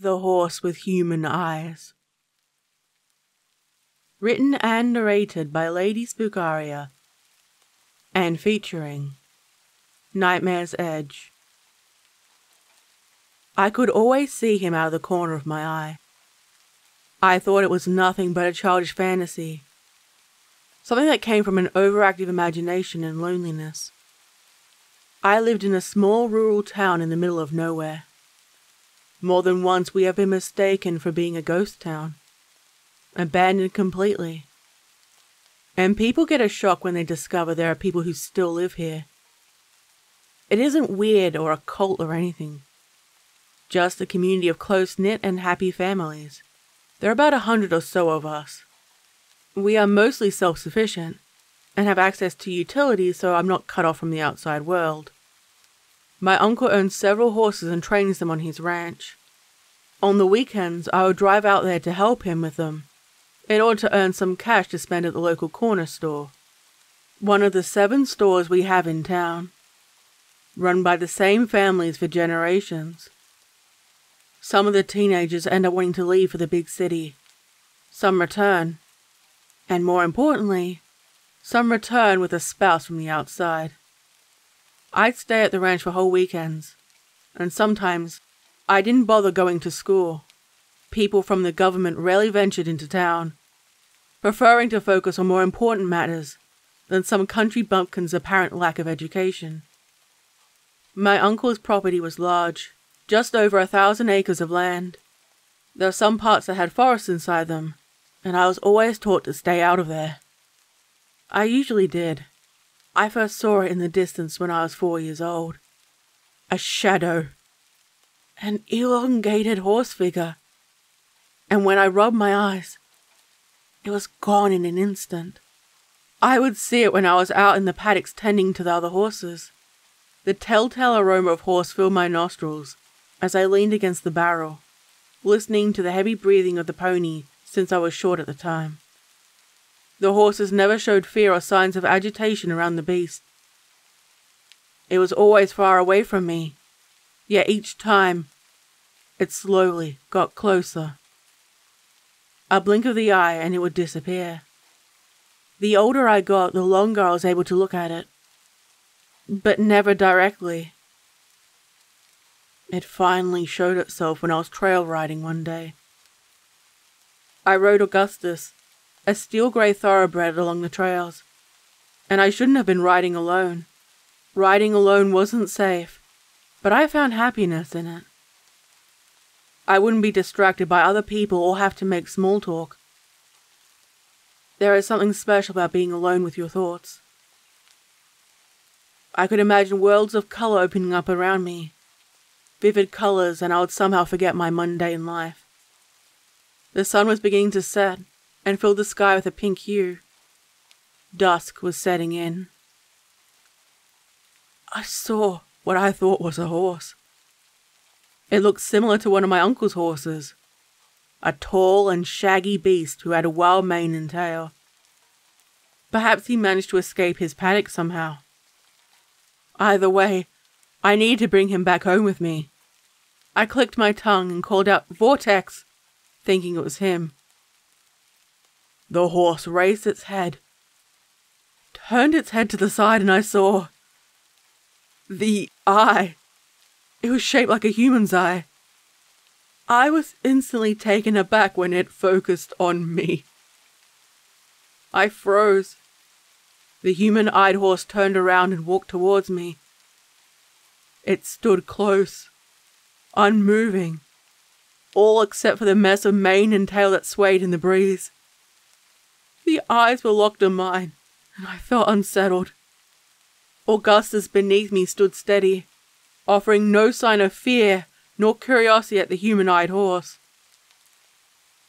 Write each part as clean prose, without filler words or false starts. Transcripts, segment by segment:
The Horse with Human Eyes. Written and narrated by Lady Spookaria, and featuring Nightmare's Edge. I could always see him out of the corner of my eye. I thought it was nothing but a childish fantasy, something that came from an overactive imagination and loneliness. I lived in a small rural town in the middle of nowhere. More than once we have been mistaken for being a ghost town, abandoned completely. And people get a shock when they discover there are people who still live here. It isn't weird or a cult or anything, just a community of close-knit and happy families. There are about 100 or so of us. We are mostly self-sufficient and have access to utilities, so I'm not cut off from the outside world. My uncle owns several horses and trains them on his ranch. On the weekends, I would drive out there to help him with them, in order to earn some cash to spend at the local corner store, one of the 7 stores we have in town, run by the same families for generations. Some of the teenagers end up wanting to leave for the big city. Some return, and more importantly, some return with a spouse from the outside. I'd stay at the ranch for whole weekends, and sometimes I didn't bother going to school. People from the government rarely ventured into town, preferring to focus on more important matters than some country bumpkin's apparent lack of education. My uncle's property was large, just over 1,000 acres of land. There were some parts that had forests inside them, and I was always taught to stay out of there. I usually did. I first saw it in the distance when I was 4 years old. A shadow. An elongated horse figure. And when I rubbed my eyes, it was gone in an instant. I would see it when I was out in the paddocks tending to the other horses. The telltale aroma of horse filled my nostrils as I leaned against the barrel, listening to the heavy breathing of the pony since I was short at the time. The horses never showed fear or signs of agitation around the beast. It was always far away from me, yet each time, it slowly got closer. A blink of the eye and it would disappear. The older I got, the longer I was able to look at it, but never directly. It finally showed itself when I was trail riding one day. I rode Augustus, a steel-grey thoroughbred, along the trails, and I shouldn't have been riding alone. Riding alone wasn't safe, but I found happiness in it. I wouldn't be distracted by other people or have to make small talk. There is something special about being alone with your thoughts. I could imagine worlds of colour opening up around me, vivid colours, and I would somehow forget my mundane life. The sun was beginning to set, and filled the sky with a pink hue. Dusk was setting in. I saw what I thought was a horse. It looked similar to one of my uncle's horses, a tall and shaggy beast who had a wild mane and tail. Perhaps he managed to escape his paddock somehow. Either way, I needed to bring him back home with me. I clicked my tongue and called out, "Vortex!" thinking it was him. The horse raised its head, turned its head to the side, and I saw the eye. It was shaped like a human's eye. I was instantly taken aback when it focused on me. I froze. The human-eyed horse turned around and walked towards me. It stood close, unmoving, all except for the mess of mane and tail that swayed in the breeze. The eyes were locked on mine, and I felt unsettled. Augustus beneath me stood steady, offering no sign of fear nor curiosity at the human-eyed horse.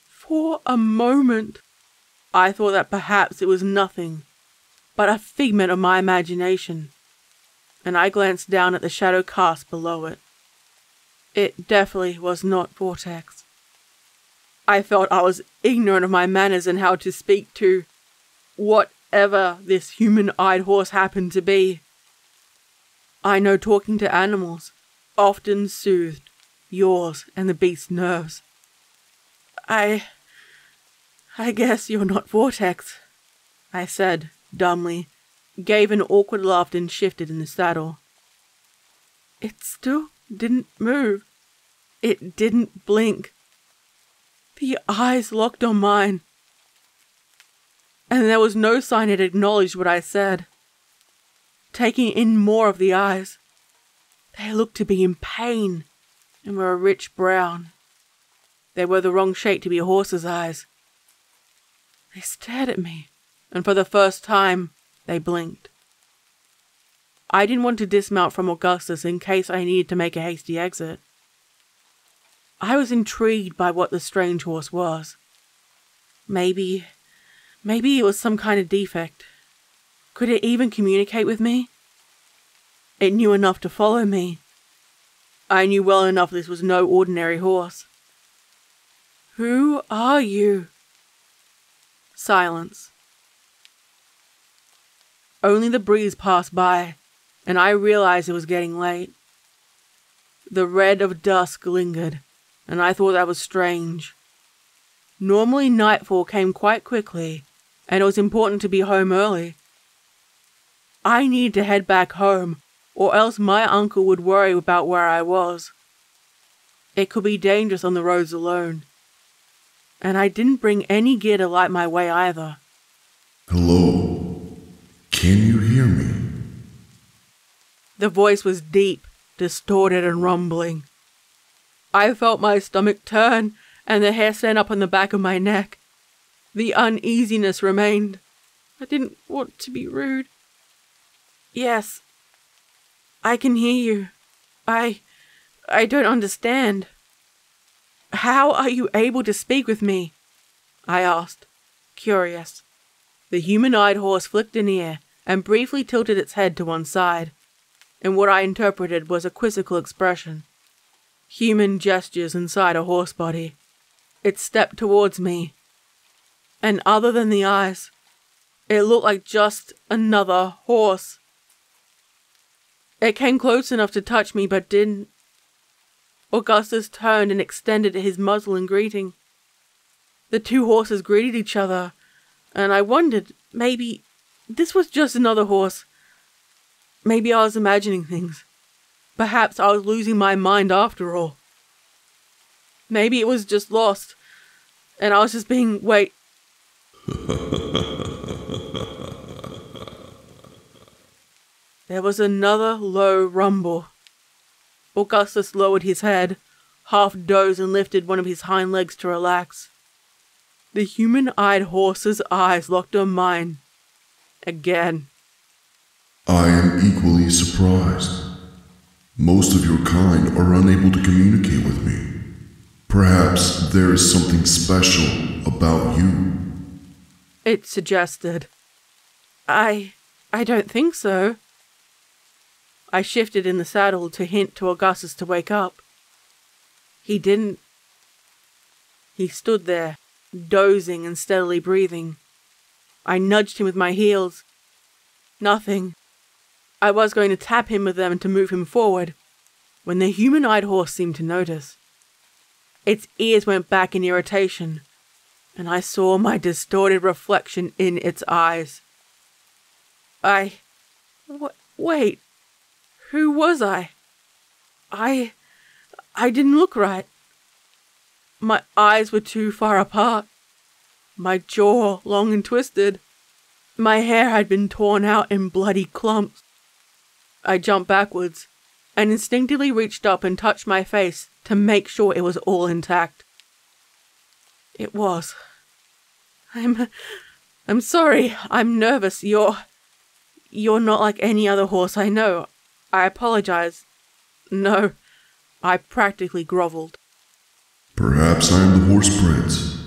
For a moment, I thought that perhaps it was nothing but a figment of my imagination, and I glanced down at the shadow cast below it. It definitely was not Vortex. I felt I was ignorant of my manners and how to speak to whatever this human-eyed horse happened to be. I know talking to animals often soothed yours and the beast's nerves. I guess you're not Vortex, I said, dumbly, gave an awkward laugh and shifted in the saddle. It still didn't move. It didn't blink. The eyes locked on mine. And there was no sign it acknowledged what I said. Taking in more of the eyes, they looked to be in pain and were a rich brown. They were the wrong shade to be a horse's eyes. They stared at me, and for the first time, they blinked. I didn't want to dismount from Augustus in case I needed to make a hasty exit. I was intrigued by what the strange horse was. Maybe it was some kind of defect. Could it even communicate with me? It knew enough to follow me. I knew well enough this was no ordinary horse. Who are you? Silence. Only the breeze passed by, and I realized it was getting late. The red of dusk lingered, and I thought that was strange. Normally nightfall came quite quickly, and it was important to be home early. I needed to head back home, or else my uncle would worry about where I was. It could be dangerous on the roads alone. And I didn't bring any gear to light my way either. Hello? Can you hear me? The voice was deep, distorted and rumbling. I felt my stomach turn and the hair stand up on the back of my neck. The uneasiness remained. I didn't want to be rude. Yes, I can hear you. I don't understand. How are you able to speak with me? I asked, curious. The human-eyed horse flicked an ear and briefly tilted its head to one side, and what I interpreted was a quizzical expression. Human gestures inside a horse body. It stepped towards me, and other than the eyes, it looked like just another horse. It came close enough to touch me but didn't. Augustus turned and extended his muzzle in greeting. The two horses greeted each other, and I wondered, maybe this was just another horse. Maybe I was imagining things. Perhaps I was losing my mind after all. Maybe it was just lost, and I was just being, There was another low rumble. Augustus lowered his head, half dozed and lifted one of his hind legs to relax. The human-eyed horse's eyes locked on mine. Again. I am equally surprised. Most of your kind are unable to communicate with me. Perhaps there is something special about you. It suggested. I don't think so. I shifted in the saddle to hint to Augustus to wake up. He didn't. He stood there, dozing and steadily breathing. I nudged him with my heels. Nothing. I was going to tap him with them to move him forward, when the human-eyed horse seemed to notice. Its ears went back in irritation, and I saw my distorted reflection in its eyes. Wait. Who was I? I didn't look right. My eyes were too far apart. My jaw long and twisted. My hair had been torn out in bloody clumps. I jumped backwards and instinctively reached up and touched my face to make sure it was all intact. It was. I'm sorry. I'm nervous. You're not like any other horse I know. I apologize. No, I practically groveled. Perhaps I am the horse prince,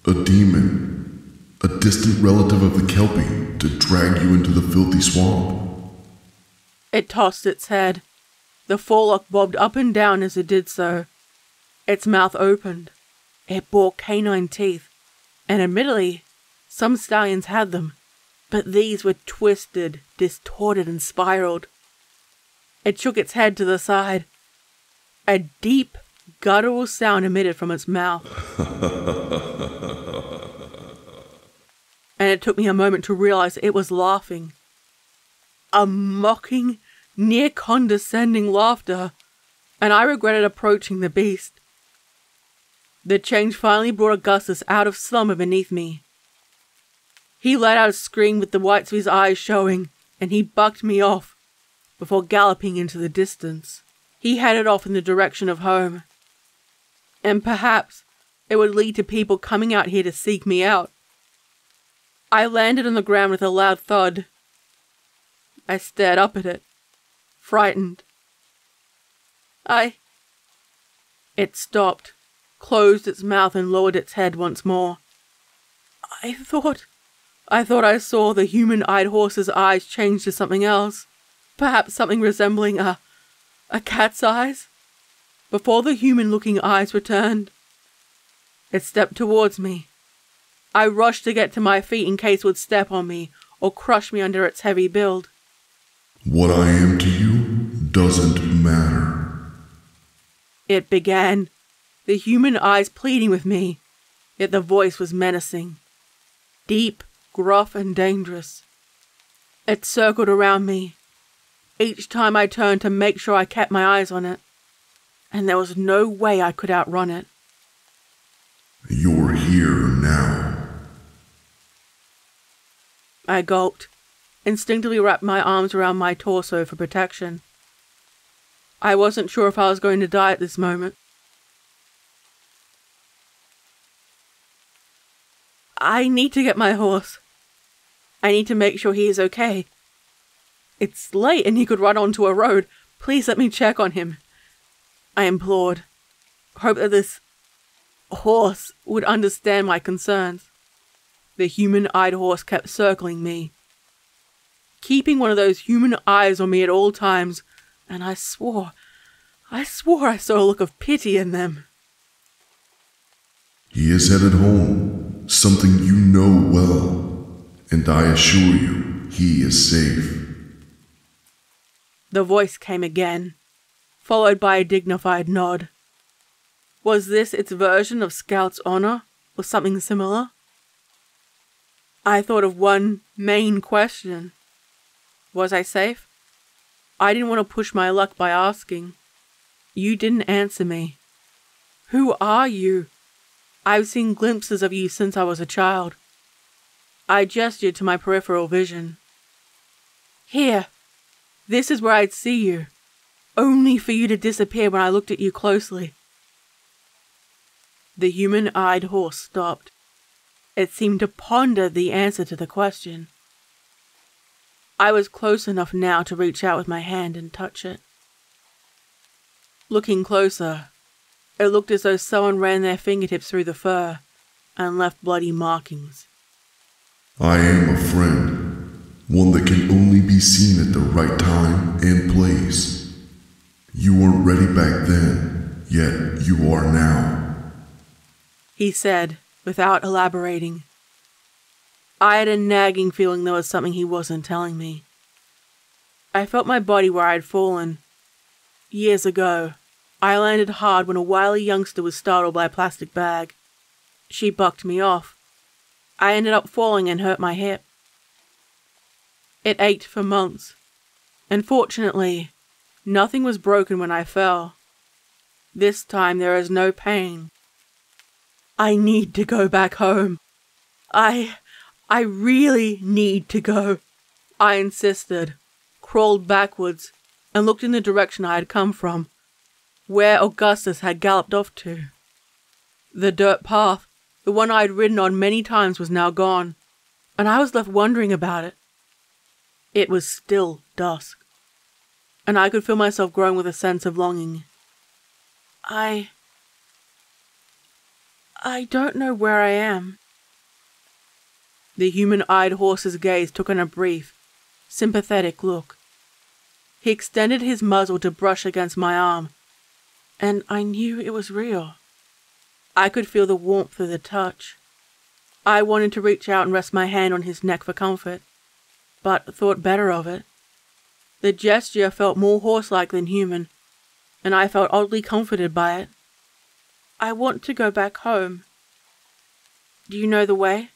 a demon, a distant relative of the Kelpie to drag you into the filthy swamp. It tossed its head. The forelock bobbed up and down as it did so. Its mouth opened. It bore canine teeth, and admittedly, some stallions had them, but these were twisted, distorted, and spiraled. It shook its head to the side. A deep, guttural sound emitted from its mouth. And it took me a moment to realize it was laughing. A mocking, near condescending laughter, and I regretted approaching the beast. The change finally brought Augustus out of slumber beneath me. He let out a scream with the whites of his eyes showing, and he bucked me off, before galloping into the distance. He headed off in the direction of home. And perhaps it would lead to people coming out here to seek me out. I landed on the ground with a loud thud. I stared up at it, frightened. It stopped, closed its mouth and lowered its head once more. I thought I saw the human-eyed horse's eyes change to something else, perhaps something resembling a cat's eyes, before the human-looking eyes returned. It stepped towards me. I rushed to get to my feet in case it would step on me or crush me under its heavy build. What I am to you doesn't matter. It began, the human eyes pleading with me, yet the voice was menacing. Deep, gruff, and dangerous. It circled around me. Each time I turned to make sure I kept my eyes on it, and there was no way I could outrun it. You're here now. I gulped, instinctively wrapped my arms around my torso for protection. I wasn't sure if I was going to die at this moment. I need to get my horse. I need to make sure he is okay. It's late and he could run onto a road. Please let me check on him. I implored. Hope that this horse would understand my concerns. The human-eyed horse kept circling me, keeping one of those human eyes on me at all times, and I swore I saw a look of pity in them. He is headed home, something you know well, and I assure you, he is safe. The voice came again, followed by a dignified nod. Was this its version of Scout's honor, or something similar? I thought of one main question. Was I safe? I didn't want to push my luck by asking. You didn't answer me. Who are you? I've seen glimpses of you since I was a child. I gestured to my peripheral vision. Here. This is where I'd see you, only for you to disappear when I looked at you closely. The human-eyed horse stopped. It seemed to ponder the answer to the question. I was close enough now to reach out with my hand and touch it. Looking closer, it looked as though someone ran their fingertips through the fur and left bloody markings. I am a friend, one that can only be seen at the right time and place. You weren't ready back then, yet you are now. He said, without elaborating. I had a nagging feeling there was something he wasn't telling me. I felt my body where I had fallen. Years ago, I landed hard when a wily youngster was startled by a plastic bag. She bucked me off. I ended up falling and hurt my hip. It ached for months, and fortunately, nothing was broken when I fell. This time there is no pain. I need to go back home. I really need to go. I insisted, crawled backwards, and looked in the direction I had come from, where Augustus had galloped off to. The dirt path, the one I had ridden on many times, was now gone, and I was left wondering about it. It was still dusk, and I could feel myself growing with a sense of longing. I don't know where I am. The human-eyed horse's gaze took on a brief, sympathetic look. He extended his muzzle to brush against my arm, and I knew it was real. I could feel the warmth of the touch. I wanted to reach out and rest my hand on his neck for comfort, but thought better of it. The gesture felt more horse-like than human, and I felt oddly comforted by it. I want to go back home. Do you know the way?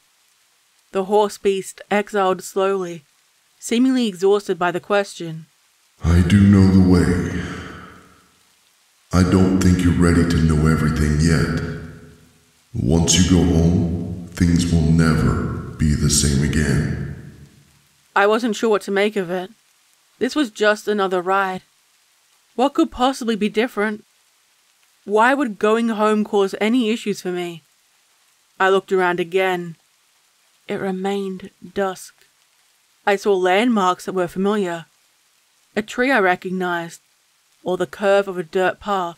The horse beast exhaled slowly, seemingly exhausted by the question. I do know the way. I don't think you're ready to know everything yet. Once you go home, things will never be the same again. I wasn't sure what to make of it. This was just another ride. What could possibly be different? Why would going home cause any issues for me? I looked around again. It remained dusk. I saw landmarks that were familiar. A tree I recognized, or the curve of a dirt path,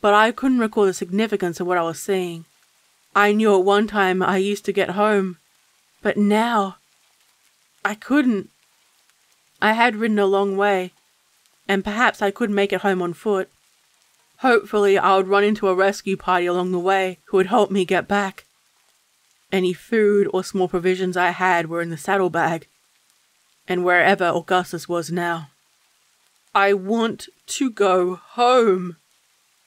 but I couldn't recall the significance of what I was seeing. I knew at one time I used to get home, but now I couldn't. I had ridden a long way, and perhaps I could make it home on foot. Hopefully I would run into a rescue party along the way who would help me get back. Any food or small provisions I had were in the saddlebag, and wherever Augustus was now. I want to go home.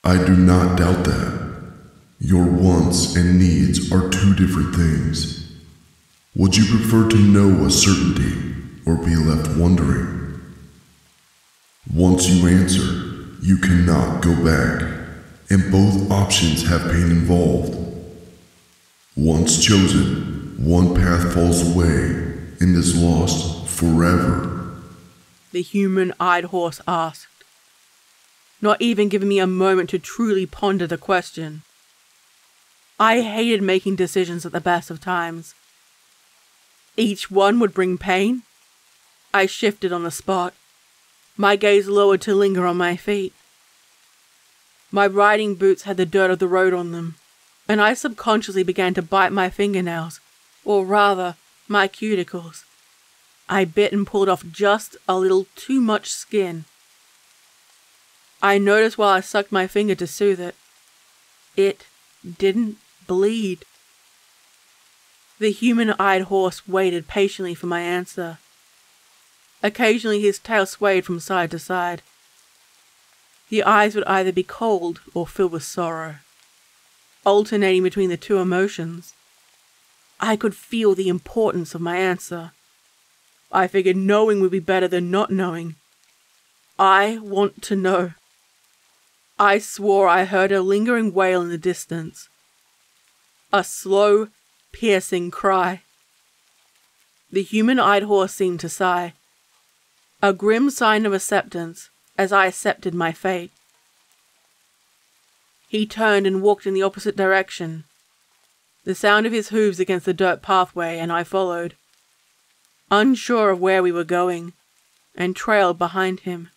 I do not doubt that. Your wants and needs are two different things. Would you prefer to know a certainty or be left wondering? Once you answer, you cannot go back, and both options have pain involved. Once chosen, one path falls away and is lost forever. The human-eyed horse asked, not even giving me a moment to truly ponder the question. I hated making decisions at the best of times. Each one would bring pain. I shifted on the spot, my gaze lowered to linger on my feet. My riding boots had the dirt of the road on them, and I subconsciously began to bite my fingernails, or rather, my cuticles. I bit and pulled off just a little too much skin. I noticed while I sucked my finger to soothe it, it didn't bleed. The human-eyed horse waited patiently for my answer. Occasionally his tail swayed from side to side. The eyes would either be cold or filled with sorrow, alternating between the two emotions. I could feel the importance of my answer. I figured knowing would be better than not knowing. I want to know. I swore I heard a lingering wail in the distance. A slow, piercing cry. The human-eyed horse seemed to sigh, a grim sign of acceptance as I accepted my fate. He turned and walked in the opposite direction, the sound of his hooves against the dirt pathway, and I followed, unsure of where we were going, and trailed behind him.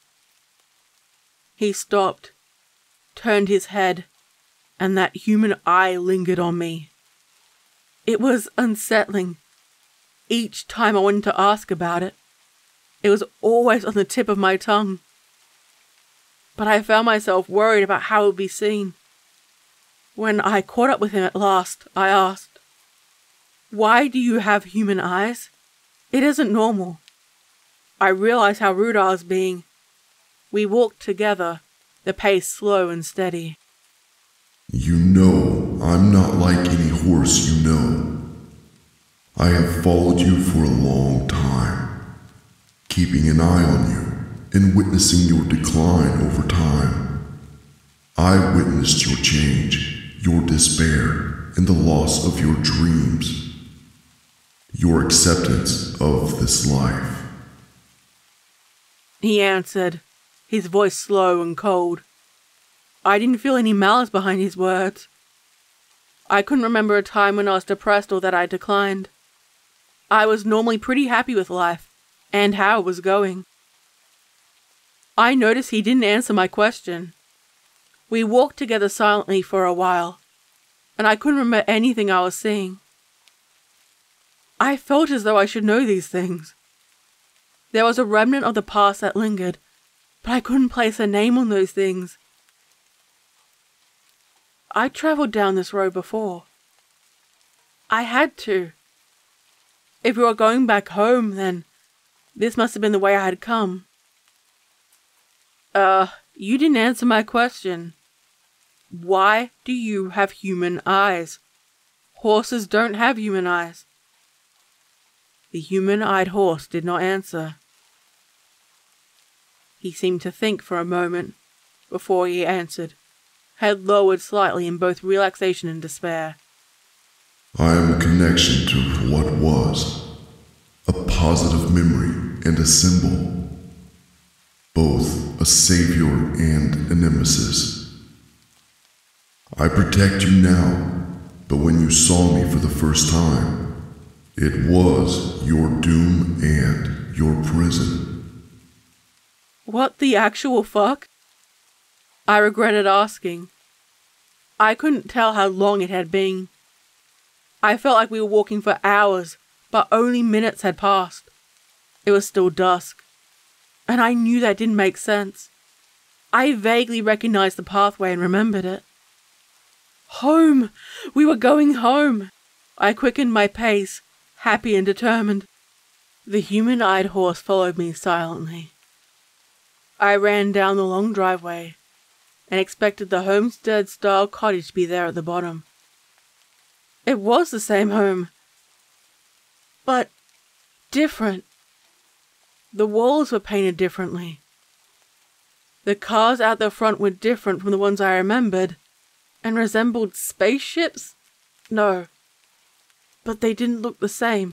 He stopped, turned his head, and that human eye lingered on me. It was unsettling. Each time I wanted to ask about it, it was always on the tip of my tongue. But I found myself worried about how it would be seen. When I caught up with him at last, I asked, "Why do you have human eyes? It isn't normal." I realized how rude I was being. We walked together, the pace slow and steady. You know I'm not like any horse you know. I have followed you for a long time, keeping an eye on you and witnessing your decline over time. I witnessed your change, your despair, and the loss of your dreams, your acceptance of this life. He answered, his voice slow and cold. I didn't feel any malice behind his words. I couldn't remember a time when I was depressed or that I declined. I was normally pretty happy with life and how it was going. I noticed he didn't answer my question. We walked together silently for a while, and I couldn't remember anything I was seeing. I felt as though I should know these things. There was a remnant of the past that lingered, but I couldn't place a name on those things. I traveled down this road before. I had to. If we were going back home, then this must have been the way I had come. You didn't answer my question. Why do you have human eyes? Horses don't have human eyes. The human-eyed horse did not answer. He seemed to think for a moment before he answered, head lowered slightly in both relaxation and despair. I am a connection to what was, a positive memory and a symbol, both a savior and a nemesis. I protect you now, but when you saw me for the first time, it was your doom and your prison. What the actual fuck? I regretted asking. I couldn't tell how long it had been. I felt like we were walking for hours, but only minutes had passed. It was still dusk, and I knew that didn't make sense. I vaguely recognized the pathway and remembered it. Home! We were going home! I quickened my pace, happy and determined. The human-eyed horse followed me silently. I ran down the long driveway and expected the homestead-style cottage to be there at the bottom. It was the same home, but different. The walls were painted differently. The cars out the front were different from the ones I remembered, and resembled spaceships? No, but they didn't look the same.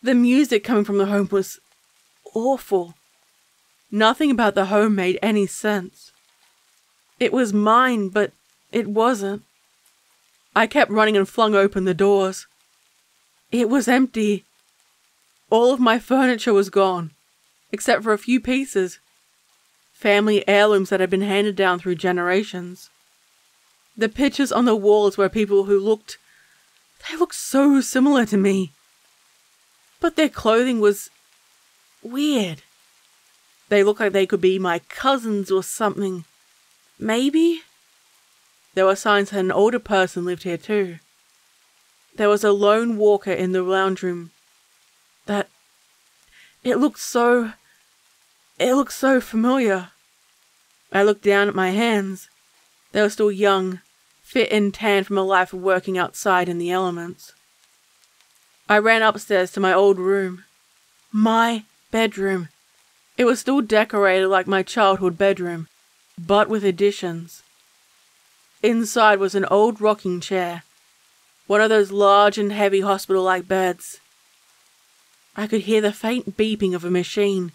The music coming from the home was awful. Nothing about the home made any sense. It was mine, but it wasn't. I kept running and flung open the doors. It was empty. All of my furniture was gone, except for a few pieces. Family heirlooms that had been handed down through generations. The pictures on the walls were people who looked so similar to me. But their clothing was weird. They looked like they could be my cousins or something. Maybe? There were signs that an older person lived here too. There was a lone walker in the lounge room. It looked so familiar. I looked down at my hands. They were still young, fit and tan from a life of working outside in the elements. I ran upstairs to my old room. My bedroom. It was still decorated like my childhood bedroom, but with additions. Inside was an old rocking chair, one of those large and heavy hospital-like beds. I could hear the faint beeping of a machine.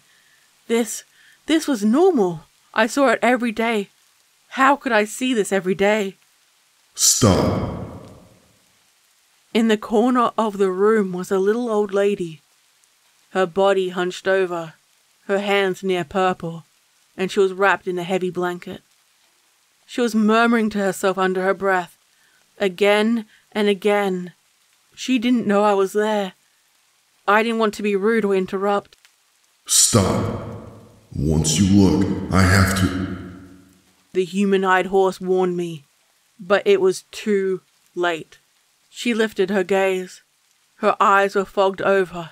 This was normal. I saw it every day. How could I see this every day? Stop. In the corner of the room was a little old lady. Her body hunched over, her hands near purple, and she was wrapped in a heavy blanket. She was murmuring to herself under her breath, again and again. She didn't know I was there. I didn't want to be rude or interrupt. Stop. Once you look, I have to... The human-eyed horse warned me, but it was too late. She lifted her gaze. Her eyes were fogged over,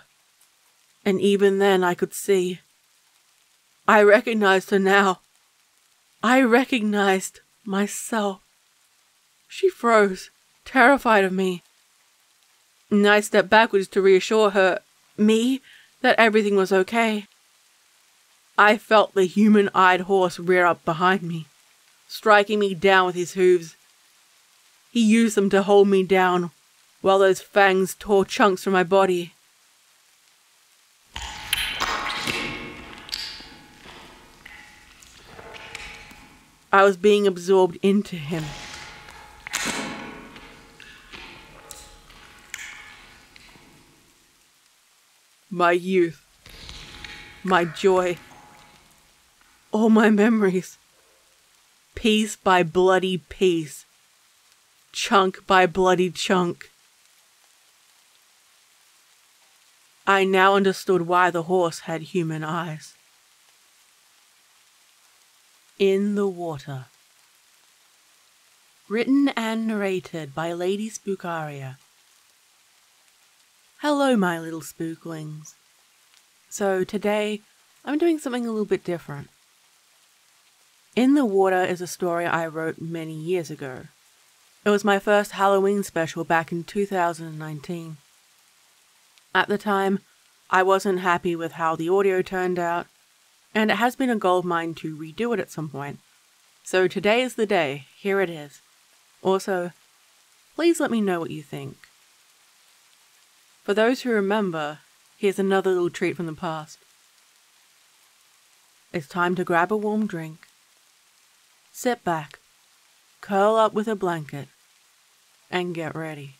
and even then I could see. I recognized her now. I recognized myself. She froze, terrified of me. And I stepped backwards to reassure her, me, that everything was okay. I felt the human-eyed horse rear up behind me, striking me down with his hooves. He used them to hold me down, while those fangs tore chunks from my body. I was being absorbed into him. My youth, my joy, all my memories, piece by bloody piece, chunk by bloody chunk. I now understood why the horse had human eyes. In the Water. Written and narrated by Lady Spookaria. Hello, my little spooklings. So today, I'm doing something a little bit different. In the Water is a story I wrote many years ago. It was my first Halloween special back in 2019. At the time, I wasn't happy with how the audio turned out, and it has been a goal of mine to redo it at some point. So today is the day, here it is. Also, please let me know what you think. For those who remember, here's another little treat from the past. It's time to grab a warm drink, sit back, curl up with a blanket, and get ready.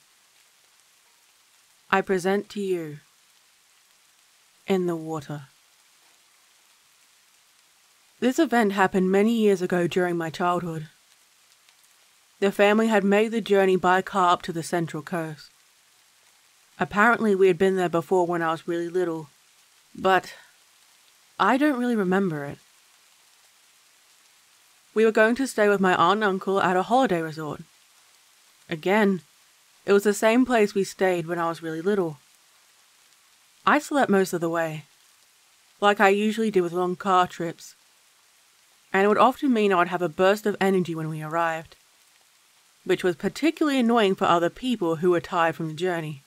I present to you, In the Water. This event happened many years ago during my childhood. The family had made the journey by car up to the Central Coast. Apparently we had been there before when I was really little, but I don't really remember it. We were going to stay with my aunt and uncle at a holiday resort. Again, it was the same place we stayed when I was really little. I slept most of the way, like I usually do with long car trips, and it would often mean I would have a burst of energy when we arrived, which was particularly annoying for other people who were tired from the journey.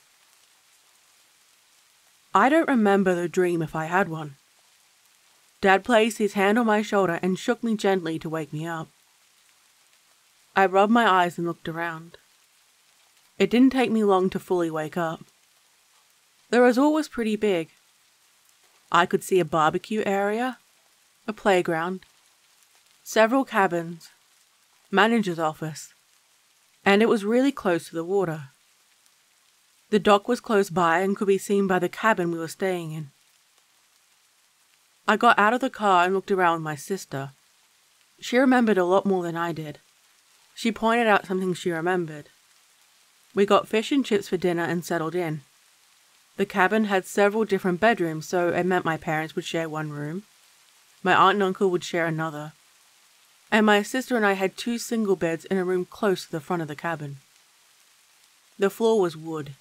I don't remember the dream if I had one. Dad placed his hand on my shoulder and shook me gently to wake me up. I rubbed my eyes and looked around. It didn't take me long to fully wake up. The resort was pretty big. I could see a barbecue area, a playground, several cabins, manager's office, and it was really close to the water. The dock was close by and could be seen by the cabin we were staying in. I got out of the car and looked around with my sister. She remembered a lot more than I did. She pointed out something she remembered. We got fish and chips for dinner and settled in. The cabin had several different bedrooms, so it meant my parents would share one room, my aunt and uncle would share another, and my sister and I had 2 single beds in a room close to the front of the cabin. The floor was wood.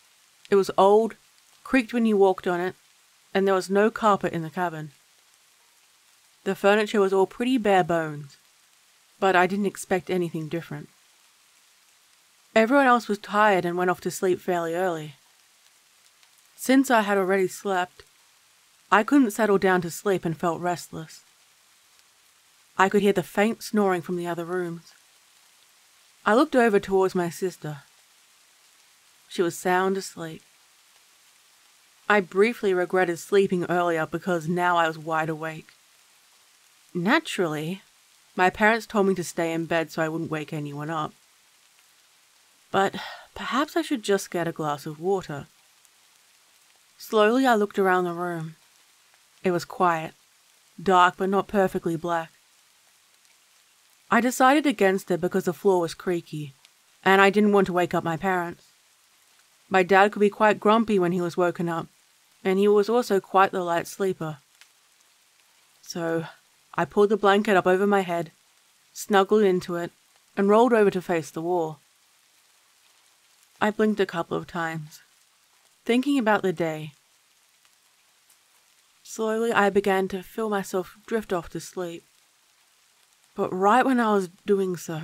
It was old, creaked when you walked on it, and there was no carpet in the cabin. The furniture was all pretty bare bones, but I didn't expect anything different. Everyone else was tired and went off to sleep fairly early. Since I had already slept, I couldn't settle down to sleep and felt restless. I could hear the faint snoring from the other rooms. I looked over towards my sister. She was sound asleep. I briefly regretted sleeping earlier because now I was wide awake. Naturally, my parents told me to stay in bed so I wouldn't wake anyone up. But perhaps I should just get a glass of water. Slowly I looked around the room. It was quiet, dark but not perfectly black. I decided against it because the floor was creaky, and I didn't want to wake up my parents. My dad could be quite grumpy when he was woken up, and he was also quite the light sleeper. So I pulled the blanket up over my head, snuggled into it, and rolled over to face the wall. I blinked a couple of times, thinking about the day. Slowly I began to feel myself drift off to sleep. But right when I was doing so,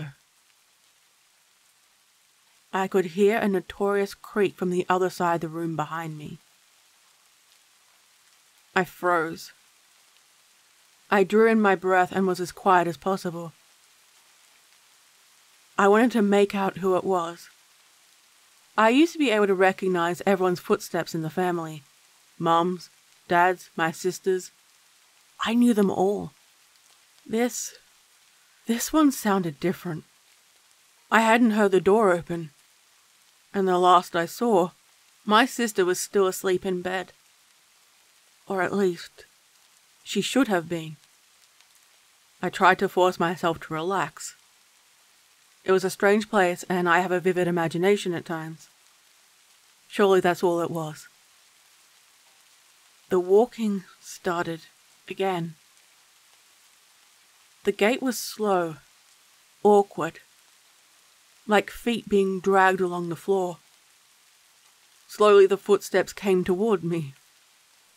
I could hear a notorious creak from the other side of the room behind me. I froze. I drew in my breath and was as quiet as possible. I wanted to make out who it was. I used to be able to recognize everyone's footsteps in the family. Mum's, Dad's, my sister's. I knew them all. This one sounded different. I hadn't heard the door open. And the last I saw, my sister was still asleep in bed. Or at least, she should have been. I tried to force myself to relax. It was a strange place, and I have a vivid imagination at times. Surely that's all it was. The walking started again. The gait was slow, awkward, like feet being dragged along the floor. Slowly the footsteps came toward me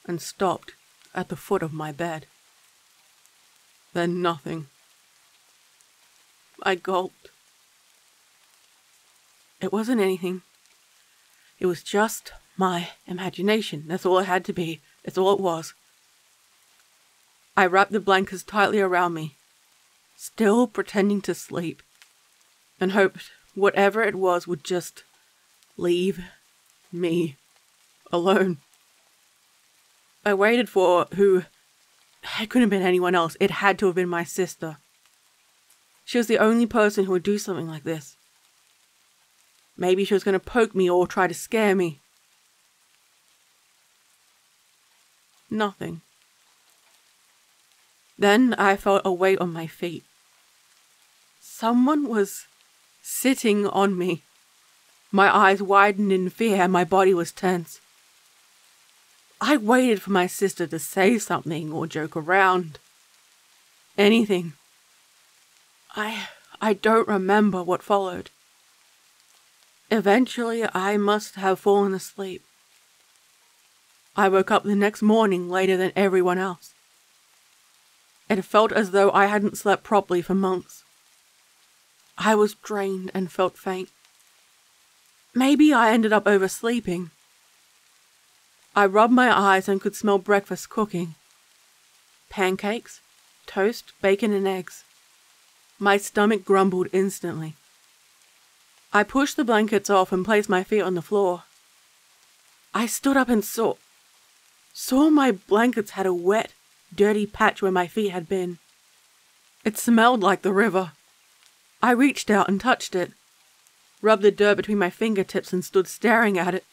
and stopped at the foot of my bed. Then nothing. I gulped. It wasn't anything. It was just my imagination. That's all it had to be. That's all it was. I wrapped the blankets tightly around me, still pretending to sleep, and hoped whatever it was would just leave me alone. I waited for who... It couldn't have been anyone else. It had to have been my sister. She was the only person who would do something like this. Maybe she was going to poke me or try to scare me. Nothing. Then I felt a weight on my feet. Someone was sitting on me. My eyes widened in fear and my body was tense. I waited for my sister to say something or joke around. Anything. I don't remember what followed. Eventually, I must have fallen asleep. I woke up the next morning later than everyone else. It felt as though I hadn't slept properly for months. I was drained and felt faint. Maybe I ended up oversleeping. I rubbed my eyes and could smell breakfast cooking. Pancakes, toast, bacon and eggs. My stomach grumbled instantly. I pushed the blankets off and placed my feet on the floor. I stood up and saw my blankets had a wet, dirty patch where my feet had been. It smelled like the river. I reached out and touched it, rubbed the dirt between my fingertips and stood staring at it.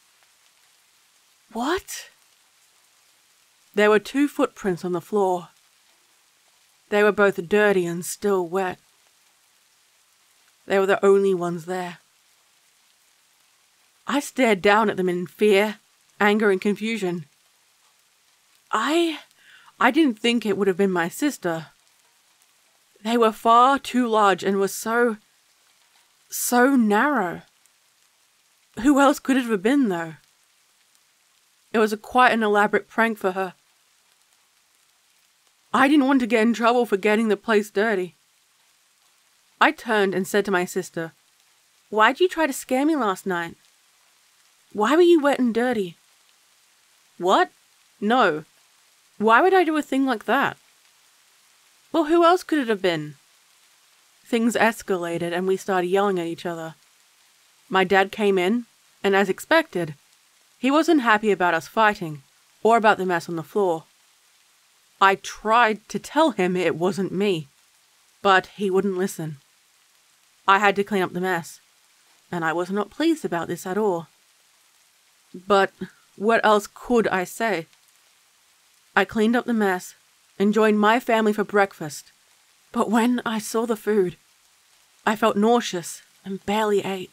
What? There were 2 footprints on the floor. They were both dirty and still wet. They were the only ones there. I stared down at them in fear, anger and confusion. I didn't think it would have been my sister. They were far too large and were so narrow. Who else could it have been, though? It was quite an elaborate prank for her. I didn't want to get in trouble for getting the place dirty. I turned and said to my sister, "Why'd you try to scare me last night? Why were you wet and dirty?" "What? No. Why would I do a thing like that?" "Well, who else could it have been?" Things escalated and we started yelling at each other. My dad came in, and as expected, he wasn't happy about us fighting, or about the mess on the floor. I tried to tell him it wasn't me, but he wouldn't listen. I had to clean up the mess, and I was not pleased about this at all. But what else could I say? I cleaned up the mess and joined my family for breakfast, but when I saw the food, I felt nauseous and barely ate.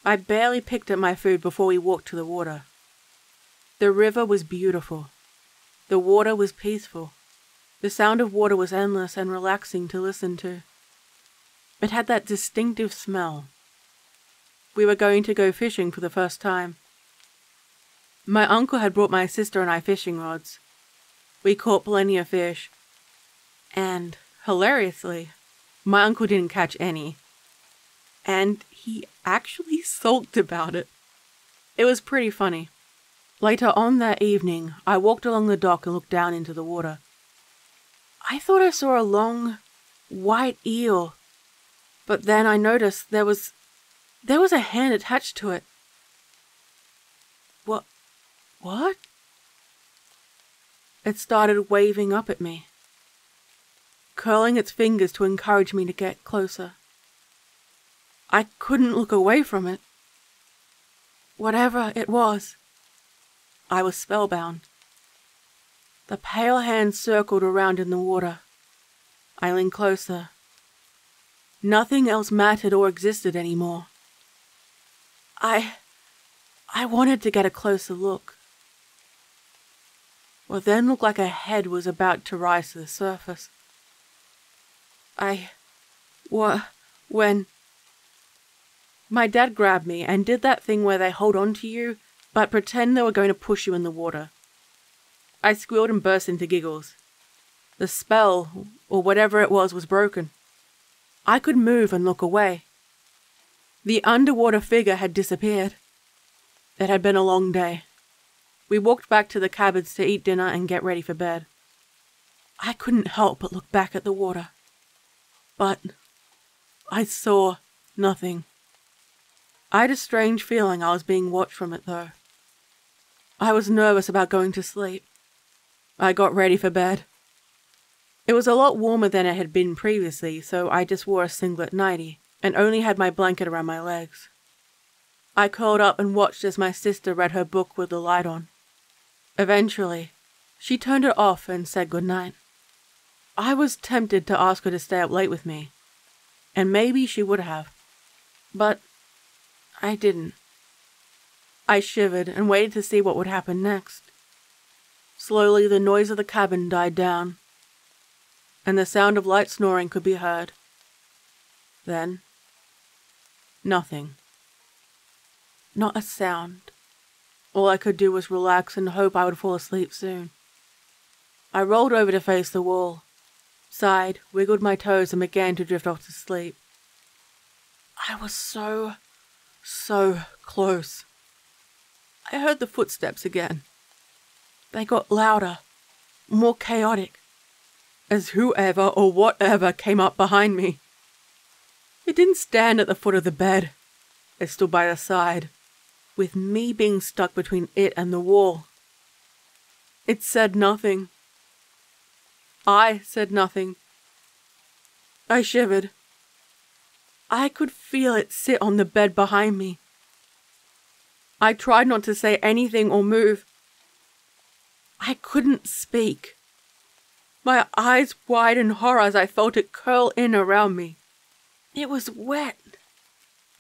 I barely picked at my food before we walked to the water. The river was beautiful. The water was peaceful. The sound of water was endless and relaxing to listen to. It had that distinctive smell. We were going to go fishing for the first time. My uncle had brought my sister and I fishing rods. We caught plenty of fish. And, hilariously, my uncle didn't catch any. And he actually sulked about it. It was pretty funny. Later on that evening, I walked along the dock and looked down into the water. I thought I saw a long, white eel, but then I noticed there was a hand attached to it. What? It started waving up at me, curling its fingers to encourage me to get closer. I couldn't look away from it. Whatever it was, I was spellbound. The pale hand circled around in the water. I leaned closer. Nothing else mattered or existed anymore. I wanted to get a closer look. What then looked like a head was about to rise to the surface. When my dad grabbed me and did that thing where they hold on to you, but pretend they were going to push you in the water. I squealed and burst into giggles. The spell, or whatever it was broken. I could move and look away. The underwater figure had disappeared. It had been a long day. We walked back to the cabins to eat dinner and get ready for bed. I couldn't help but look back at the water. But I saw nothing. I had a strange feeling I was being watched from it, though. I was nervous about going to sleep. I got ready for bed. It was a lot warmer than it had been previously, so I just wore a singlet nightie and only had my blanket around my legs. I curled up and watched as my sister read her book with the light on. Eventually, she turned it off and said goodnight. I was tempted to ask her to stay up late with me, and maybe she would have, but I didn't. I shivered and waited to see what would happen next. Slowly, the noise of the cabin died down, and the sound of light snoring could be heard. Then, nothing. Not a sound. All I could do was relax and hope I would fall asleep soon. I rolled over to face the wall, sighed, wiggled my toes, and began to drift off to sleep. I was so close. I heard the footsteps again. They got louder, more chaotic, as whoever or whatever came up behind me. It didn't stand at the foot of the bed. It stood by the side, with me being stuck between it and the wall. It said nothing. I said nothing. I shivered. I could feel it sit on the bed behind me. I tried not to say anything or move. I couldn't speak. My eyes wide in horror as I felt it curl in around me. It was wet.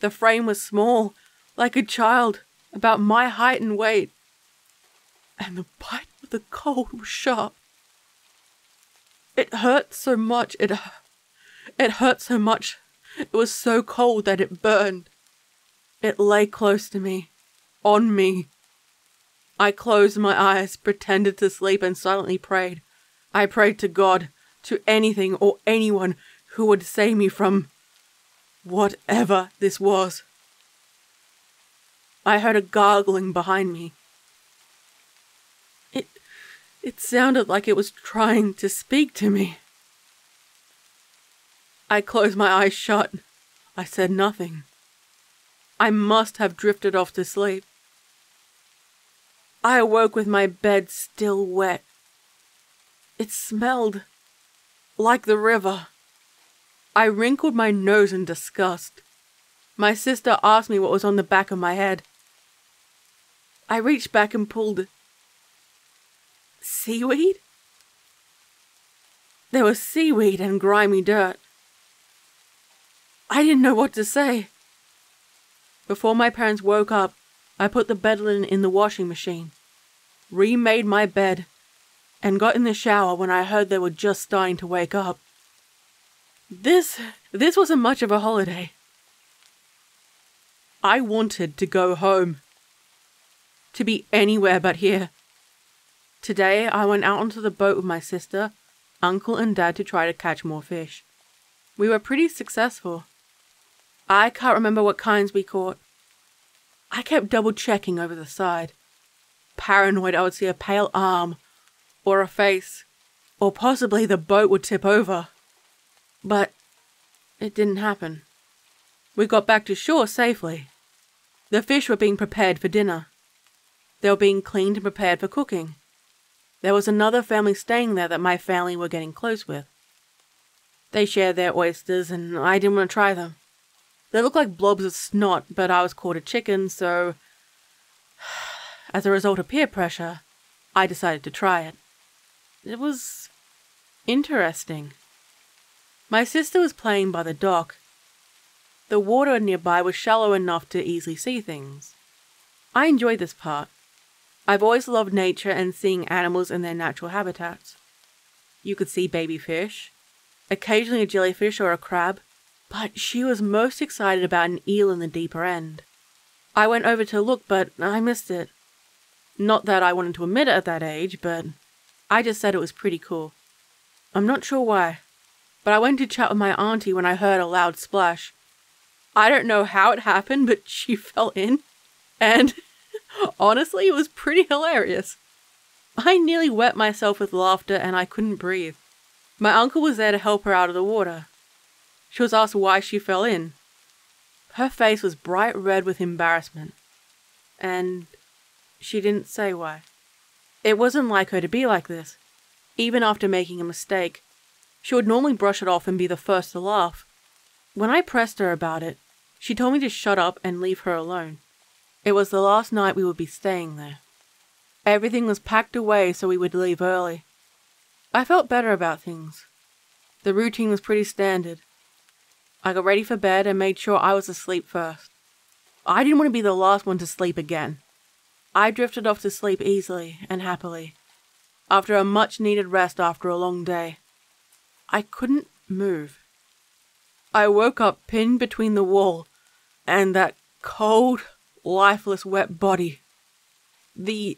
The frame was small, like a child, about my height and weight. And the bite of the cold was sharp. It hurt so much, it hurt so much. It was so cold that it burned. It lay close to me, on me. I closed my eyes, pretended to sleep, and silently prayed. I prayed to God, to anything or anyone who would save me from whatever this was. I heard a gargling behind me. It sounded like it was trying to speak to me. I closed my eyes shut. I said nothing. I must have drifted off to sleep. I awoke with my bed still wet. It smelled like the river. I wrinkled my nose in disgust. My sister asked me what was on the back of my head. I reached back and pulled seaweed? There was seaweed and grimy dirt. I didn't know what to say. Before my parents woke up, I put the bed linen in the washing machine, remade my bed, and got in the shower when I heard they were just starting to wake up. This wasn't much of a holiday. I wanted to go home. To be anywhere but here. Today, I went out onto the boat with my sister, uncle, and dad to try to catch more fish. We were pretty successful. I can't remember what kinds we caught. I kept double-checking over the side, paranoid I would see a pale arm, or a face, or possibly the boat would tip over. But it didn't happen. We got back to shore safely. The fish were being prepared for dinner. They were being cleaned and prepared for cooking. There was another family staying there that my family were getting close with. They shared their oysters, and I didn't want to try them. They looked like blobs of snot, but I was called a chicken, so as a result of peer pressure, I decided to try it. It was interesting. My sister was playing by the dock. The water nearby was shallow enough to easily see things. I enjoyed this part. I've always loved nature and seeing animals in their natural habitats. You could see baby fish, occasionally a jellyfish or a crab, but she was most excited about an eel in the deeper end. I went over to look, but I missed it. Not that I wanted to admit it at that age, but I just said it was pretty cool. I'm not sure why. but I went to chat with my auntie when I heard a loud splash. I don't know how it happened, but she fell in, and honestly, it was pretty hilarious. I nearly wet myself with laughter and I couldn't breathe. My uncle was there to help her out of the water. She was asked why she fell in. Her face was bright red with embarrassment, and she didn't say why. It wasn't like her to be like this. Even after making a mistake, she would normally brush it off and be the first to laugh. When I pressed her about it, she told me to shut up and leave her alone. It was the last night we would be staying there. Everything was packed away so we would leave early. I felt better about things. The routine was pretty standard. I got ready for bed and made sure I was asleep first. I didn't want to be the last one to sleep again. I drifted off to sleep easily and happily, after a much-needed rest after a long day. I couldn't move. I woke up pinned between the wall and that cold, lifeless, wet body. The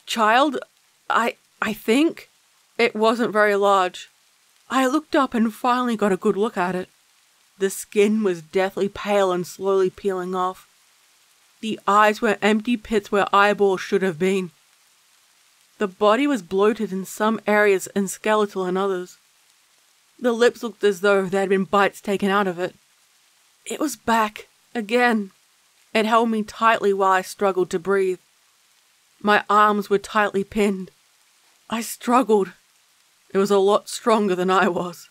child, I think, it wasn't very large. I looked up and finally got a good look at it. The skin was deathly pale and slowly peeling off. The eyes were empty pits where eyeballs should have been. The body was bloated in some areas and skeletal in others. The lips looked as though there had been bites taken out of it. It was back, again. It held me tightly while I struggled to breathe. My arms were tightly pinned. I struggled. It was a lot stronger than I was.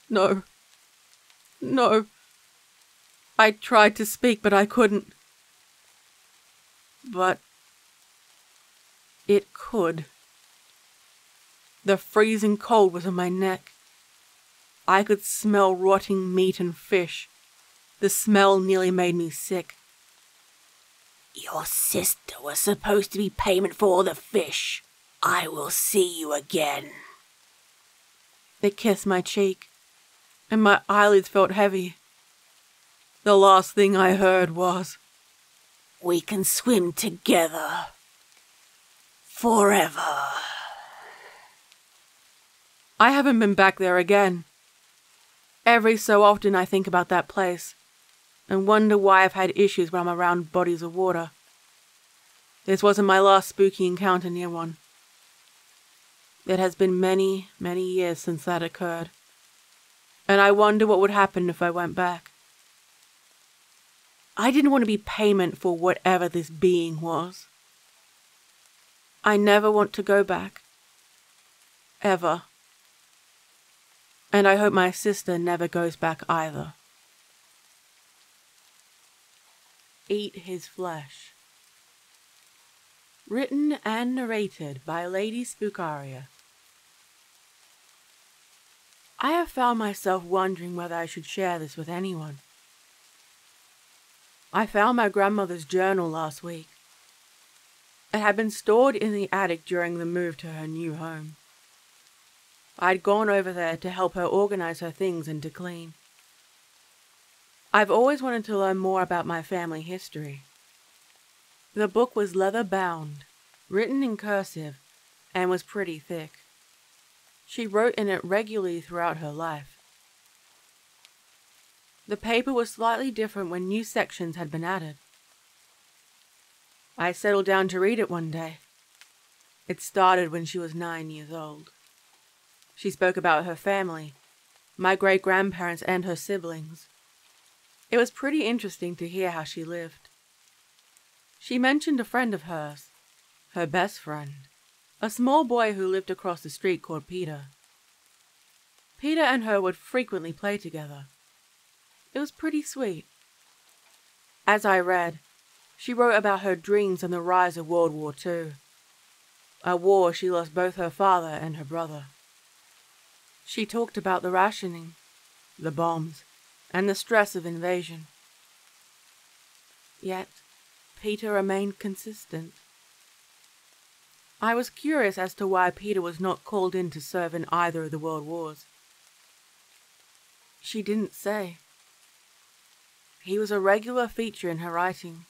No. I tried to speak, but I couldn't. But it could. The freezing cold was in my neck. I could smell rotting meat and fish. The smell nearly made me sick. Your sister was supposed to be payment for all the fish. I will see you again. It kissed my cheek, and my eyelids felt heavy. The last thing I heard was, We can swim together. Forever. I haven't been back there again. Every so often I think about that place, and wonder why I've had issues when I'm around bodies of water. This wasn't my last spooky encounter near one. It has been many, many years since that occurred, and I wonder what would happen if I went back. I didn't want to be payment for whatever this being was. I never want to go back. Ever. And I hope my sister never goes back either. Eat His Flesh. Written and narrated by Lady Spookaria. I have found myself wondering whether I should share this with anyone. I found my grandmother's journal last week. It had been stored in the attic during the move to her new home. I'd gone over there to help her organize her things and to clean. I've always wanted to learn more about my family history. The book was leather-bound, written in cursive, and was pretty thick. She wrote in it regularly throughout her life. The paper was slightly different when new sections had been added. I settled down to read it one day. It started when she was 9 years old. She spoke about her family, my great-grandparents and her siblings. It was pretty interesting to hear how she lived. She mentioned a friend of hers, her best friend, a small boy who lived across the street called Peter. Peter and her would frequently play together. It was pretty sweet. As I read, she wrote about her dreams and the rise of World War II, a war she lost both her father and her brother. She talked about the rationing, the bombs, and the stress of invasion. Yet, Peter remained consistent. I was curious as to why Peter was not called in to serve in either of the world wars. She didn't say. He was a regular feature in her writing.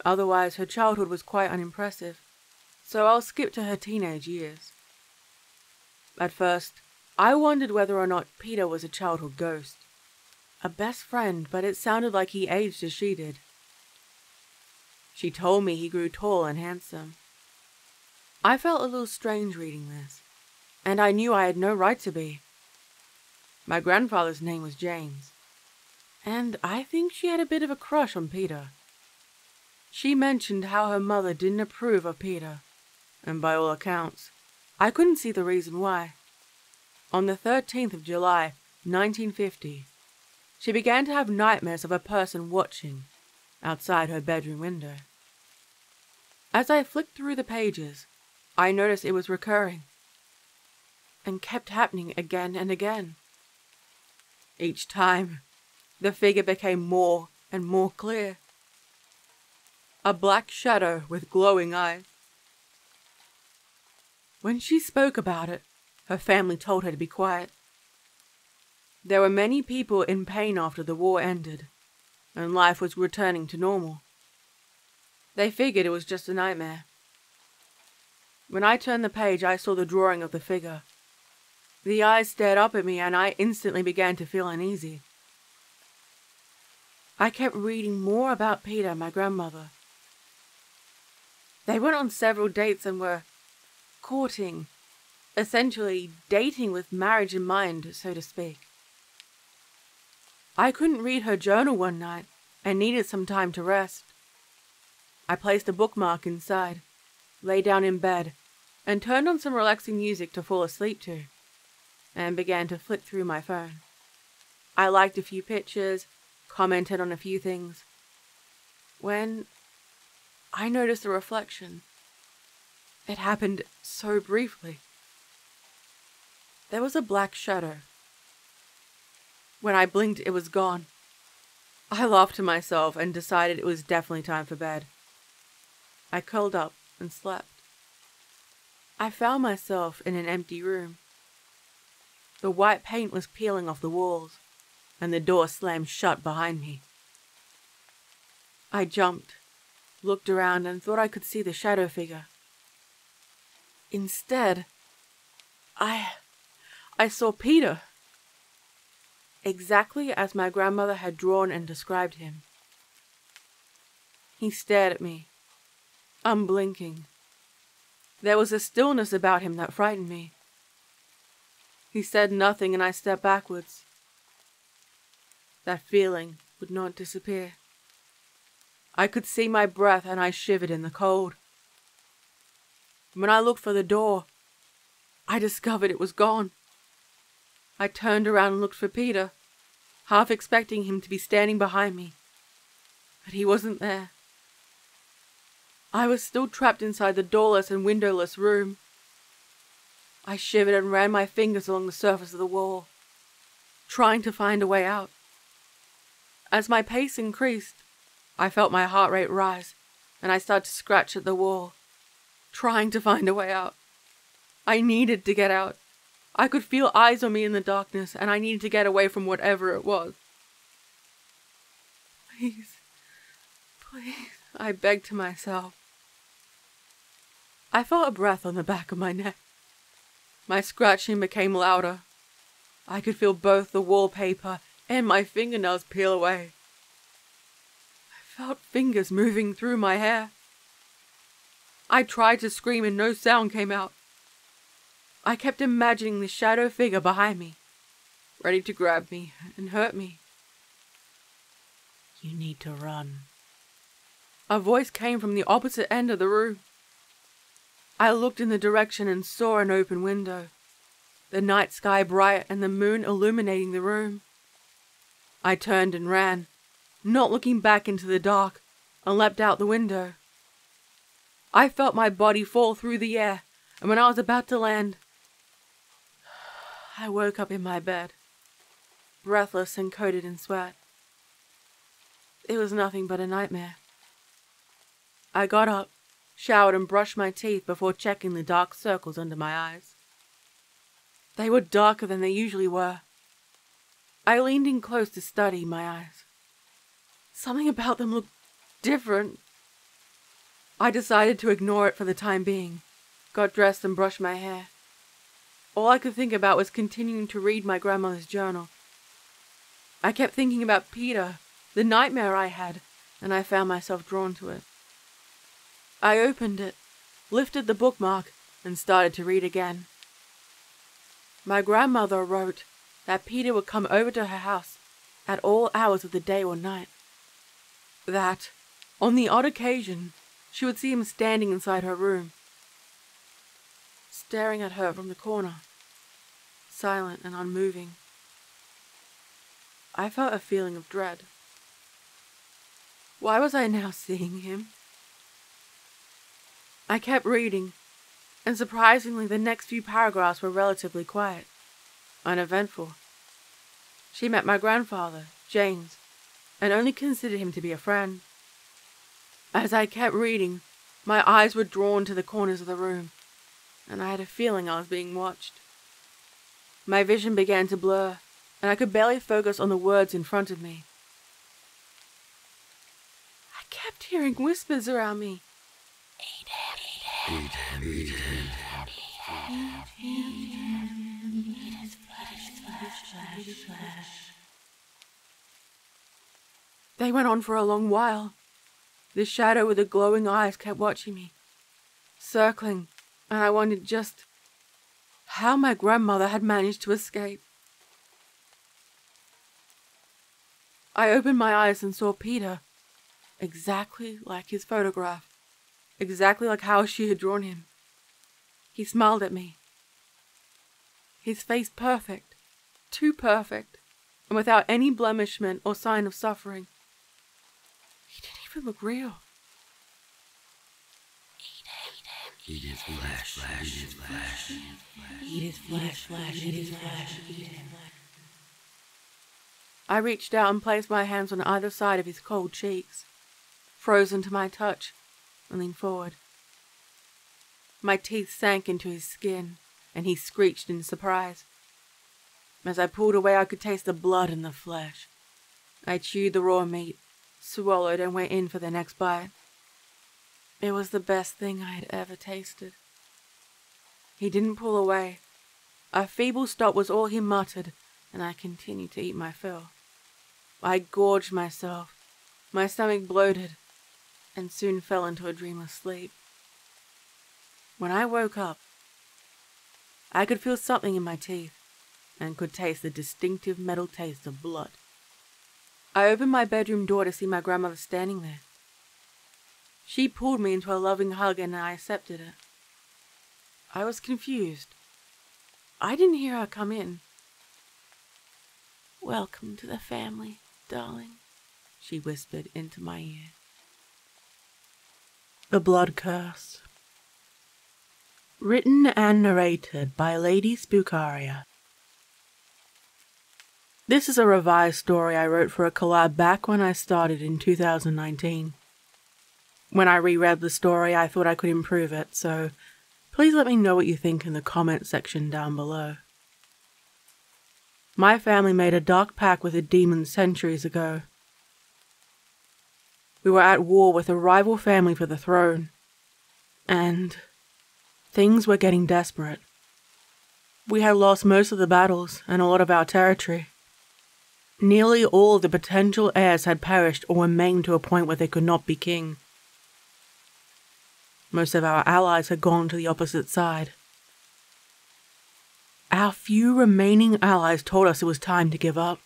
Otherwise, her childhood was quite unimpressive, so I'll skip to her teenage years. At first, I wondered whether or not Peter was a childhood ghost. A best friend, but it sounded like he aged as she did. She told me he grew tall and handsome. I felt a little strange reading this, and I knew I had no right to be. My grandfather's name was James, and I think she had a bit of a crush on Peter. She mentioned how her mother didn't approve of Peter, and by all accounts, I couldn't see the reason why. On the 13th of July, 1950, she began to have nightmares of a person watching outside her bedroom window. As I flicked through the pages, I noticed it was recurring and kept happening again and again. Each time, the figure became more and more clear. A black shadow with glowing eyes. When she spoke about it, her family told her to be quiet. There were many people in pain after the war ended, and life was returning to normal. They figured it was just a nightmare. When I turned the page, I saw the drawing of the figure. The eyes stared up at me, and I instantly began to feel uneasy. I kept reading more about Peter and my grandmother. They went on several dates and were courting, essentially dating with marriage in mind, so to speak. I couldn't read her journal one night and needed some time to rest. I placed a bookmark inside, lay down in bed, and turned on some relaxing music to fall asleep to, and began to flick through my phone. I liked a few pictures, commented on a few things, when I noticed a reflection. It happened so briefly. There was a black shadow. When I blinked, it was gone. I laughed to myself and decided it was definitely time for bed. I curled up and slept. I found myself in an empty room. The white paint was peeling off the walls, and the door slammed shut behind me. I jumped, looked around, and thought I could see the shadow figure. Instead, I saw Peter. Exactly as my grandmother had drawn and described him. He stared at me, unblinking. There was a stillness about him that frightened me. He said nothing, and I stepped backwards. That feeling would not disappear. I could see my breath, and I shivered in the cold. When I looked for the door, I discovered it was gone. I turned around and looked for Peter, half expecting him to be standing behind me, but he wasn't there. I was still trapped inside the doorless and windowless room. I shivered and ran my fingers along the surface of the wall, trying to find a way out. As my pace increased, I felt my heart rate rise, and I started to scratch at the wall, trying to find a way out. I needed to get out. I could feel eyes on me in the darkness, and I needed to get away from whatever it was. Please, please, I begged to myself. I felt a breath on the back of my neck. My scratching became louder. I could feel both the wallpaper and my fingernails peel away. I felt fingers moving through my hair. I tried to scream and no sound came out. I kept imagining the shadow figure behind me, ready to grab me and hurt me. You need to run. A voice came from the opposite end of the room. I looked in the direction and saw an open window, the night sky bright and the moon illuminating the room. I turned and ran, not looking back into the dark, and leapt out the window. I felt my body fall through the air, and when I was about to land, I woke up in my bed, breathless and coated in sweat. It was nothing but a nightmare. I got up, showered and brushed my teeth before checking the dark circles under my eyes. They were darker than they usually were. I leaned in close to study my eyes. Something about them looked different. I decided to ignore it for the time being, got dressed and brushed my hair. All I could think about was continuing to read my grandmother's journal. I kept thinking about Peter, the nightmare I had, and I found myself drawn to it. I opened it, lifted the bookmark, and started to read again. My grandmother wrote that Peter would come over to her house at all hours of the day or night. That, on the odd occasion, she would see him standing inside her room, staring at her from the corner, silent and unmoving. I felt a feeling of dread. Why was I now seeing him? I kept reading, and surprisingly the next few paragraphs were relatively quiet, uneventful. She met my grandfather, James, and only considered him to be a friend. As I kept reading, my eyes were drawn to the corners of the room, and I had a feeling I was being watched. My vision began to blur, and I could barely focus on the words in front of me. I kept hearing whispers around me. Eat him, eat him, eat him, eat him, eat his flesh. They went on for a long while. The shadow with the glowing eyes kept watching me, circling, and I wondered just how my grandmother had managed to escape. I opened my eyes and saw Peter, exactly like his photograph, exactly like how she had drawn him. He smiled at me. His face perfect, too perfect, and without any blemishment or sign of suffering. He didn't even look real. Eat his flesh, eat his flesh, eat his flesh, eat his flesh, eat him. I reached out and placed my hands on either side of his cold cheeks, frozen to my touch, and leaned forward. My teeth sank into his skin, and he screeched in surprise. As I pulled away, I could taste the blood and the flesh. I chewed the raw meat, swallowed, and went in for the next bite. It was the best thing I had ever tasted. He didn't pull away. A feeble stop was all he muttered, and I continued to eat my fill. I gorged myself, my stomach bloated, and soon fell into a dreamless sleep. When I woke up, I could feel something in my teeth, and could taste the distinctive metal taste of blood. I opened my bedroom door to see my grandmother standing there. She pulled me into a loving hug, and I accepted it. I was confused. I didn't hear her come in. "Welcome to the family, darling," she whispered into my ear. The Blood Curse. Written and narrated by Lady Spookaria. This is a revised story I wrote for a collab back when I started in 2019. When I reread the story, I thought I could improve it, so please let me know what you think in the comment section down below. My family made a dark pact with a demon centuries ago. We were at war with a rival family for the throne, and things were getting desperate. We had lost most of the battles and a lot of our territory. Nearly all of the potential heirs had perished or were maimed to a point where they could not be king. Most of our allies had gone to the opposite side. Our few remaining allies told us it was time to give up.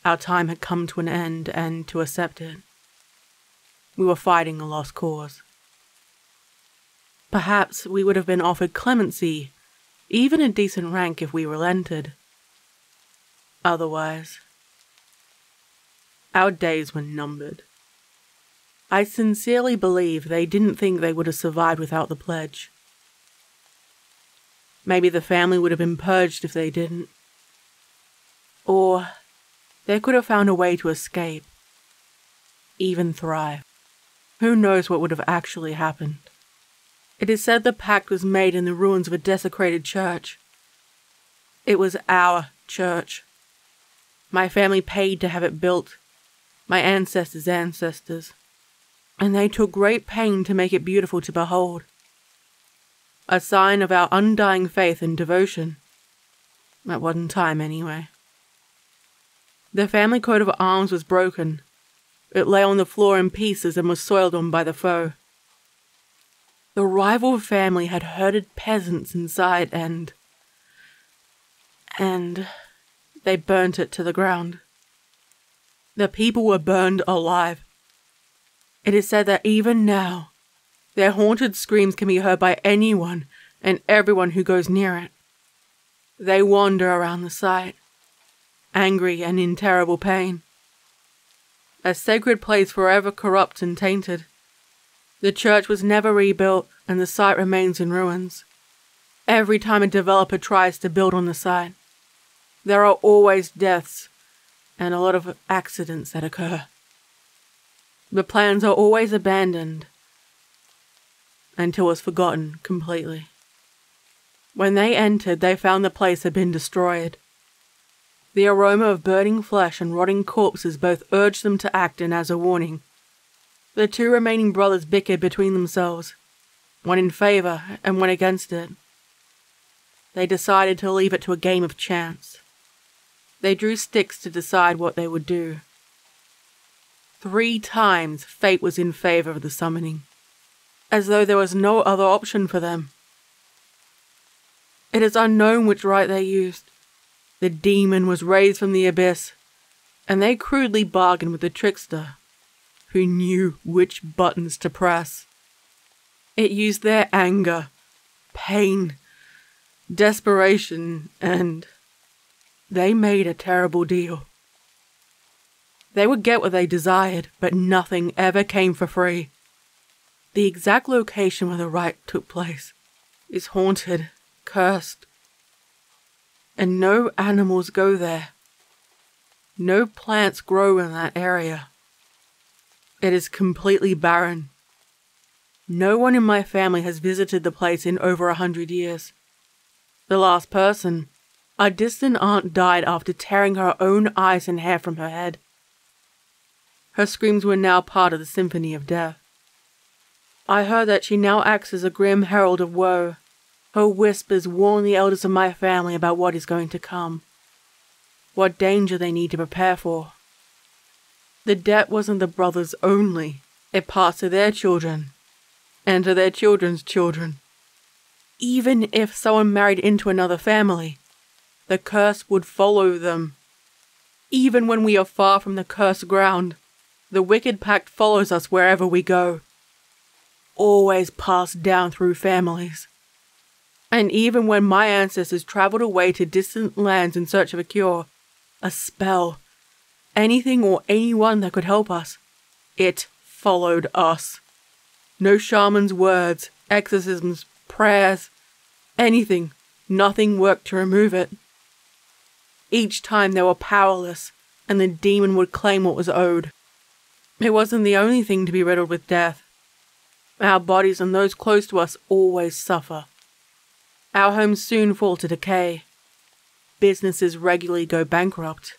Our time had come to an end, and to accept it. We were fighting a lost cause. Perhaps we would have been offered clemency, even a decent rank if we relented. Otherwise, our days were numbered. I sincerely believe they didn't think they would have survived without the pledge. Maybe the family would have been purged if they didn't. Or they could have found a way to escape, even thrive. Who knows what would have actually happened? It is said the pact was made in the ruins of a desecrated church. It was our church. My family paid to have it built, my ancestors' ancestors, and they took great pain to make it beautiful to behold. a sign of our undying faith and devotion. At one time, anyway. The family coat of arms was broken. It lay on the floor in pieces and was soiled on by the foe. The rival family had herded peasants inside and they burnt it to the ground. The people were burned alive. It is said that even now, their haunted screams can be heard by anyone and everyone who goes near it. They wander around the site, angry and in terrible pain. A sacred place forever corrupt and tainted. The church was never rebuilt and the site remains in ruins. Every time a developer tries to build on the site, there are always deaths and a lot of accidents that occur. The plans are always abandoned until it's forgotten completely. When they entered, they found the place had been destroyed. The aroma of burning flesh and rotting corpses both urged them to act, and as a warning, the two remaining brothers bickered between themselves, one in favor and one against it. They decided to leave it to a game of chance. They drew sticks to decide what they would do. 3 times fate was in favor of the summoning, as though there was no other option for them. It is unknown which rite they used. The demon was raised from the abyss, and they crudely bargained with the trickster, who knew which buttons to press. It used their anger, pain, desperation, and they made a terrible deal. They would get what they desired, but nothing ever came for free. The exact location where the rite took place is haunted, cursed, and no animals go there. No plants grow in that area. It is completely barren. No one in my family has visited the place in over 100 years. The last person, a distant aunt, died after tearing her own eyes and hair from her head. Her screams were now part of the symphony of death. I heard that she now acts as a grim herald of woe. Her whispers warn the elders of my family about what is going to come, what danger they need to prepare for. The debt wasn't the brothers only. It passed to their children, and to their children's children. Even if someone married into another family, the curse would follow them. Even when we are far from the cursed ground, the wicked pact follows us wherever we go. Always passed down through families. And even when my ancestors traveled away to distant lands in search of a cure, a spell, anything or anyone that could help us, it followed us. No shaman's words, exorcisms, prayers, anything, nothing worked to remove it. Each time they were powerless, and the demon would claim what was owed. It wasn't the only thing to be riddled with death. Our bodies and those close to us always suffer. Our homes soon fall to decay. Businesses regularly go bankrupt.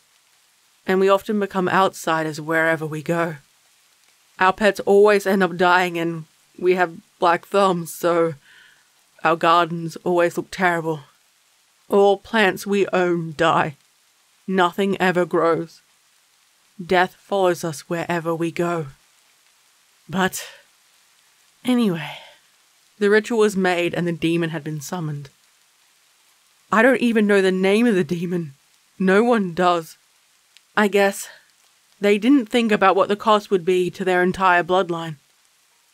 And we often become outsiders wherever we go. Our pets always end up dying, and we have black thumbs, so our gardens always look terrible. All plants we own die. Nothing ever grows. Death follows us wherever we go. But anyway, the ritual was made and the demon had been summoned. I don't even know the name of the demon. No one does. I guess they didn't think about what the cost would be to their entire bloodline.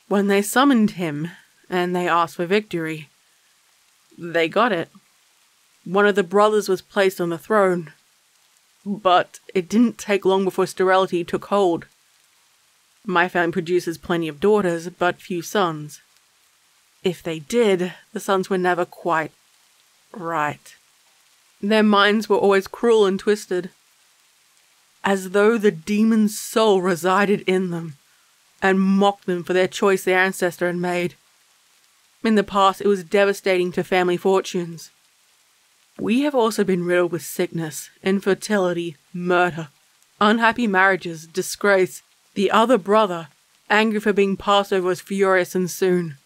When they summoned him and they asked for victory, they got it. One of the brothers was placed on the throne, but it didn't take long before sterility took hold. My family produces plenty of daughters, but few sons. If they did, the sons were never quite right. Their minds were always cruel and twisted, as though the demon's soul resided in them and mocked them for their choice their ancestor had made. In the past, it was devastating to family fortunes. We have also been riddled with sickness, infertility, murder, unhappy marriages, disgrace. The other brother, angry for being passed over, was furious and soon.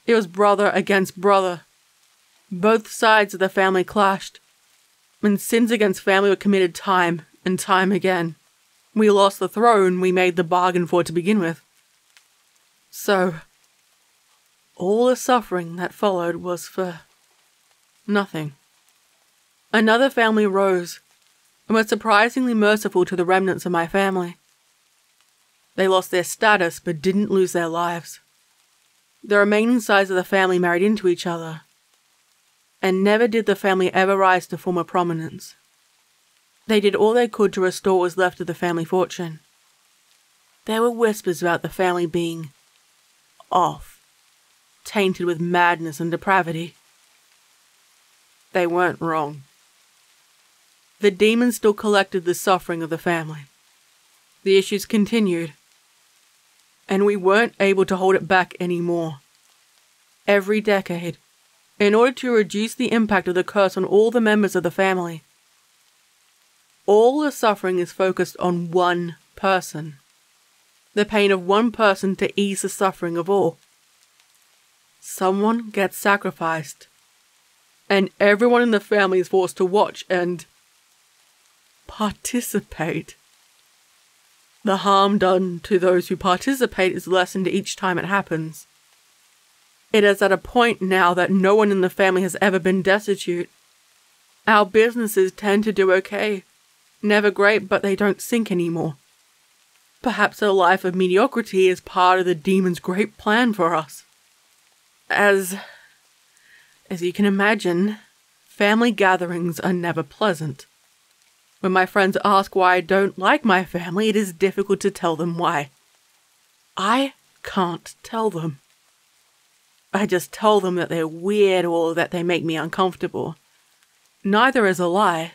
It was brother against brother. Both sides of the family clashed, and sins against family were committed time and time again. We lost the throne we made the bargain for to begin with. So, all the suffering that followed was for nothing. Another family rose, and was surprisingly merciful to the remnants of my family. They lost their status but didn't lose their lives. The remaining sides of the family married into each other, and never did the family ever rise to former prominence. They did all they could to restore what was left of the family fortune. There were whispers about the family being off, tainted with madness and depravity. They weren't wrong. The demons still collected the suffering of the family. The issues continued, and we weren't able to hold it back anymore. Every decade, in order to reduce the impact of the curse on all the members of the family, all the suffering is focused on one person. The pain of one person to ease the suffering of all. Someone gets sacrificed, and everyone in the family is forced to watch and participate. The harm done to those who participate is lessened each time it happens. It is at a point now that no one in the family has ever been destitute. Our businesses tend to do okay. Never great, but they don't sink anymore. Perhaps a life of mediocrity is part of the demon's great plan for us. As you can imagine, family gatherings are never pleasant. When my friends ask why I don't like my family, it is difficult to tell them why. I can't tell them. I just tell them that they're weird or that they make me uncomfortable. Neither is a lie.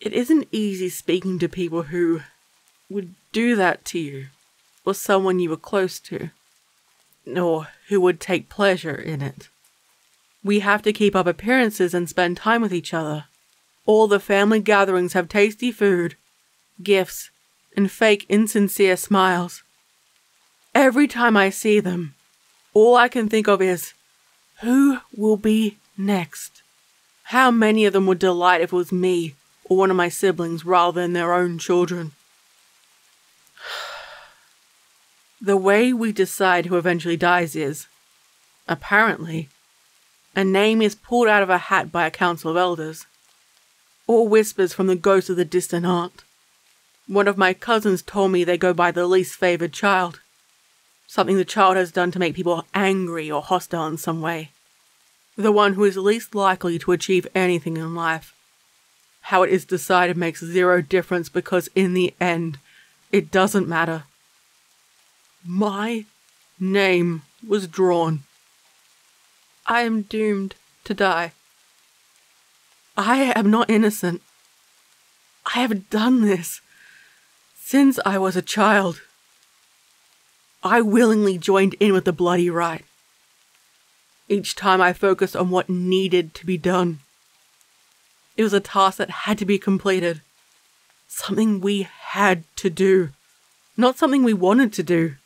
It isn't easy speaking to people who would do that to you, or someone you were close to, or who would take pleasure in it. We have to keep up appearances and spend time with each other. All the family gatherings have tasty food, gifts, and fake insincere smiles. Every time I see them, all I can think of is, who will be next? How many of them would delight if it was me or one of my siblings rather than their own children? The way we decide who eventually dies is, apparently, a name is pulled out of a hat by a council of elders, or whispers from the ghost of the distant aunt. One of my cousins told me they go by the least favoured child, something the child has done to make people angry or hostile in some way, the one who is least likely to achieve anything in life. How it is decided makes zero difference because in the end, it doesn't matter. My name was drawn. I am doomed to die. I am not innocent. I have done this since I was a child. I willingly joined in with the bloody rite. Each time I focused on what needed to be done. It was a task that had to be completed. Something we had to do, not something we wanted to do.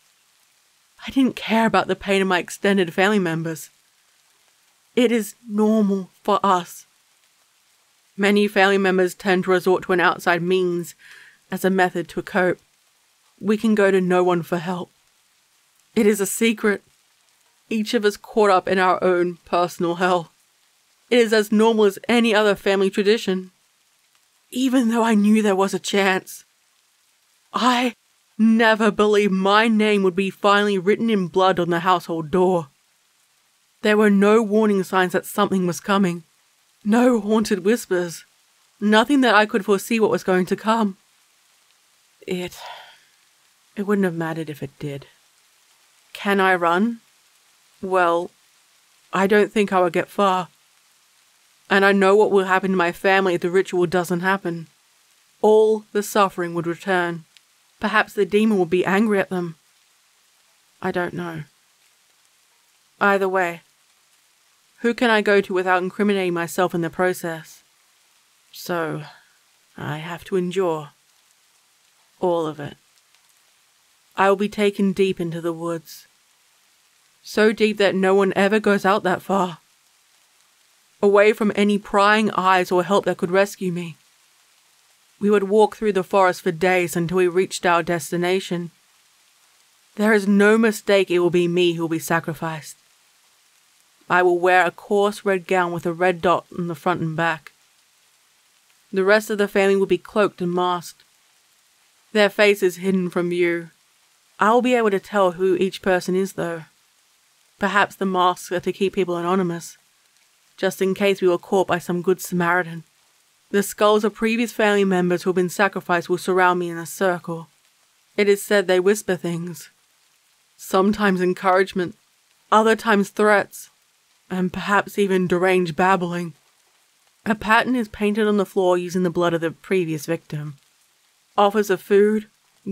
I didn't care about the pain of my extended family members. It is normal for us. Many family members tend to resort to an outside means as a method to cope. We can go to no one for help. It is a secret. Each of us caught up in our own personal hell. It is as normal as any other family tradition. Even though I knew there was a chance, I never believed my name would be finally written in blood on the household door. There were no warning signs that something was coming. No haunted whispers. Nothing that I could foresee what was going to come. It wouldn't have mattered if it did. Can I run? Well, I don't think I would get far. And I know what will happen to my family if the ritual doesn't happen. All the suffering would return. Perhaps the demon would be angry at them. I don't know. Either way, who can I go to without incriminating myself in the process? So, I have to endure all of it. I will be taken deep into the woods. So deep that no one ever goes out that far. away from any prying eyes or help that could rescue me. We would walk through the forest for days until we reached our destination. There is no mistake it will be me who will be sacrificed. I will wear a coarse red gown with a red dot on the front and back. The rest of the family will be cloaked and masked, their faces hidden from view. I will be able to tell who each person is, though. Perhaps the masks are to keep people anonymous, just in case we were caught by some good Samaritan. The skulls of previous family members who have been sacrificed will surround me in a circle. It is said they whisper things, sometimes encouragement, other times threats, and perhaps even deranged babbling. A pattern is painted on the floor using the blood of the previous victim. Offers of food,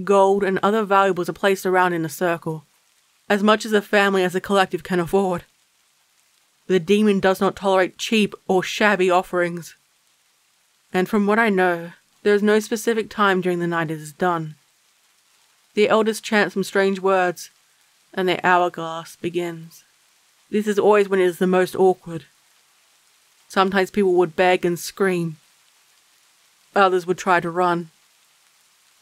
gold, and other valuables are placed around in a circle, as much as the family as a collective can afford. The demon does not tolerate cheap or shabby offerings. And from what I know, there is no specific time during the night it is done. The elders chant some strange words, and the hourglass begins. This is always when it is the most awkward. Sometimes people would beg and scream. Others would try to run.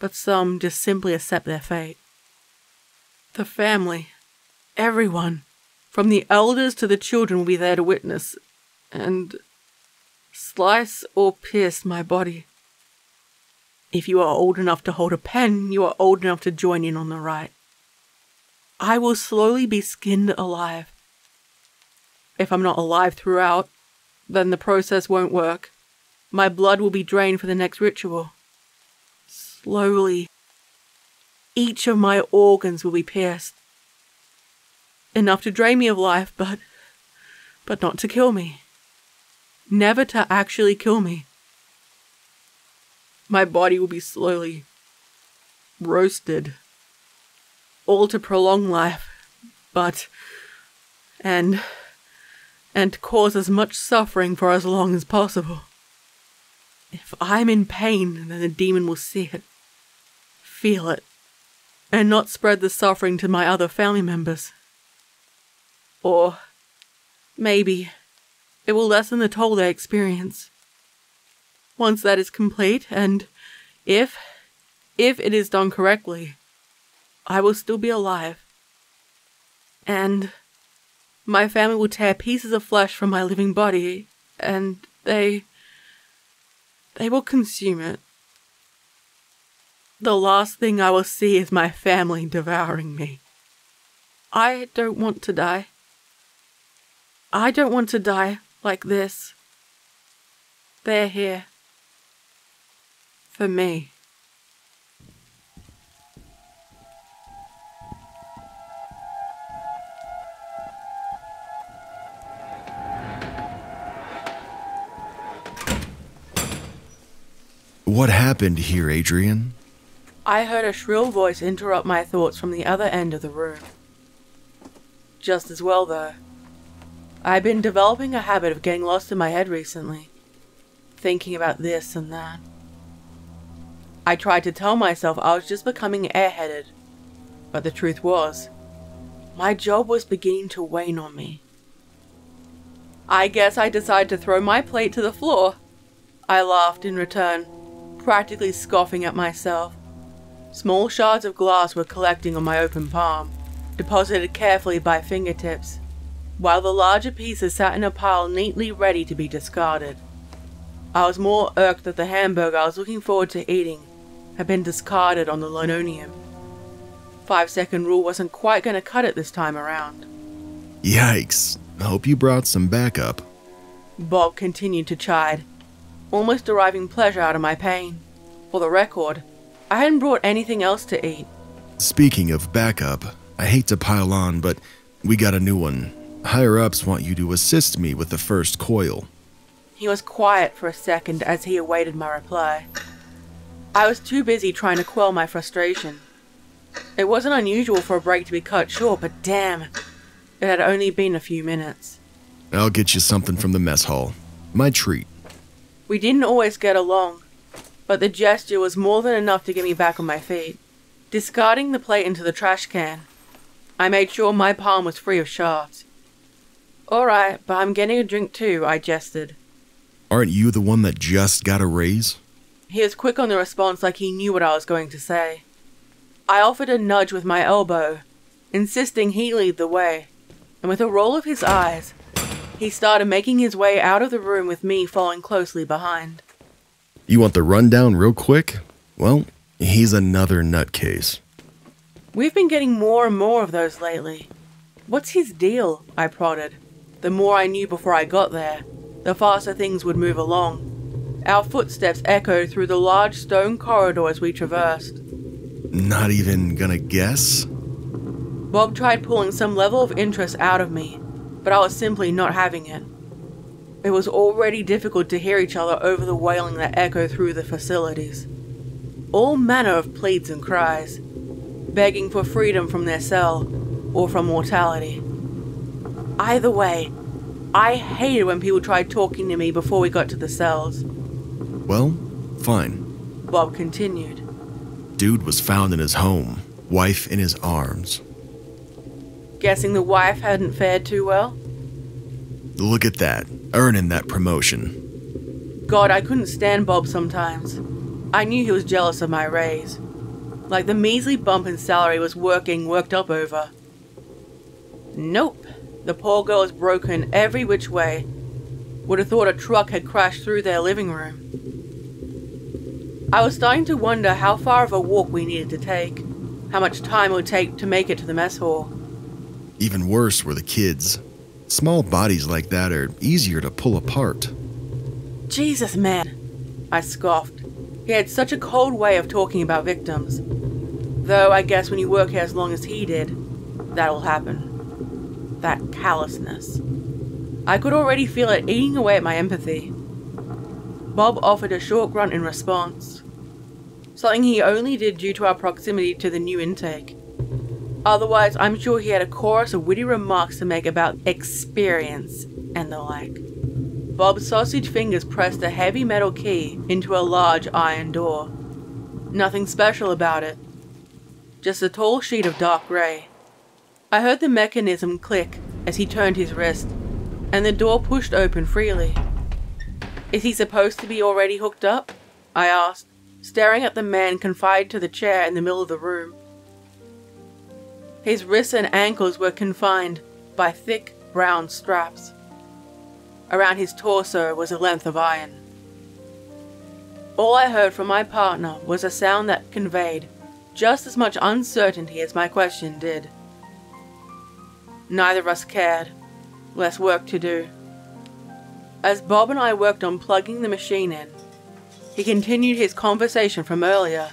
But some just simply accept their fate. The family, everyone, from the elders to the children, will be there to witness and slice or pierce my body. If you are old enough to hold a pen, you are old enough to join in on the rite. I will slowly be skinned alive. If I'm not alive throughout, then the process won't work. My blood will be drained for the next ritual. Slowly, each of my organs will be pierced. Enough to drain me of life, but not to kill me. Never to actually kill me. My body will be slowly roasted. All to prolong life, and cause as much suffering for as long as possible. If I'm in pain, then the demon will see it, feel it, and not spread the suffering to my other family members. Or maybe it will lessen the toll they experience. Once that is complete, and if it is done correctly, I will still be alive. And my family will tear pieces of flesh from my living body, and they will consume it. The last thing I will see is my family devouring me. I don't want to die. I don't want to die like this. They're here. For me. What happened here, Adrian? I heard a shrill voice interrupt my thoughts from the other end of the room. Just as well, though. I've been developing a habit of getting lost in my head recently, thinking about this and that. I tried to tell myself I was just becoming airheaded, but the truth was, my job was beginning to wane on me. I guess I decided to throw my plate to the floor. I laughed in return, practically scoffing at myself. Small shards of glass were collecting on my open palm, deposited carefully by fingertips, while the larger pieces sat in a pile neatly ready to be discarded. I was more irked that the hamburger I was looking forward to eating had been discarded on the linoleum. 5-second rule wasn't quite going to cut it this time around. Yikes. I hope you brought some backup. Bob continued to chide, almost deriving pleasure out of my pain. For the record, I hadn't brought anything else to eat. Speaking of backup, I hate to pile on, but we got a new one. Higher-ups want you to assist me with the first coil. He was quiet for a second as he awaited my reply. I was too busy trying to quell my frustration. It wasn't unusual for a break to be cut short, but damn, it had only been a few minutes. I'll get you something from the mess hall. My treat. We didn't always get along, but the gesture was more than enough to get me back on my feet. Discarding the plate into the trash can, I made sure my palm was free of shards. Alright, but I'm getting a drink too, I gestured. Aren't you the one that just got a raise? He was quick on the response like he knew what I was going to say. I offered a nudge with my elbow, insisting he lead the way, and with a roll of his eyes, he started making his way out of the room with me following closely behind. You want the rundown real quick? Well, he's another nutcase. We've been getting more and more of those lately. What's his deal? I prodded. The more I knew before I got there, the faster things would move along. Our footsteps echoed through the large stone corridors we traversed. Not even gonna guess? Bob tried pulling some level of interest out of me, but I was simply not having it. It was already difficult to hear each other over the wailing that echoed through the facilities. All manner of pleads and cries, begging for freedom from their cell or from mortality. Either way, I hated when people tried talking to me before we got to the cells. Well, fine. Bob continued. Dude was found in his home, wife in his arms. Guessing the wife hadn't fared too well? Look at that, earning that promotion. God, I couldn't stand Bob sometimes. I knew he was jealous of my raise. Like the measly bump in salary was worked up over. Nope. The poor girl was broken every which way. Would have thought a truck had crashed through their living room. I was starting to wonder how far of a walk we needed to take, how much time it would take to make it to the mess hall. Even worse were the kids. Small bodies like that are easier to pull apart. Jesus, man, I scoffed. He had such a cold way of talking about victims. Though I guess when you work here as long as he did, that'll happen. That callousness. I could already feel it eating away at my empathy. Bob offered a short grunt in response. Something he only did due to our proximity to the new intake. Otherwise, I'm sure he had a chorus of witty remarks to make about experience and the like. Bob's sausage fingers pressed a heavy metal key into a large iron door. Nothing special about it. Just a tall sheet of dark grey. I heard the mechanism click as he turned his wrist, and the door pushed open freely. Is he supposed to be already hooked up? I asked, staring at the man confined to the chair in the middle of the room. His wrists and ankles were confined by thick brown straps. Around his torso was a length of iron. All I heard from my partner was a sound that conveyed just as much uncertainty as my question did. Neither of us cared. Less work to do. As Bob and I worked on plugging the machine in, he continued his conversation from earlier.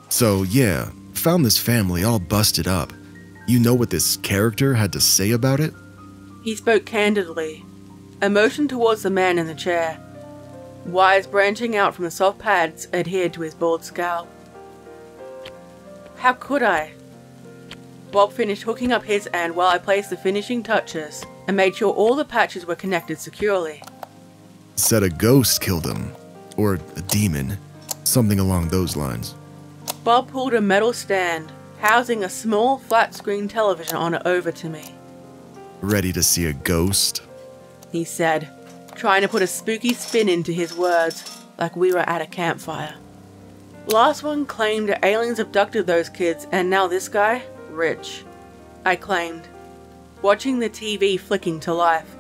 So yeah, found this family all busted up. You know what this character had to say about it? He spoke candidly, a motion towards the man in the chair. Wires branching out from the soft pads adhered to his bald scalp. How could I? Bob finished hooking up his end while I placed the finishing touches and made sure all the patches were connected securely. Said a ghost killed him. Or a demon. Something along those lines. Bob pulled a metal stand, housing a small flat-screen television on it over to me. Ready to see a ghost? He said, trying to put a spooky spin into his words, like we were at a campfire. Last one claimed aliens abducted those kids, and now this guy? Rich. I claimed, watching the TV flicking to life.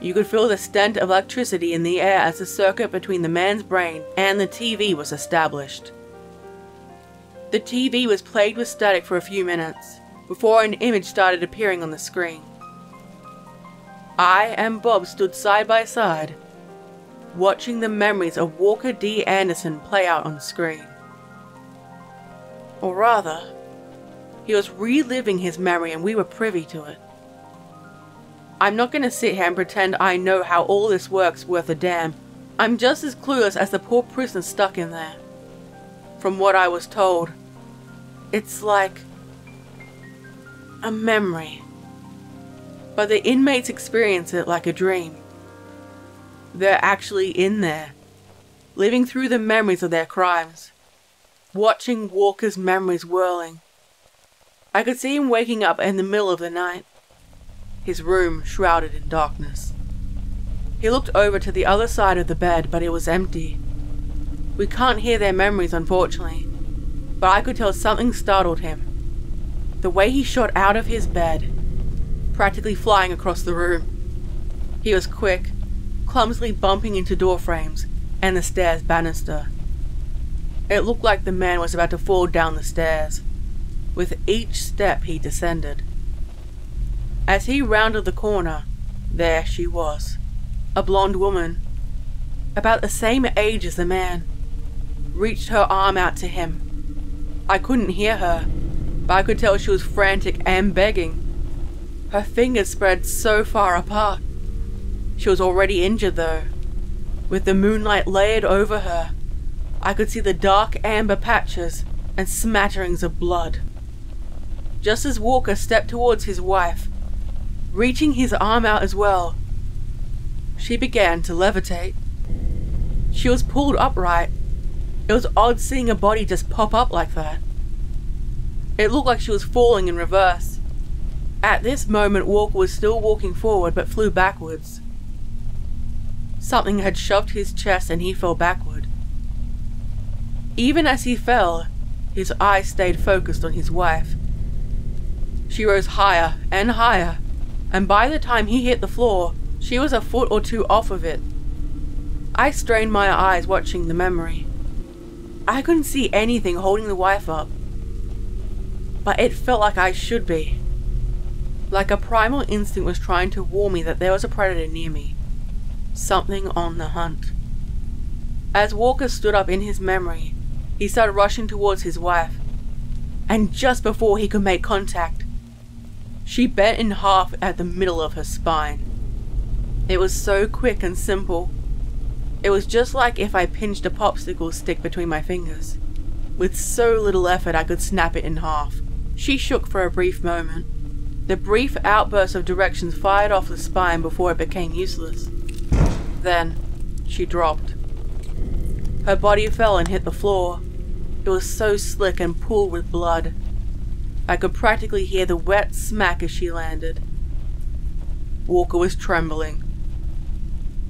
You could feel the stench of electricity in the air as the circuit between the man's brain and the TV was established. The TV was plagued with static for a few minutes, before an image started appearing on the screen. I and Bob stood side by side, watching the memories of Walker D. Anderson play out on screen. Or rather, he was reliving his memory and we were privy to it. I'm not going to sit here and pretend I know how all this works worth a damn. I'm just as clueless as the poor prisoner stuck in there. From what I was told, it's like a memory. But the inmates experience it like a dream. They're actually in there, living through the memories of their crimes, watching Walker's memories whirling. I could see him waking up in the middle of the night, his room shrouded in darkness. He looked over to the other side of the bed, but it was empty. We can't hear their memories, unfortunately, but I could tell something startled him. The way he shot out of his bed, practically flying across the room. He was quick, clumsily bumping into door frames and the stairs banister. It looked like the man was about to fall down the stairs. With each step he descended. As he rounded the corner, there she was. A blonde woman, about the same age as the man, reached her arm out to him. I couldn't hear her, but I could tell she was frantic and begging. Her fingers spread so far apart. She was already injured though. With the moonlight layered over her, I could see the dark amber patches and smatterings of blood. Just as Walker stepped towards his wife, reaching his arm out as well, she began to levitate. She was pulled upright. It was odd seeing a body just pop up like that. It looked like she was falling in reverse. At this moment, Walker was still walking forward but flew backwards. Something had shoved his chest and he fell backward. Even as he fell, his eyes stayed focused on his wife. She rose higher and higher, and by the time he hit the floor, she was a foot or two off of it. I strained my eyes watching the memory. I couldn't see anything holding the wife up, but it felt like I should be. Like a primal instinct was trying to warn me that there was a predator near me. Something on the hunt. As Walker stood up in his memory, he started rushing towards his wife, and just before he could make contact, she bent in half at the middle of her spine. It was so quick and simple. It was just like if I pinched a popsicle stick between my fingers. With so little effort I could snap it in half. She shook for a brief moment. The brief outburst of directions fired off the spine before it became useless. Then, she dropped. Her body fell and hit the floor. It was so slick and pooled with blood. I could practically hear the wet smack as she landed. Walker was trembling.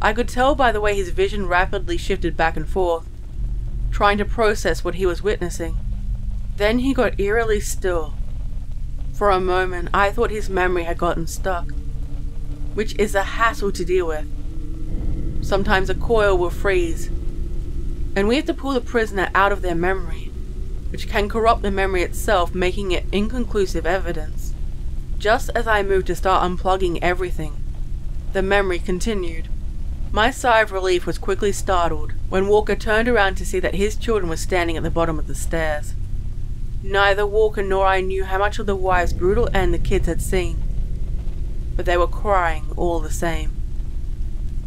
I could tell by the way his vision rapidly shifted back and forth, trying to process what he was witnessing. Then he got eerily still. For a moment, I thought his memory had gotten stuck, which is a hassle to deal with. Sometimes a coil will freeze, and we have to pull the prisoner out of their memory, which can corrupt the memory itself, making it inconclusive evidence. Just as I moved to start unplugging everything, the memory continued. My sigh of relief was quickly startled when Walker turned around to see that his children were standing at the bottom of the stairs. Neither Walker nor I knew how much of the wife's brutal end the kids had seen, but they were crying all the same.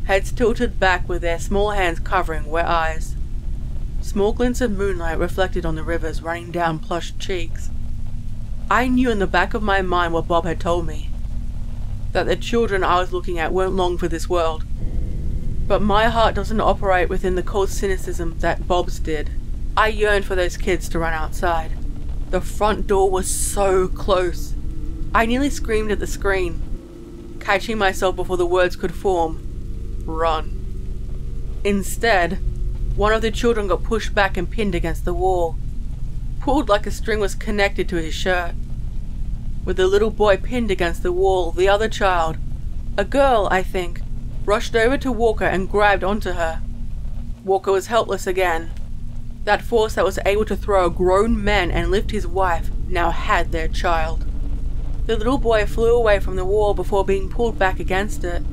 Heads tilted back with their small hands covering wet eyes. Small glints of moonlight reflected on the rivers running down plush cheeks. I knew in the back of my mind what Bob had told me, that the children I was looking at weren't long for this world. But my heart doesn't operate within the cold cynicism that Bob's did. I yearned for those kids to run outside. The front door was so close. I nearly screamed at the screen, catching myself before the words could form. Run. Instead, one of the children got pushed back and pinned against the wall, pulled like a string was connected to his shirt. With the little boy pinned against the wall, the other child, a girl I think, rushed over to Walker and grabbed onto her. Walker was helpless again. That force that was able to throw a grown man and lift his wife now had their child. The little boy flew away from the wall before being pulled back against it,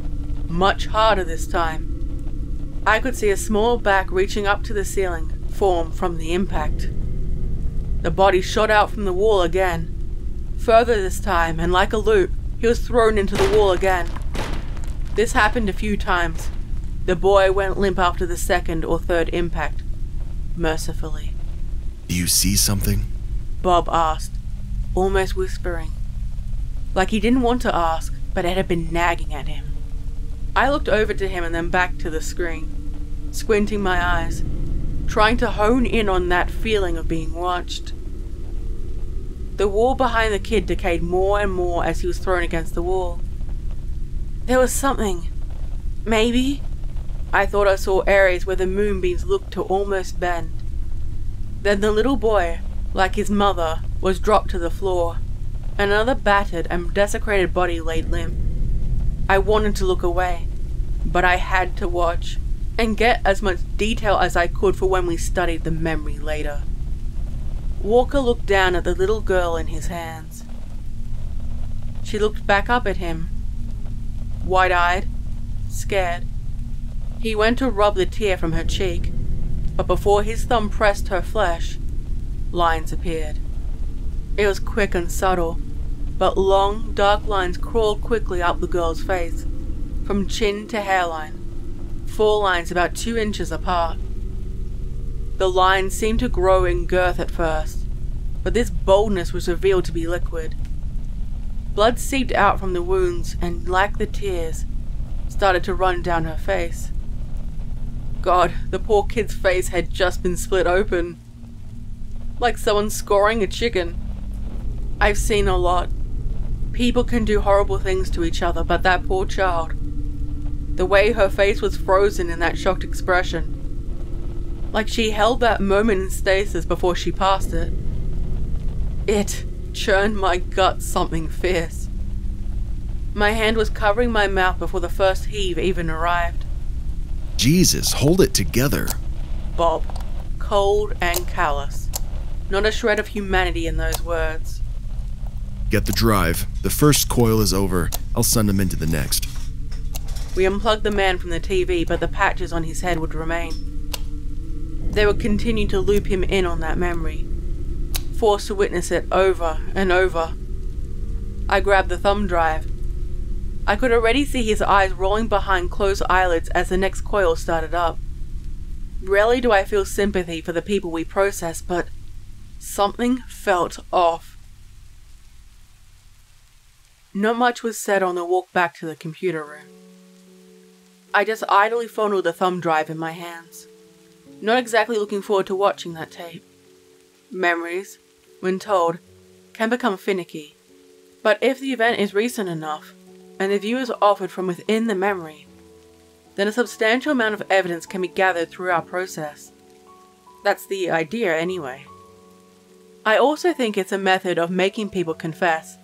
much harder this time. I could see a small back reaching up to the ceiling form from the impact. The body shot out from the wall again, further this time, and like a loop, he was thrown into the wall again. This happened a few times. The boy went limp after the second or third impact, mercifully. Do you see something? Bob asked, almost whispering, like he didn't want to ask, but it had been nagging at him. I looked over to him and then back to the screen, squinting my eyes, trying to hone in on that feeling of being watched. The wall behind the kid decayed more and more as he was thrown against the wall. There was something. Maybe? I thought I saw areas where the moonbeams looked to almost bend. Then the little boy, like his mother, was dropped to the floor. Another battered and desecrated body laid limp. I wanted to look away, but I had to watch and get as much detail as I could for when we studied the memory later. Walker looked down at the little girl in his hands. She looked back up at him, wide-eyed, scared. He went to rub the tear from her cheek, but before his thumb pressed her flesh, lines appeared. It was quick and subtle, but long, dark lines crawled quickly up the girl's face, from chin to hairline, 4 lines about 2 inches apart. The lines seemed to grow in girth at first, but this boldness was revealed to be liquid. Blood seeped out from the wounds and, like the tears, started to run down her face. God, the poor kid's face had just been split open, like someone scoring a chicken. I've seen a lot. People can do horrible things to each other, but that poor child, the way her face was frozen in that shocked expression, like she held that moment in stasis before she passed it. It churned my gut something fierce. My hand was covering my mouth before the first heave even arrived. Jesus, hold it together. Bob, cold and callous. Not a shred of humanity in those words. Get the drive. The first coil is over. I'll send him into the next. We unplugged the man from the TV, but the patches on his head would remain. They would continue to loop him in on that memory, forced to witness it over and over. I grabbed the thumb drive. I could already see his eyes rolling behind closed eyelids as the next coil started up. Rarely do I feel sympathy for the people we process, but something felt off. Not much was said on the walk back to the computer room. I just idly fondled the thumb drive in my hands, not exactly looking forward to watching that tape. Memories, when told, can become finicky, but if the event is recent enough, and the view is offered from within the memory, then a substantial amount of evidence can be gathered through our process. That's the idea anyway. I also think it's a method of making people confess,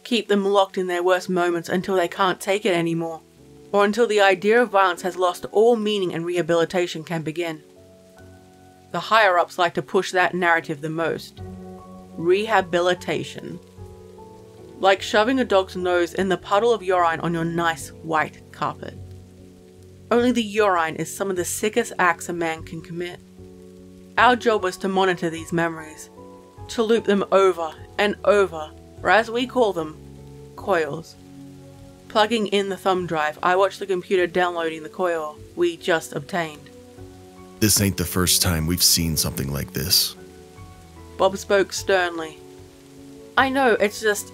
keep them locked in their worst moments until they can't take it anymore, or until the idea of violence has lost all meaning and rehabilitation can begin. The higher-ups like to push that narrative the most. Rehabilitation. Like shoving a dog's nose in the puddle of urine on your nice white carpet. Only the urine is some of the sickest acts a man can commit. Our job was to monitor these memories, to loop them over and over, or as we call them, coils. Plugging in the thumb drive, I watched the computer downloading the coil we just obtained. This ain't the first time we've seen something like this. Bob spoke sternly. I know, it's just...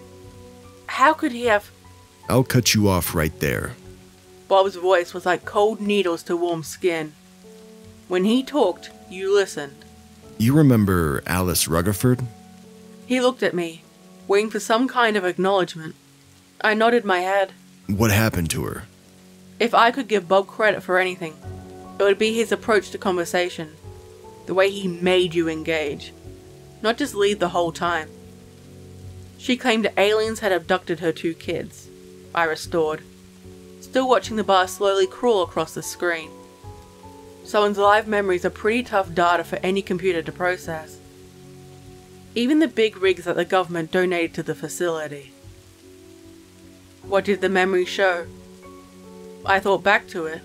how could he have... I'll cut you off right there. Bob's voice was like cold needles to warm skin. When he talked, you listened. You remember Alice Rutherford? He looked at me, waiting for some kind of acknowledgement. I nodded my head. What happened to her? If I could give Bob credit for anything, it would be his approach to conversation. The way he made you engage. Not just lead the whole time. She claimed aliens had abducted her 2 kids. I restored, still watching the bar slowly crawl across the screen. Someone's live memories are pretty tough data for any computer to process. Even the big rigs that the government donated to the facility. What did the memory show? I thought back to it.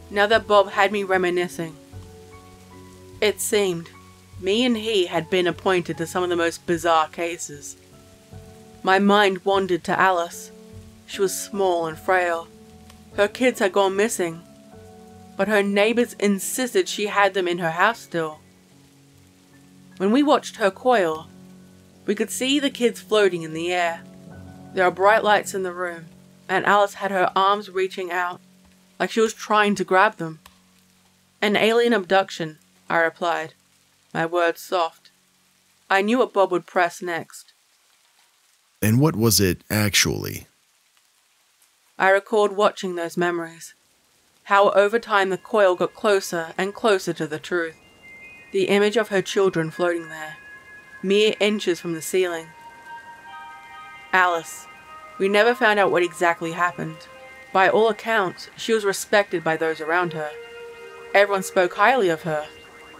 Now that Bob had me reminiscing. It seemed me and he had been appointed to some of the most bizarre cases. My mind wandered to Alice. She was small and frail. Her kids had gone missing, but her neighbors insisted she had them in her house still. When we watched her coil, we could see the kids floating in the air. There are bright lights in the room, and Alice had her arms reaching out, like she was trying to grab them. An alien abduction, I replied, my words soft. I knew what Bob would press next. And what was it actually? I recalled watching those memories. How over time the coil got closer and closer to the truth. The image of her children floating there, mere inches from the ceiling. Alice. We never found out what exactly happened. By all accounts, she was respected by those around her. Everyone spoke highly of her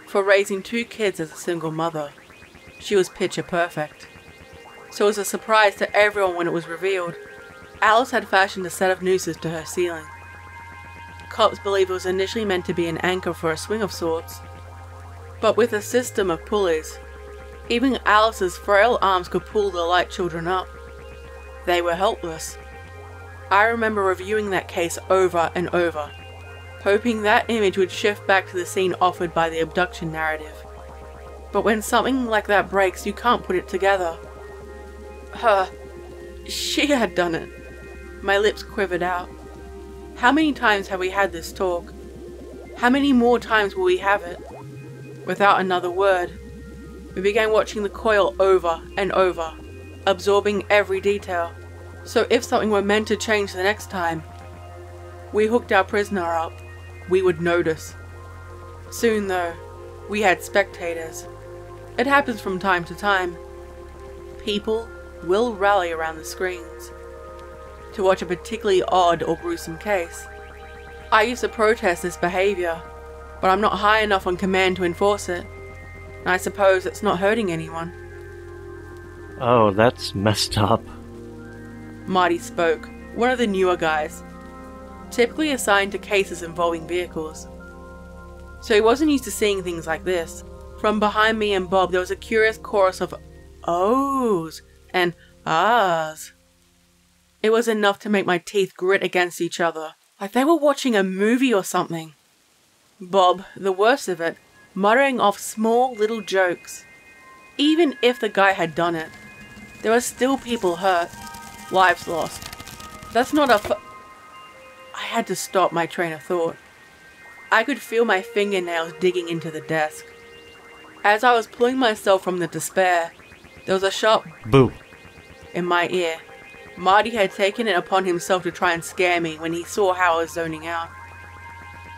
for raising 2 kids as a single mother. She was picture perfect. So it was a surprise to everyone when it was revealed. Alice had fashioned a set of nooses to her ceiling. Cops believe it was initially meant to be an anchor for a swing of sorts, but with a system of pulleys, even Alice's frail arms could pull the light children up. They were helpless. I remember reviewing that case over and over, hoping that image would shift back to the scene offered by the abduction narrative. But when something like that breaks, you can't put it together. She had done it. My lips quivered out. How many times have we had this talk? How many more times will we have it? Without another word, we began watching the coil over and over, absorbing every detail. So if something were meant to change the next time, we hooked our prisoner up, we would notice. Soon though, we had spectators. It happens from time to time. People will rally around the screens to watch a particularly odd or gruesome case. I used to protest this behavior, but I'm not high enough on command to enforce it, and I suppose it's not hurting anyone. Oh, that's messed up. Marty spoke, one of the newer guys, typically assigned to cases involving vehicles. So he wasn't used to seeing things like this. From behind me and Bob there was a curious chorus of ohs and ahs. It was enough to make my teeth grit against each other, like they were watching a movie or something. Bob, the worst of it, muttering off small little jokes. Even if the guy had done it, there were still people hurt, lives lost. That's not I had to stop my train of thought. I could feel my fingernails digging into the desk. As I was pulling myself from the despair, there was a sharp boo in my ear. Marty had taken it upon himself to try and scare me when he saw how I was zoning out.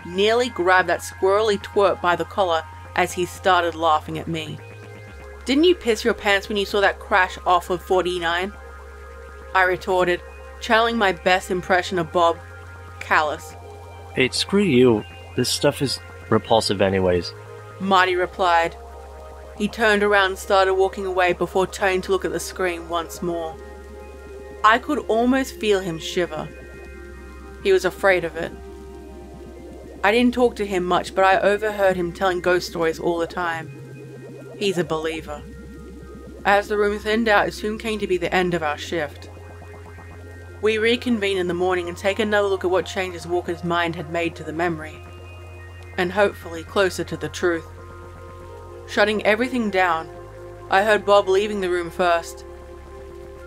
Nearly grabbed that squirrely twerp by the collar as he started laughing at me. Didn't you piss your pants when you saw that crash off of 49? I retorted, channeling my best impression of Bob, callous. Hey, screw you. This stuff is repulsive anyways. Marty replied. He turned around and started walking away before turning to look at the screen once more. I could almost feel him shiver. He was afraid of it. I didn't talk to him much, but I overheard him telling ghost stories all the time. He's a believer. As the room thinned out, it soon came to be the end of our shift. We reconvene in the morning and take another look at what changes Walker's mind had made to the memory, and hopefully closer to the truth. Shutting everything down, I heard Bob leaving the room first.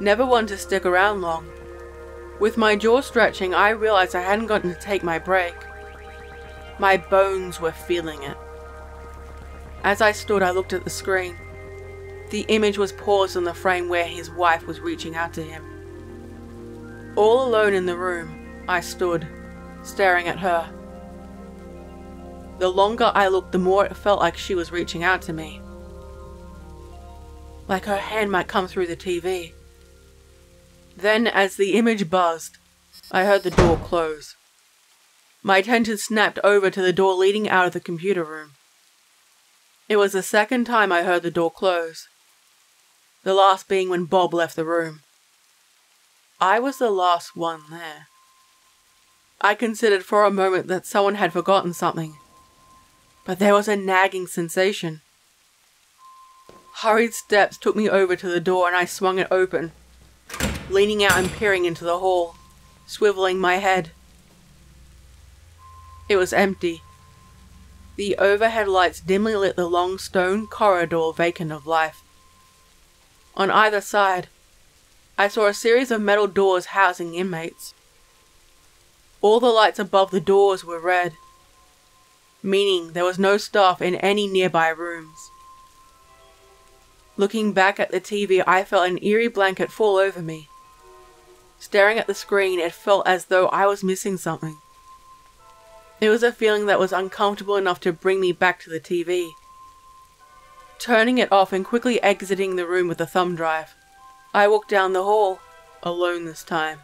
Never one to stick around long. With my jaw stretching, I realized I hadn't gotten to take my break. My bones were feeling it. As I stood, I looked at the screen. The image was paused on the frame where his wife was reaching out to him. All alone in the room, I stood, staring at her. The longer I looked, the more it felt like she was reaching out to me. Like her hand might come through the TV. Then, as the image buzzed, I heard the door close. My attention snapped over to the door leading out of the computer room. It was the second time I heard the door close. The last being when Bob left the room. I was the last one there. I considered for a moment that someone had forgotten something, but there was a nagging sensation. Hurried steps took me over to the door and I swung it open, leaning out and peering into the hall, swiveling my head. It was empty. The overhead lights dimly lit the long stone corridor vacant of life. On either side, I saw a series of metal doors housing inmates. All the lights above the doors were red, meaning there was no staff in any nearby rooms. Looking back at the TV, I felt an eerie blanket fall over me. Staring at the screen, it felt as though I was missing something. It was a feeling that was uncomfortable enough to bring me back to the TV. Turning it off and quickly exiting the room with a thumb drive, I walked down the hall, alone this time,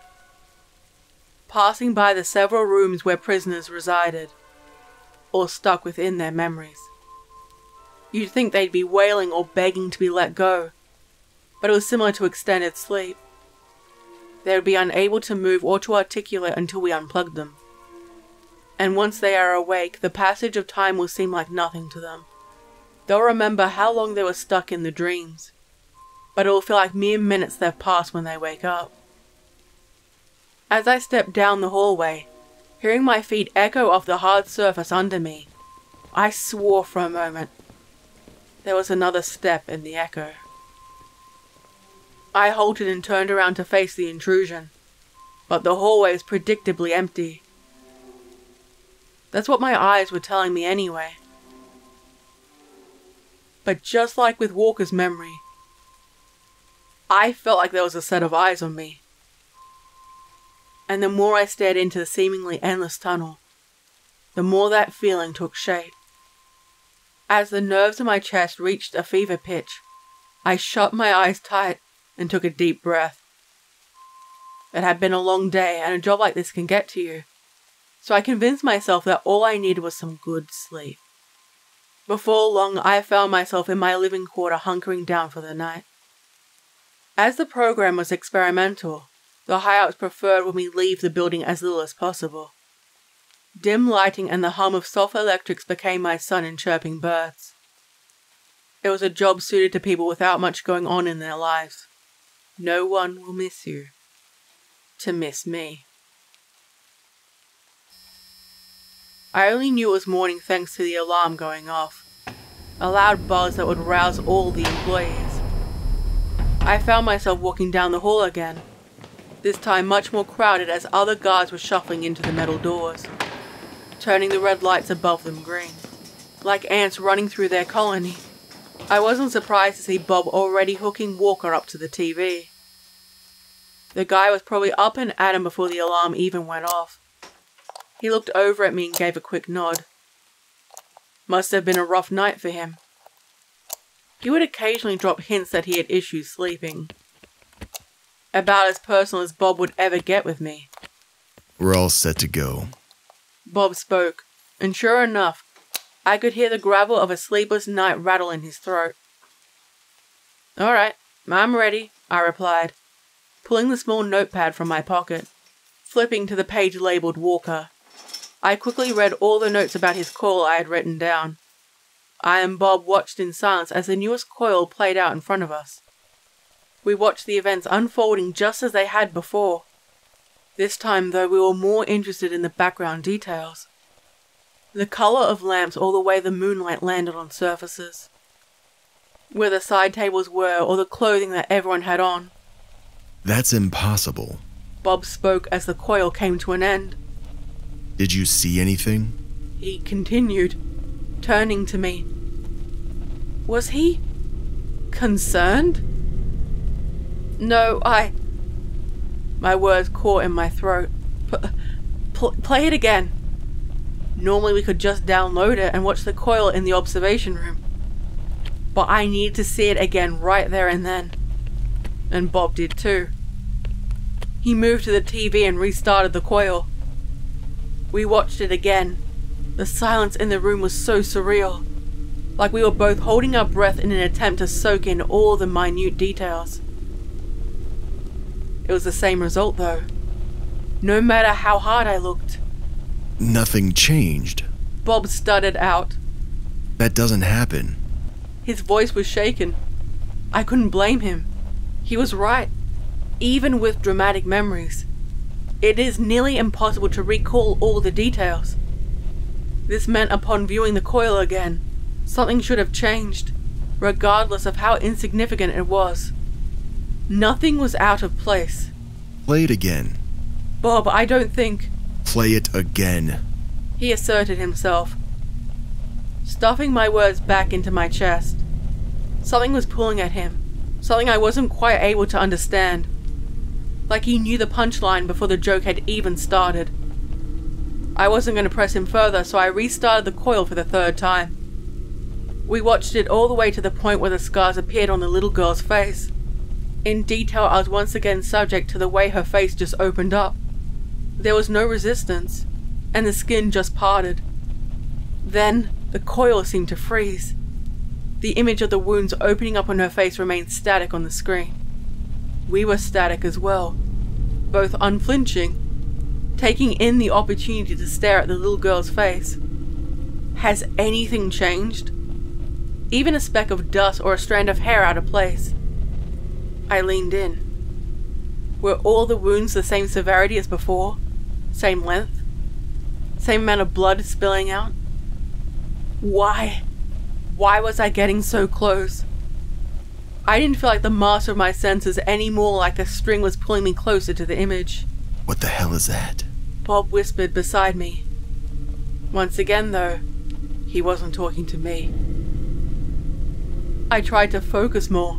passing by the several rooms where prisoners resided, or stuck within their memories. You'd think they'd be wailing or begging to be let go, but it was similar to extended sleep. They would be unable to move or to articulate until we unplugged them. And once they are awake, the passage of time will seem like nothing to them. They'll remember how long they were stuck in the dreams, but it will feel like mere minutes they've passed when they wake up. As I stepped down the hallway, hearing my feet echo off the hard surface under me, I swore for a moment. There was another step in the echo. I halted and turned around to face the intrusion, but the hallway was predictably empty. That's what my eyes were telling me anyway. But just like with Walker's memory, I felt like there was a set of eyes on me. And the more I stared into the seemingly endless tunnel, the more that feeling took shape. As the nerves in my chest reached a fever pitch, I shut my eyes tight and took a deep breath. It had been a long day, and a job like this can get to you, so I convinced myself that all I needed was some good sleep. Before long, I found myself in my living quarter hunkering down for the night. As the program was experimental, the high-ups preferred when we leave the building as little as possible. Dim lighting and the hum of soft electrics became my sun and chirping birds. It was a job suited to people without much going on in their lives. No one will miss you. To miss me. I only knew it was morning thanks to the alarm going off, a loud buzz that would rouse all the employees. I found myself walking down the hall again, this time much more crowded as other guards were shuffling into the metal doors, turning the red lights above them green, like ants running through their colony. I wasn't surprised to see Bob already hooking Walker up to the TV. The guy was probably up and at him before the alarm even went off. He looked over at me and gave a quick nod. Must have been a rough night for him. He would occasionally drop hints that he had issues sleeping. About as personal as Bob would ever get with me. We're all set to go. Bob spoke, and sure enough, I could hear the gravel of a sleepless night rattle in his throat. "All right, I'm ready," I replied, pulling the small notepad from my pocket, flipping to the page labeled Walker. I quickly read all the notes about his call I had written down. I and Bob watched in silence as the newest coil played out in front of us. We watched the events unfolding just as they had before. This time, though, we were more interested in the background details. The colour of lamps or the way the moonlight landed on surfaces. Where the side tables were or the clothing that everyone had on. That's impossible. Bob spoke as the coil came to an end. Did you see anything? He continued, turning to me. Was he concerned? No, My words caught in my throat. Play it again. Normally we could just download it and watch the coil in the observation room. But I needed to see it again right there and then. And Bob did too. He moved to the TV and restarted the coil. We watched it again. The silence in the room was so surreal. Like we were both holding our breath in an attempt to soak in all the minute details. It was the same result though. No matter how hard I looked. Nothing changed. Bob stuttered out. That doesn't happen. His voice was shaken. I couldn't blame him. He was right. Even with dramatic memories, it is nearly impossible to recall all the details. This meant upon viewing the coil again, something should have changed, regardless of how insignificant it was. Nothing was out of place. Play it again. Bob, I don't think... Play it again. He asserted himself, stuffing my words back into my chest. Something was pulling at him, something I wasn't quite able to understand. like he knew the punchline before the joke had even started. I wasn't going to press him further, so I restarted the coil for the third time. We watched it all the way to the point where the scars appeared on the little girl's face. In detail, I was once again subject to the way her face just opened up. There was no resistance, and the skin just parted. Then, the coil seemed to freeze. The image of the wounds opening up on her face remained static on the screen. We were static as well, both unflinching, taking in the opportunity to stare at the little girl's face. Has anything changed? Even a speck of dust or a strand of hair out of place? I leaned in. Were all the wounds the same severity as before? Same length? Same amount of blood spilling out? Why? Why was I getting so close? I didn't feel like the master of my senses anymore, like a string was pulling me closer to the image. What the hell is that? Bob whispered beside me. Once again, though, he wasn't talking to me. I tried to focus more.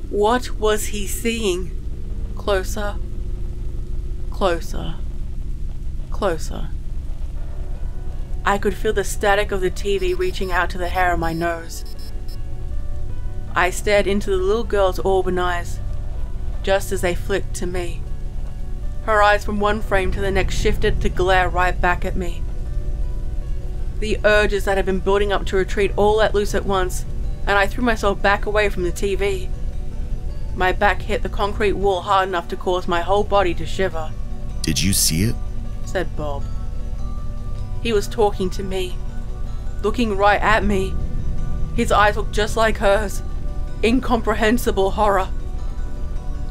What was he seeing? Closer. Closer. Closer. I could feel the static of the TV reaching out to the hair on my nose. I stared into the little girl's auburn eyes, just as they flicked to me. Her eyes from one frame to the next shifted to glare right back at me. The urges that had been building up to retreat all let loose at once, and I threw myself back away from the TV. My back hit the concrete wall hard enough to cause my whole body to shiver. Did you see it? Said Bob. He was talking to me, looking right at me. His eyes looked just like hers. Incomprehensible horror.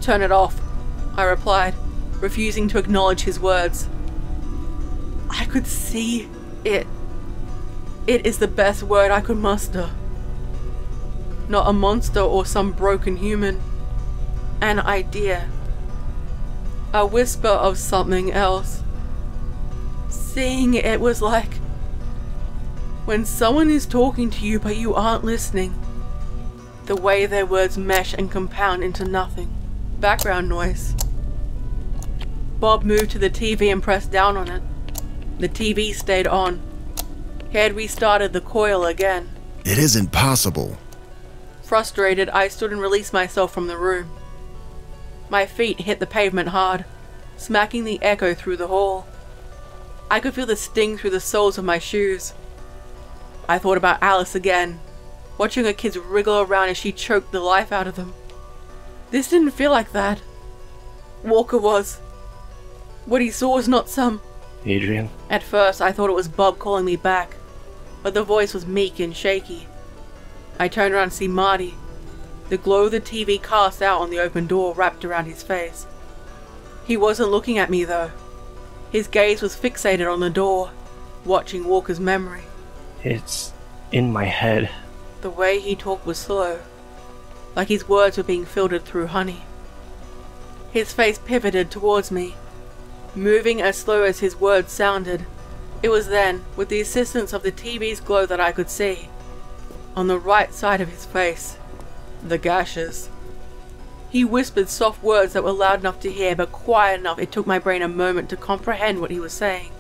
Turn it off, I replied, refusing to acknowledge his words. I could see it. It is the best word I could muster. Not a monster or some broken human. An idea. A whisper of something else. Seeing it was like when someone is talking to you but you aren't listening. The way their words mesh and compound into nothing. Background noise. Bob moved to the TV and pressed down on it. The TV stayed on. He had restarted the coil again. It isn't possible. Frustrated, I stood and released myself from the room. My feet hit the pavement hard, smacking the echo through the hall. I could feel the sting through the soles of my shoes. I thought about Alice again, watching her kids wriggle around as she choked the life out of them. This didn't feel like that. Walker was. What he saw was not some... Adrian? At first, I thought it was Bob calling me back, but the voice was meek and shaky. I turned around to see Marty, the glow of the TV cast out on the open door wrapped around his face. He wasn't looking at me though. His gaze was fixated on the door, watching Walker's memory. It's in my head. The way he talked was slow, like his words were being filtered through honey. His face pivoted towards me, moving as slow as his words sounded. It was then, with the assistance of the TV's glow, that I could see, on the right side of his face, the gashes. He whispered soft words that were loud enough to hear, but quiet enough it took my brain a moment to comprehend what he was saying.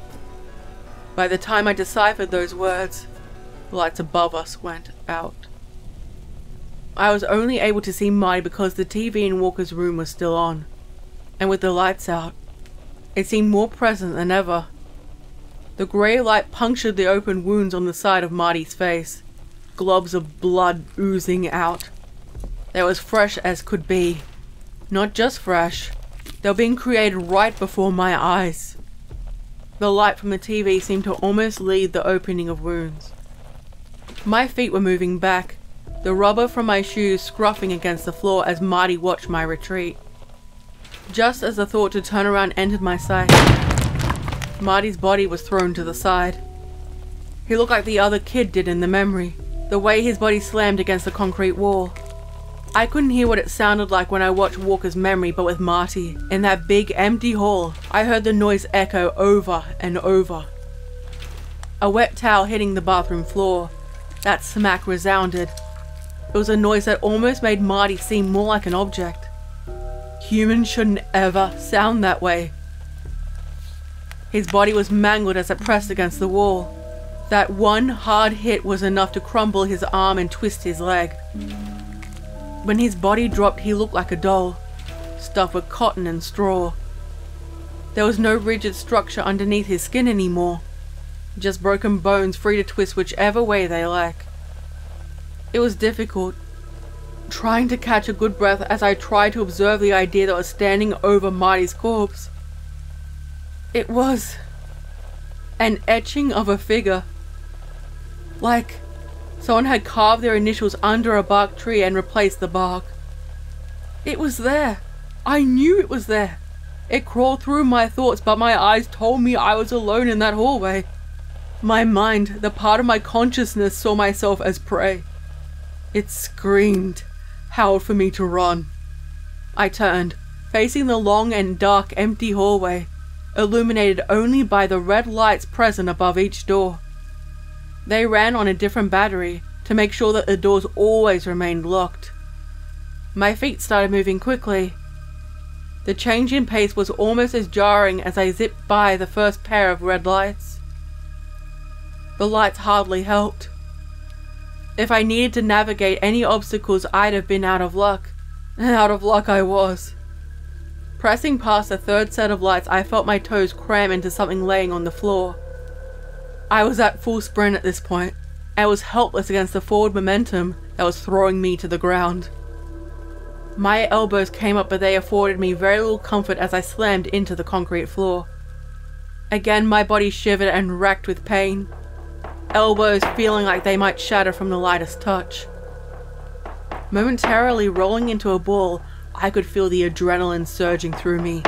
By the time I deciphered those words, the lights above us went out. I was only able to see Marty because the TV in Walker's room was still on, and with the lights out, it seemed more present than ever. The grey light punctured the open wounds on the side of Marty's face, globs of blood oozing out. They were as fresh as could be. Not just fresh, they were being created right before my eyes. The light from the TV seemed to almost lead the opening of wounds. My feet were moving back, the rubber from my shoes scruffing against the floor as Marty watched my retreat. Just as the thought to turn around entered my sight, Marty's body was thrown to the side. He looked like the other kid did in the memory, the way his body slammed against the concrete wall. I couldn't hear what it sounded like when I watched Walker's memory, but with Marty, in that big empty hall, I heard the noise echo over and over. A wet towel hitting the bathroom floor. That smack resounded. It was a noise that almost made Marty seem more like an object. Humans shouldn't ever sound that way. His body was mangled as it pressed against the wall. That one hard hit was enough to crumble his arm and twist his leg. When his body dropped, he looked like a doll, stuffed with cotton and straw. There was no rigid structure underneath his skin anymore, just broken bones free to twist whichever way they like. It was difficult, trying to catch a good breath as I tried to observe the idea that was standing over Marty's corpse. It was an etching of a figure, like someone had carved their initials under a bark tree and replaced the bark. It was there. I knew it was there. It crawled through my thoughts, but my eyes told me I was alone in that hallway. My mind, the part of my consciousness, saw myself as prey. It screamed, howled for me to run. I turned, facing the long and dark empty hallway, illuminated only by the red lights present above each door. They ran on a different battery to make sure that the doors always remained locked. My feet started moving quickly. The change in pace was almost as jarring as I zipped by the first pair of red lights. The lights hardly helped. If I needed to navigate any obstacles, I'd have been out of luck. And out of luck I was. Pressing past the third set of lights, I felt my toes cram into something laying on the floor. I was at full sprint at this point, and was helpless against the forward momentum that was throwing me to the ground. My elbows came up, but they afforded me very little comfort as I slammed into the concrete floor. Again, my body shivered and racked with pain, elbows feeling like they might shatter from the lightest touch. Momentarily rolling into a ball, I could feel the adrenaline surging through me.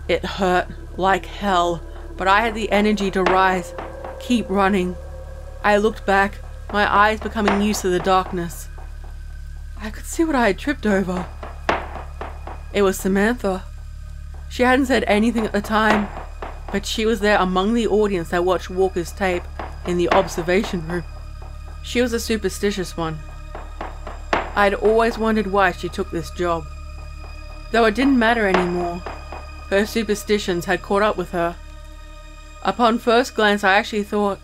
It hurt like hell, but I had the energy to rise, keep running. I looked back, my eyes becoming used to the darkness. I could see what I had tripped over. It was Samantha. She hadn't said anything at the time, but she was there among the audience that watched Walker's tape in the observation room. She was a superstitious one. I'd always wondered why she took this job. Though it didn't matter anymore. Her superstitions had caught up with her. Upon first glance, I actually thought,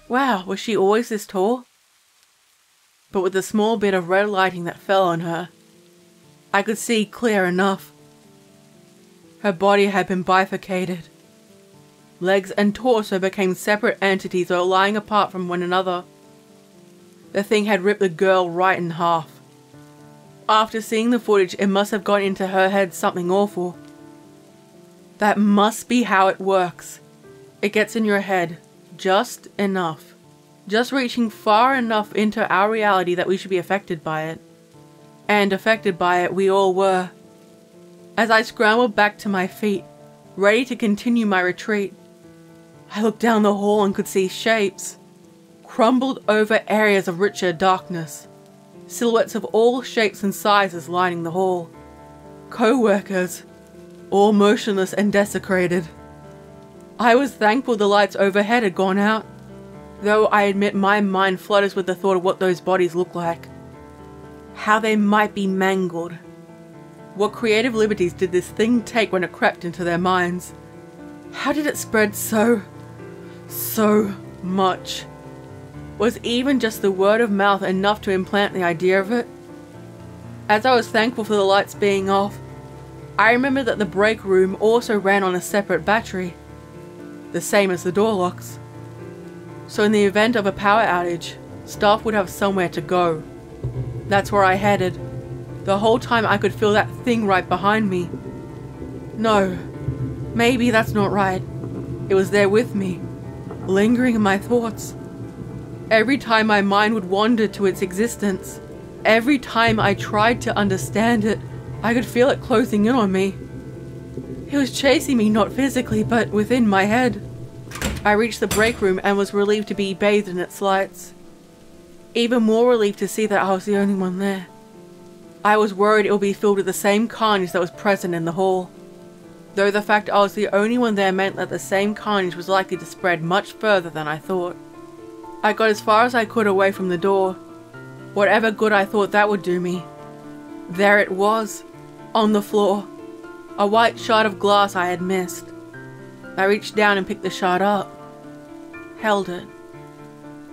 wow, was she always this tall? But with the small bit of red lighting that fell on her, I could see clear enough. Her body had been bifurcated. Legs and torso became separate entities or lying apart from one another. The thing had ripped the girl right in half. After seeing the footage, it must have gone into her head something awful. That must be how it works. It gets in your head just enough. Just reaching far enough into our reality that we should be affected by it. And affected by it we all were. As I scrambled back to my feet, ready to continue my retreat, I looked down the hall and could see shapes. Crumbled over areas of richer darkness. Silhouettes of all shapes and sizes lining the hall. Co-workers, all motionless and desecrated. I was thankful the lights overhead had gone out, though I admit my mind flutters with the thought of what those bodies look like. How they might be mangled. What creative liberties did this thing take when it crept into their minds? How did it spread so much? Was even just the word of mouth enough to implant the idea of it? As I was thankful for the lights being off, I remembered that the break room also ran on a separate battery, the same as the door locks. So in the event of a power outage, staff would have somewhere to go. That's where I headed. The whole time I could feel that thing right behind me. No, maybe that's not right. It was there with me, lingering in my thoughts. Every time my mind would wander to its existence, every time I tried to understand it, I could feel it closing in on me. It was chasing me not physically, but within my head. I reached the break room and was relieved to be bathed in its lights. Even more relieved to see that I was the only one there. I was worried it would be filled with the same carnage that was present in the hall. Though the fact I was the only one there meant that the same carnage was likely to spread much further than I thought. I got as far as I could away from the door. Whatever good I thought that would do me. There it was. On the floor, a white shard of glass I had missed. I reached down and picked the shard up. Held it.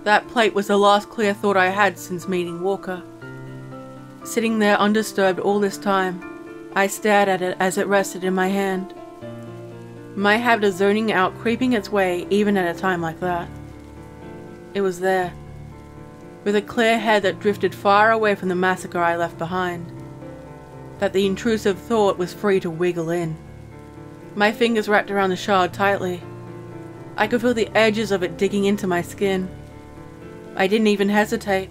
That plate was the last clear thought I had since meeting Walker. Sitting there undisturbed all this time, I stared at it as it rested in my hand. My habit of zoning out creeping its way even at a time like that. It was there, with a clear head that drifted far away from the massacre I left behind, that the intrusive thought was free to wiggle in. My fingers wrapped around the shard tightly. I could feel the edges of it digging into my skin. I didn't even hesitate.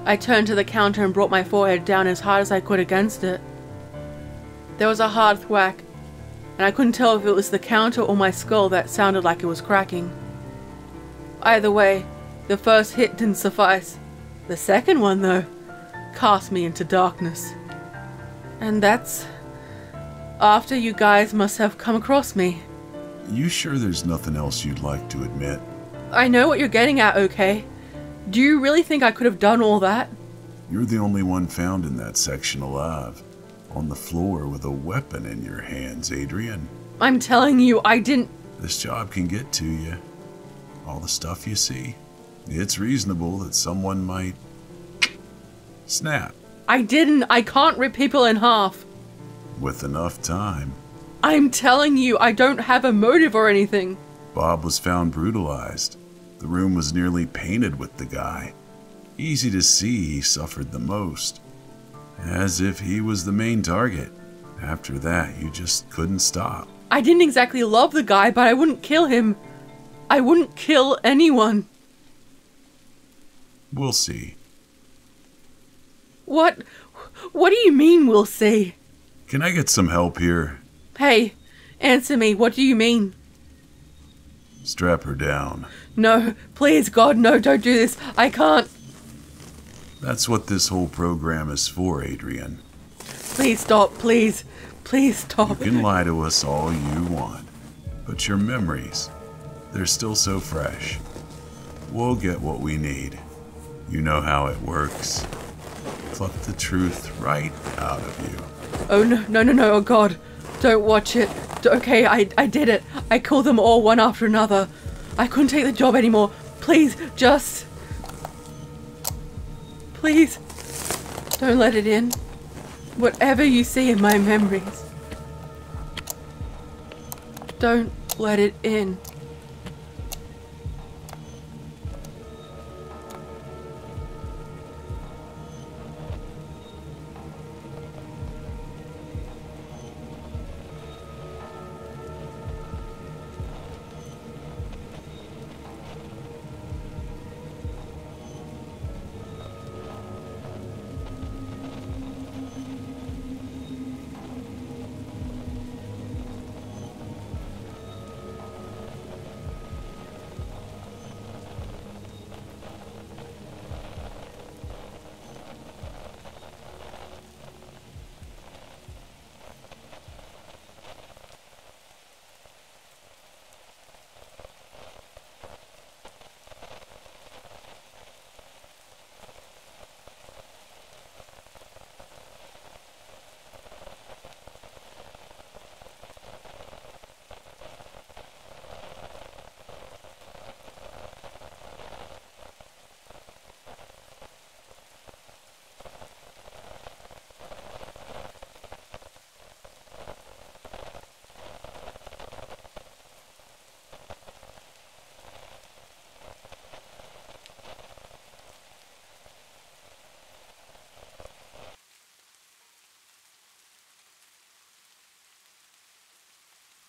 I turned to the counter and brought my forehead down as hard as I could against it. There was a hard thwack, and I couldn't tell if it was the counter or my skull that sounded like it was cracking. Either way, the first hit didn't suffice. The second one, though, cast me into darkness. And that's after you guys must have come across me. You sure there's nothing else you'd like to admit? I know what you're getting at, okay? Do you really think I could have done all that? You're the only one found in that section alive, on the floor with a weapon in your hands, Adrian. I'm telling you, I didn't... This job can get to you. All the stuff you see. It's reasonable that someone might... snap. I didn't. I can't rip people in half. With enough time. I'm telling you, I don't have a motive or anything. Bob was found brutalized. The room was nearly painted with the guy. Easy to see he suffered the most. As if he was the main target. After that, you just couldn't stop. I didn't exactly love the guy, but I wouldn't kill him. I wouldn't kill anyone. We'll see. What do you mean, we'll see? Can I get some help here? Hey, answer me, what do you mean? Strap her down. No, please, God, no, don't do this. I can't. That's what this whole program is for, Adrian. Please stop, please. Please stop. You can lie to us all you want, but your memories, they're still so fresh. We'll get what we need. You know how it works. Pluck the truth right out of you. Oh, no, oh God. Don't watch it. Okay, I did it. I killed them all one after another. I couldn't take the job anymore. Please, just... Please, don't let it in. Whatever you see in my memories, don't let it in.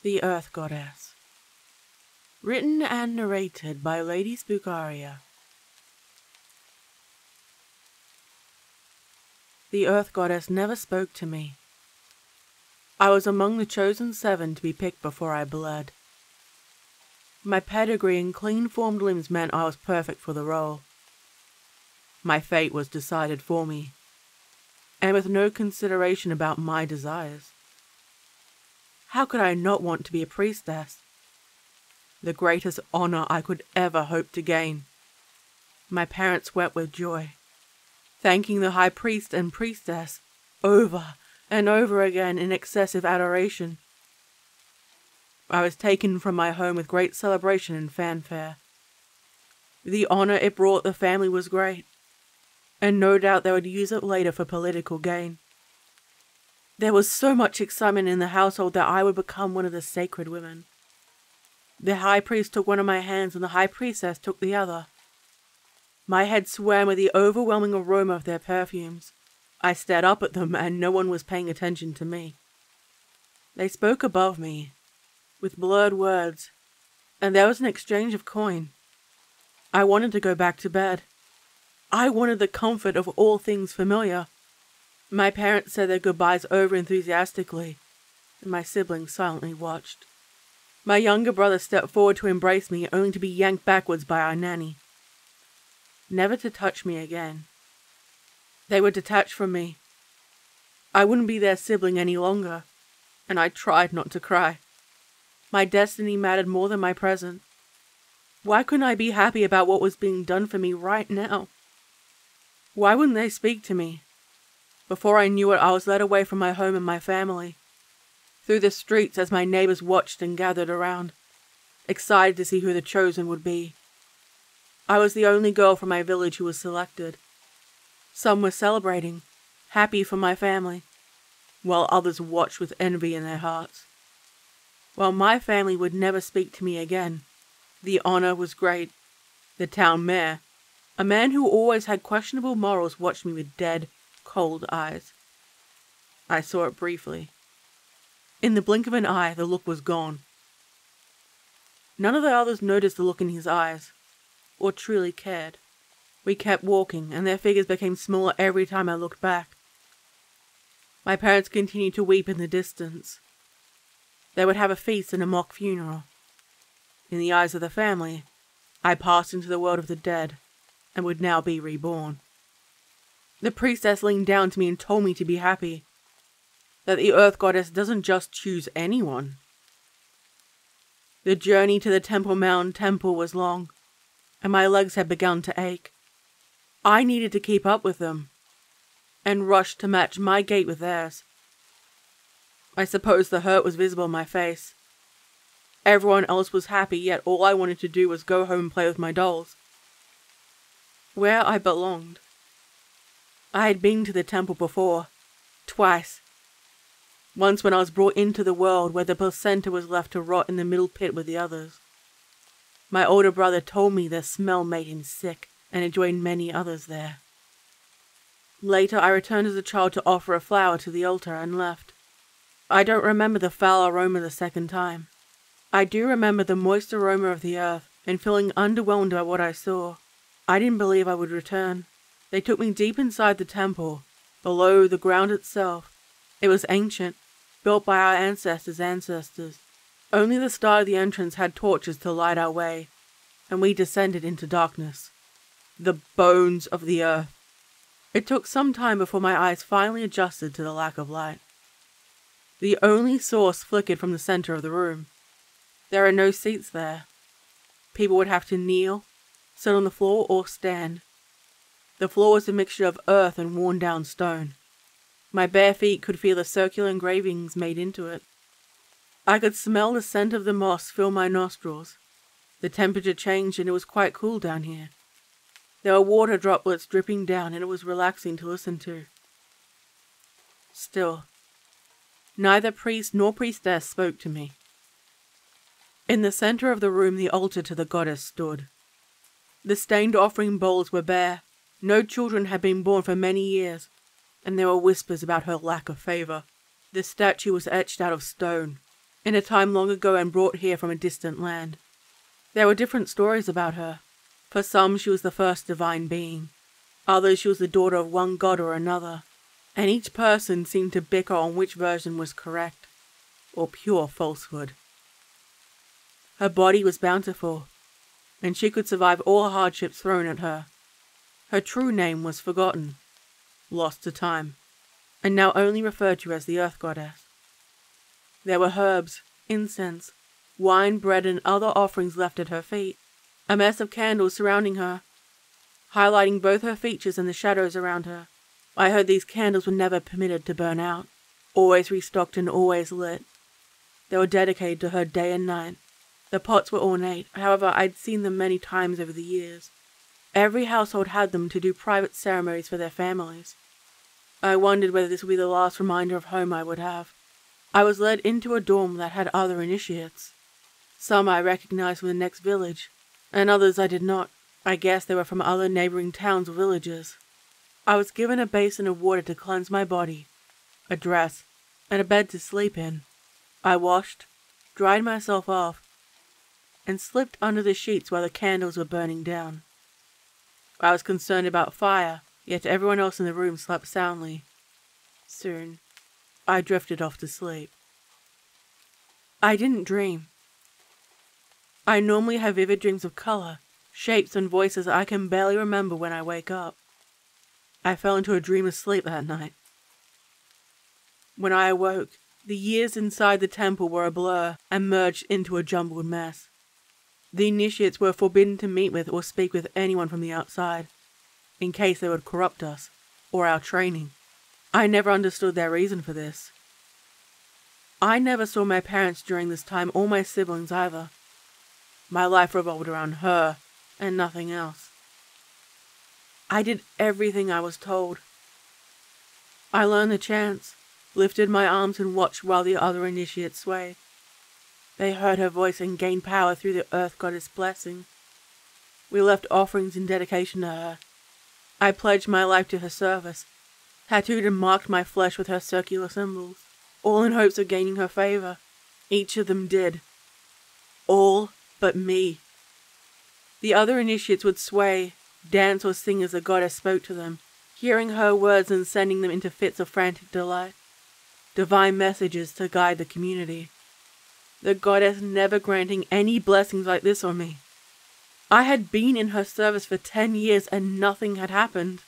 The Earth Goddess. Written and narrated by Lady Spookaria. The Earth Goddess never spoke to me. I was among the chosen 7 to be picked before I bled. My pedigree and clean-formed limbs meant I was perfect for the role. My fate was decided for me, and with no consideration about my desires. How could I not want to be a priestess? The greatest honor I could ever hope to gain. My parents wept with joy, thanking the high priest and priestess over and over again in excessive adoration. I was taken from my home with great celebration and fanfare. The honor it brought the family was great, and no doubt they would use it later for political gain. There was so much excitement in the household that I would become one of the sacred women. The high priest took one of my hands and the high priestess took the other. My head swam with the overwhelming aroma of their perfumes. I stared up at them and no one was paying attention to me. They spoke above me, with blurred words, and there was an exchange of coin. I wanted to go back to bed. I wanted the comfort of all things familiar. My parents said their goodbyes over-enthusiastically, and my siblings silently watched. My younger brother stepped forward to embrace me, only to be yanked backwards by our nanny. Never to touch me again. They were detached from me. I wouldn't be their sibling any longer, and I tried not to cry. My destiny mattered more than my present. Why couldn't I be happy about what was being done for me right now? Why wouldn't they speak to me? Before I knew it, I was led away from my home and my family, through the streets as my neighbors watched and gathered around, excited to see who the chosen would be. I was the only girl from my village who was selected. Some were celebrating, happy for my family, while others watched with envy in their hearts. While my family would never speak to me again, the honor was great. The town mayor, a man who always had questionable morals, watched me with dead, cold eyes. I saw it briefly. In the blink of an eye, the look was gone. None of the others noticed the look in his eyes, or truly cared. We kept walking, and their figures became smaller every time I looked back. My parents continued to weep in the distance. They would have a feast and a mock funeral. In the eyes of the family, I passed into the world of the dead, and would now be reborn. The priestess leaned down to me and told me to be happy, that the Earth Goddess doesn't just choose anyone. The journey to the Temple Mountain Temple was long, and my legs had begun to ache. I needed to keep up with them, and rushed to match my gait with theirs. I suppose the hurt was visible on my face. Everyone else was happy, yet all I wanted to do was go home and play with my dolls. Where I belonged. I had been to the temple before, twice. Once when I was brought into the world where the placenta was left to rot in the middle pit with the others. My older brother told me the smell made him sick, and had joined many others there. Later I returned as a child to offer a flower to the altar and left. I don't remember the foul aroma the second time. I do remember the moist aroma of the earth, and feeling underwhelmed by what I saw. I didn't believe I would return. They took me deep inside the temple, below the ground itself. It was ancient, built by our ancestors' ancestors. Only the star of the entrance had torches to light our way, and we descended into darkness. The bones of the earth. It took some time before my eyes finally adjusted to the lack of light. The only source flickered from the center of the room. There are no seats there. People would have to kneel, sit on the floor, or stand. The floor was a mixture of earth and worn-down stone. My bare feet could feel the circular engravings made into it. I could smell the scent of the moss fill my nostrils. The temperature changed and it was quite cool down here. There were water droplets dripping down and it was relaxing to listen to. Still, neither priest nor priestess spoke to me. In the center of the room, the altar to the goddess stood. The stained offering bowls were bare. No children had been born for many years, and there were whispers about her lack of favor. The statue was etched out of stone, in a time long ago and brought here from a distant land. There were different stories about her. For some, she was the first divine being. Others, she was the daughter of one god or another, and each person seemed to bicker on which version was correct, or pure falsehood. Her body was bountiful, and she could survive all hardships thrown at her. Her true name was forgotten, lost to time, and now only referred to as the Earth Goddess. There were herbs, incense, wine, bread, and other offerings left at her feet, a mess of candles surrounding her, highlighting both her features and the shadows around her. I heard these candles were never permitted to burn out. always restocked and always lit. They were dedicated to her day and night. The pots were ornate, however I'd seen them many times over the years. Every household had them to do private ceremonies for their families. I wondered whether this would be the last reminder of home I would have. I was led into a dorm that had other initiates. Some I recognized from the next village, and others I did not. I guess they were from other neighboring towns or villages. I was given a basin of water to cleanse my body, a dress, and a bed to sleep in. I washed, dried myself off, and slipped under the sheets while the candles were burning down. I was concerned about fire, yet everyone else in the room slept soundly. Soon, I drifted off to sleep. I didn't dream. I normally have vivid dreams of color, shapes, and voices I can barely remember when I wake up. I fell into a dreamless sleep that night. When I awoke, the years inside the temple were a blur and merged into a jumbled mess. The initiates were forbidden to meet with or speak with anyone from the outside, in case they would corrupt us, or our training. I never understood their reason for this. I never saw my parents during this time, or my siblings either. My life revolved around her, and nothing else. I did everything I was told. I learned the chants, lifted my arms and watched while the other initiates swayed. They heard her voice and gained power through the earth goddess' blessing. We left offerings in dedication to her. I pledged my life to her service, tattooed and marked my flesh with her circular symbols, all in hopes of gaining her favor. Each of them did. All but me. The other initiates would sway, dance or sing as the goddess spoke to them, hearing her words and sending them into fits of frantic delight. Divine messages to guide the community. The goddess never granting any blessings like this on me. I had been in her service for 10 years and nothing had happened.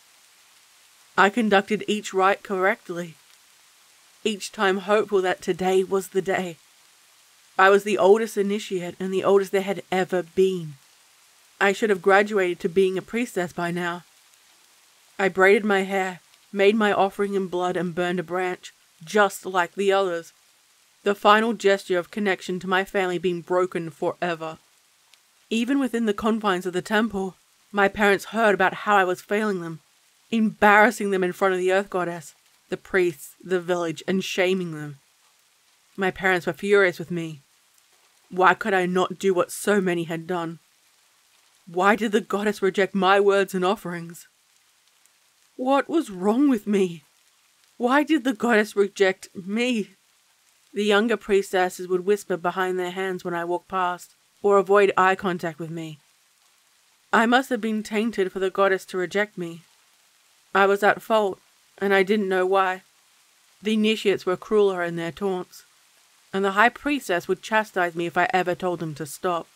I conducted each rite correctly, each time hopeful that today was the day. I was the oldest initiate and the oldest there had ever been. I should have graduated to being a priestess by now. I braided my hair, made my offering in blood and burned a branch, just like the others. The final gesture of connection to my family being broken forever. Even within the confines of the temple, my parents heard about how I was failing them, embarrassing them in front of the earth goddess, the priests, the village, and shaming them. My parents were furious with me. Why could I not do what so many had done? Why did the goddess reject my words and offerings? What was wrong with me? Why did the goddess reject me? The younger priestesses would whisper behind their hands when I walked past, or avoid eye contact with me. I must have been tainted for the goddess to reject me. I was at fault, and I didn't know why. The initiates were crueler in their taunts, and the high priestess would chastise me if I ever told them to stop.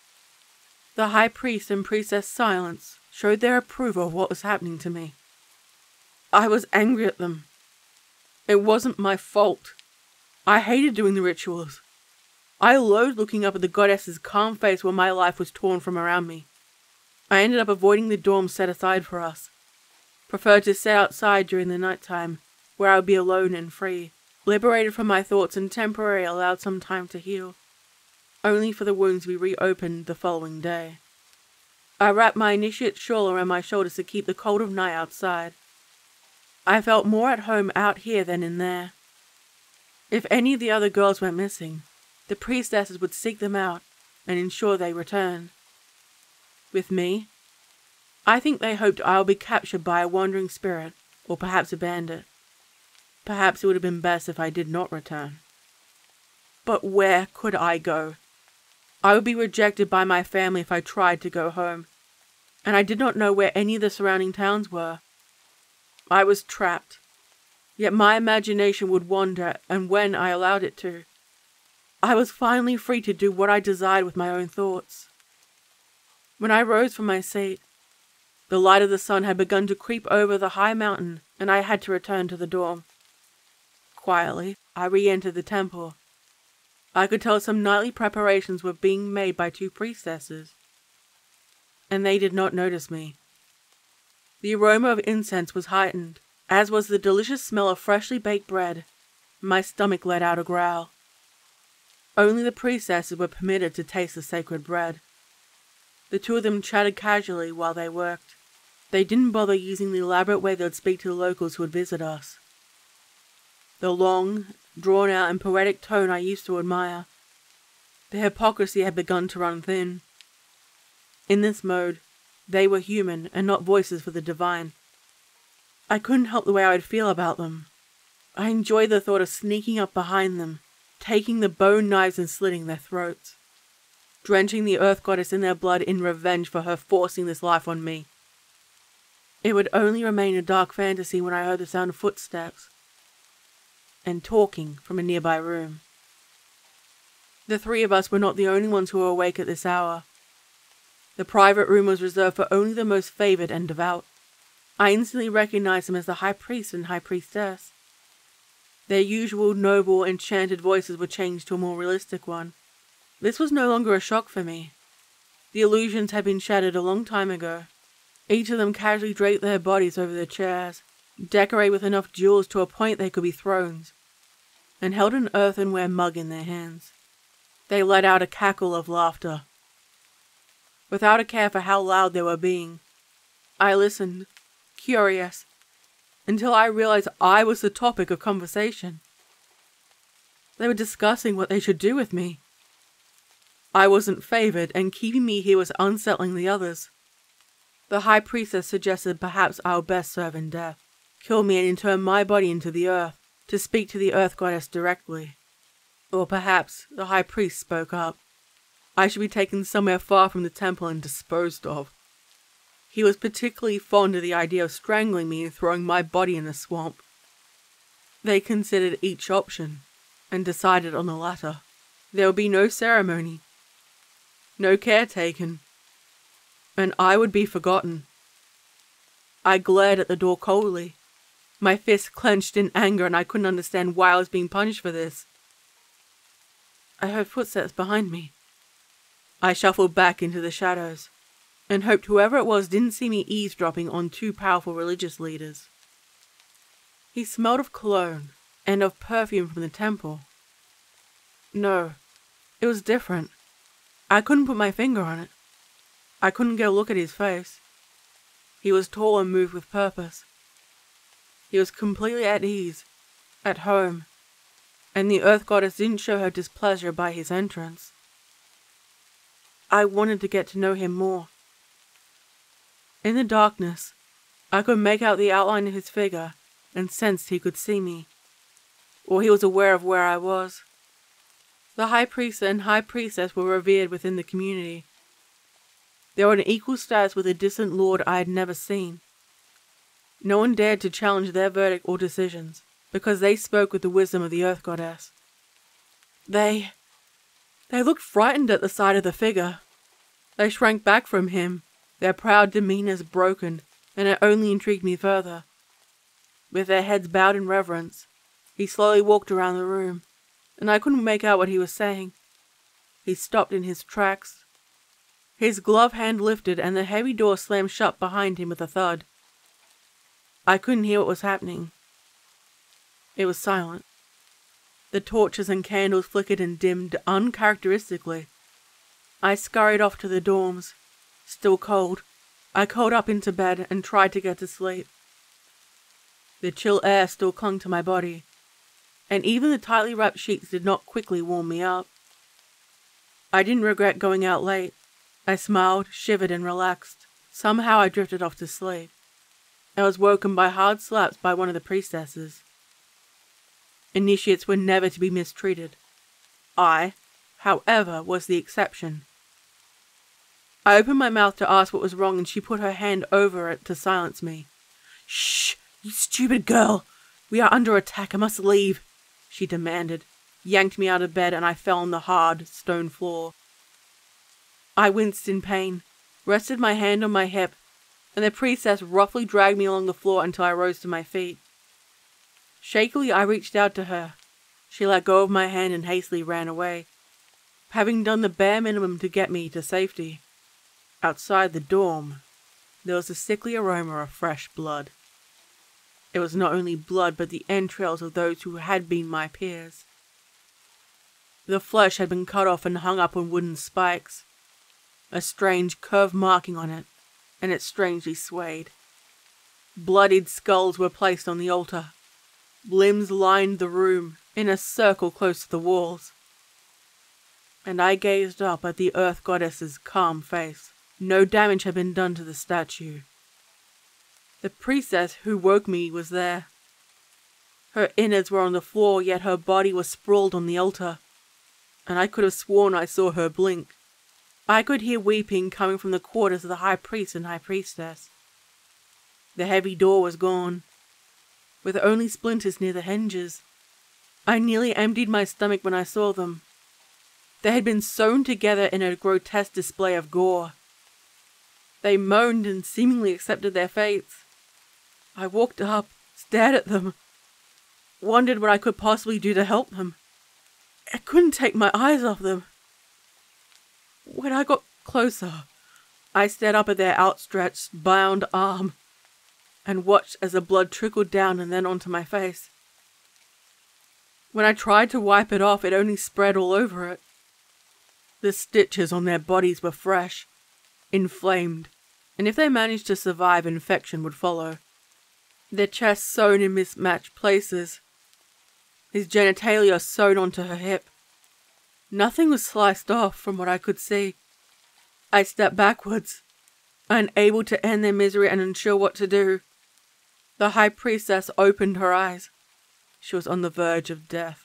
The high priest and priestess' silence showed their approval of what was happening to me. I was angry at them. It wasn't my fault. I hated doing the rituals. I loathed looking up at the goddess's calm face while my life was torn from around me. I ended up avoiding the dorm set aside for us. Preferred to sit outside during the night time, where I would be alone and free, liberated from my thoughts and temporarily allowed some time to heal, only for the wounds to be reopened the following day. I wrapped my initiate shawl around my shoulders to keep the cold of night outside. I felt more at home out here than in there. If any of the other girls went missing, the priestesses would seek them out and ensure they returned. With me, I think they hoped I would be captured by a wandering spirit, or perhaps a bandit. Perhaps it would have been best if I did not return. But where could I go? I would be rejected by my family if I tried to go home, and I did not know where any of the surrounding towns were. I was trapped, yet my imagination would wander, and when I allowed it to, I was finally free to do what I desired with my own thoughts. When I rose from my seat, the light of the sun had begun to creep over the high mountain, and I had to return to the dorm. Quietly, I re-entered the temple. I could tell some nightly preparations were being made by 2 priestesses, and they did not notice me. The aroma of incense was heightened, as was the delicious smell of freshly baked bread. My stomach let out a growl. Only the priestesses were permitted to taste the sacred bread. The two of them chatted casually while they worked. They didn't bother using the elaborate way they would speak to the locals who would visit us. The long, drawn-out and poetic tone I used to admire. The hypocrisy had begun to run thin. In this mode, they were human and not voices for the divine. I couldn't help the way I would feel about them. I enjoyed the thought of sneaking up behind them, taking the bone knives and slitting their throats, drenching the earth goddess in their blood in revenge for her forcing this life on me. It would only remain a dark fantasy when I heard the sound of footsteps and talking from a nearby room. The three of us were not the only ones who were awake at this hour. The private room was reserved for only the most favored and devout. I instantly recognized them as the high priest and high priestess. Their usual noble, enchanted voices were changed to a more realistic one. This was no longer a shock for me. The illusions had been shattered a long time ago. Each of them casually draped their bodies over their chairs, decorated with enough jewels to a point they could be thrones, and held an earthenware mug in their hands. They let out a cackle of laughter. Without a care for how loud they were being, I listened, curious, until I realized I was the topic of conversation. They were discussing what they should do with me. I wasn't favored, and keeping me here was unsettling the others. The high priestess suggested perhaps I would best serve in death, kill me and intern my body into the earth, to speak to the earth goddess directly. Or perhaps the high priest spoke up. I should be taken somewhere far from the temple and disposed of. He was particularly fond of the idea of strangling me and throwing my body in the swamp. They considered each option, and decided on the latter. There would be no ceremony, no care taken, and I would be forgotten. I glared at the door coldly. My fists clenched in anger, and I couldn't understand why I was being punished for this. I heard footsteps behind me. I shuffled back into the shadows, and hoped whoever it was didn't see me eavesdropping on two powerful religious leaders. He smelled of cologne, and of perfume from the temple. No, it was different. I couldn't put my finger on it. I couldn't get a look at his face. He was tall and moved with purpose. He was completely at ease, at home, and the earth goddess didn't show her displeasure by his entrance. I wanted to get to know him more. In the darkness, I could make out the outline of his figure and sensed he could see me, or he was aware of where I was. The high priest and high priestess were revered within the community. They were on equal status with a distant lord I had never seen. No one dared to challenge their verdict or decisions, because they spoke with the wisdom of the earth goddess. They looked frightened at the sight of the figure. They shrank back from him, their proud demeanors broken, and it only intrigued me further. With their heads bowed in reverence, he slowly walked around the room, and I couldn't make out what he was saying. He stopped in his tracks. His glove hand lifted, and the heavy door slammed shut behind him with a thud. I couldn't hear what was happening. It was silent. The torches and candles flickered and dimmed uncharacteristically. I scurried off to the dorms. Still cold, I curled up into bed and tried to get to sleep. The chill air still clung to my body, and even the tightly wrapped sheets did not quickly warm me up. I didn't regret going out late. I smiled, shivered, and relaxed. Somehow I drifted off to sleep. I was woken by hard slaps by one of the priestesses. Initiates were never to be mistreated. I, however, was the exception. I opened my mouth to ask what was wrong, and she put her hand over it to silence me. "Shh, you stupid girl! We are under attack. I must leave," she demanded, yanked me out of bed, and I fell on the hard, stone floor. I winced in pain, rested my hand on my hip, and the priestess roughly dragged me along the floor until I rose to my feet. Shakily, I reached out to her. She let go of my hand and hastily ran away, having done the bare minimum to get me to safety. Outside the dorm, there was a sickly aroma of fresh blood. It was not only blood, but the entrails of those who had been my peers. The flesh had been cut off and hung up on wooden spikes, a strange curved marking on it, and it strangely swayed. Bloodied skulls were placed on the altar. Limbs lined the room in a circle close to the walls. And I gazed up at the earth goddess's calm face. No damage had been done to the statue. The priestess who woke me was there. Her innards were on the floor, yet her body was sprawled on the altar, and I could have sworn I saw her blink. I could hear weeping coming from the quarters of the high priest and high priestess. The heavy door was gone, with only splinters near the hinges. I nearly emptied my stomach when I saw them. They had been sewn together in a grotesque display of gore. They moaned and seemingly accepted their fates. I walked up, stared at them, wondered what I could possibly do to help them. I couldn't take my eyes off them. When I got closer, I stared up at their outstretched, bound arm and watched as the blood trickled down and then onto my face. When I tried to wipe it off, it only spread all over it. The stitches on their bodies were fresh, inflamed, and if they managed to survive, infection would follow. Their chests sewn in mismatched places, his genitalia sewn onto her hip. Nothing was sliced off from what I could see. I stepped backwards, unable to end their misery and unsure what to do. The high priestess opened her eyes. She was on the verge of death,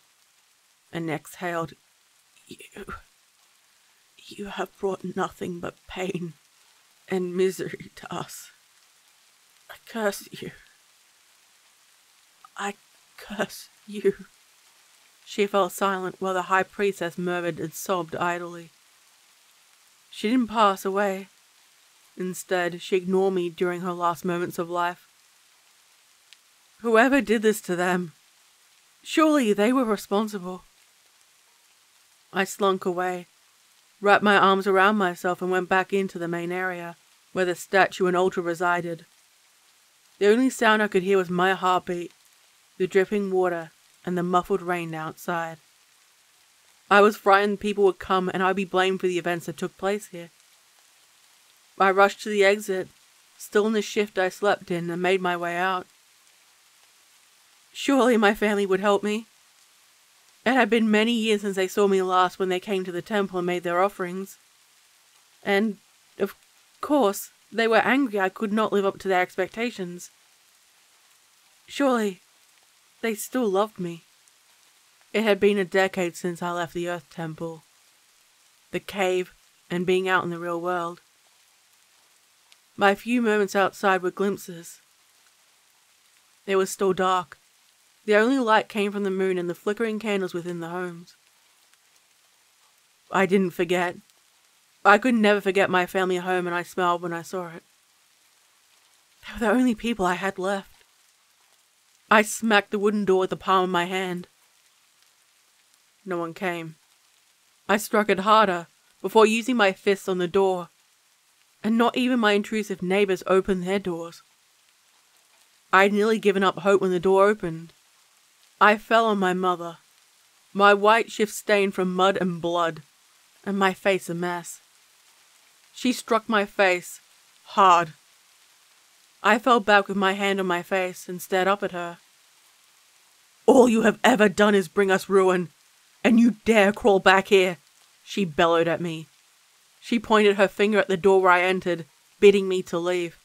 and exhaled, You have brought nothing but pain and misery to us. I curse you. I curse you. She fell silent while the high priestess murmured and sobbed idly. She didn't pass away. Instead, she ignored me during her last moments of life. Whoever did this to them, surely they were responsible. I slunk away, wrapped my arms around myself and went back into the main area, where the statue and altar resided. The only sound I could hear was my heartbeat, the dripping water, and the muffled rain outside. I was frightened people would come and I'd be blamed for the events that took place here. I rushed to the exit, still in the shift I slept in, and made my way out. Surely my family would help me. It had been many years since they saw me last when they came to the temple and made their offerings. And, of course, they were angry I could not live up to their expectations. Surely, they still loved me. It had been a decade since I left the Earth Temple, the cave, and being out in the real world. My few moments outside were glimpses. It was still dark. The only light came from the moon and the flickering candles within the homes. I didn't forget. I could never forget my family home, and I smiled when I saw it. They were the only people I had left. I smacked the wooden door with the palm of my hand. No one came. I struck it harder before using my fists on the door, and not even my intrusive neighbors opened their doors. I had nearly given up hope when the door opened. I fell on my mother, my white shift stained from mud and blood, and my face a mess. She struck my face, hard. I fell back with my hand on my face and stared up at her. "All you have ever done is bring us ruin, and you dare crawl back here," she bellowed at me. She pointed her finger at the door where I entered, bidding me to leave.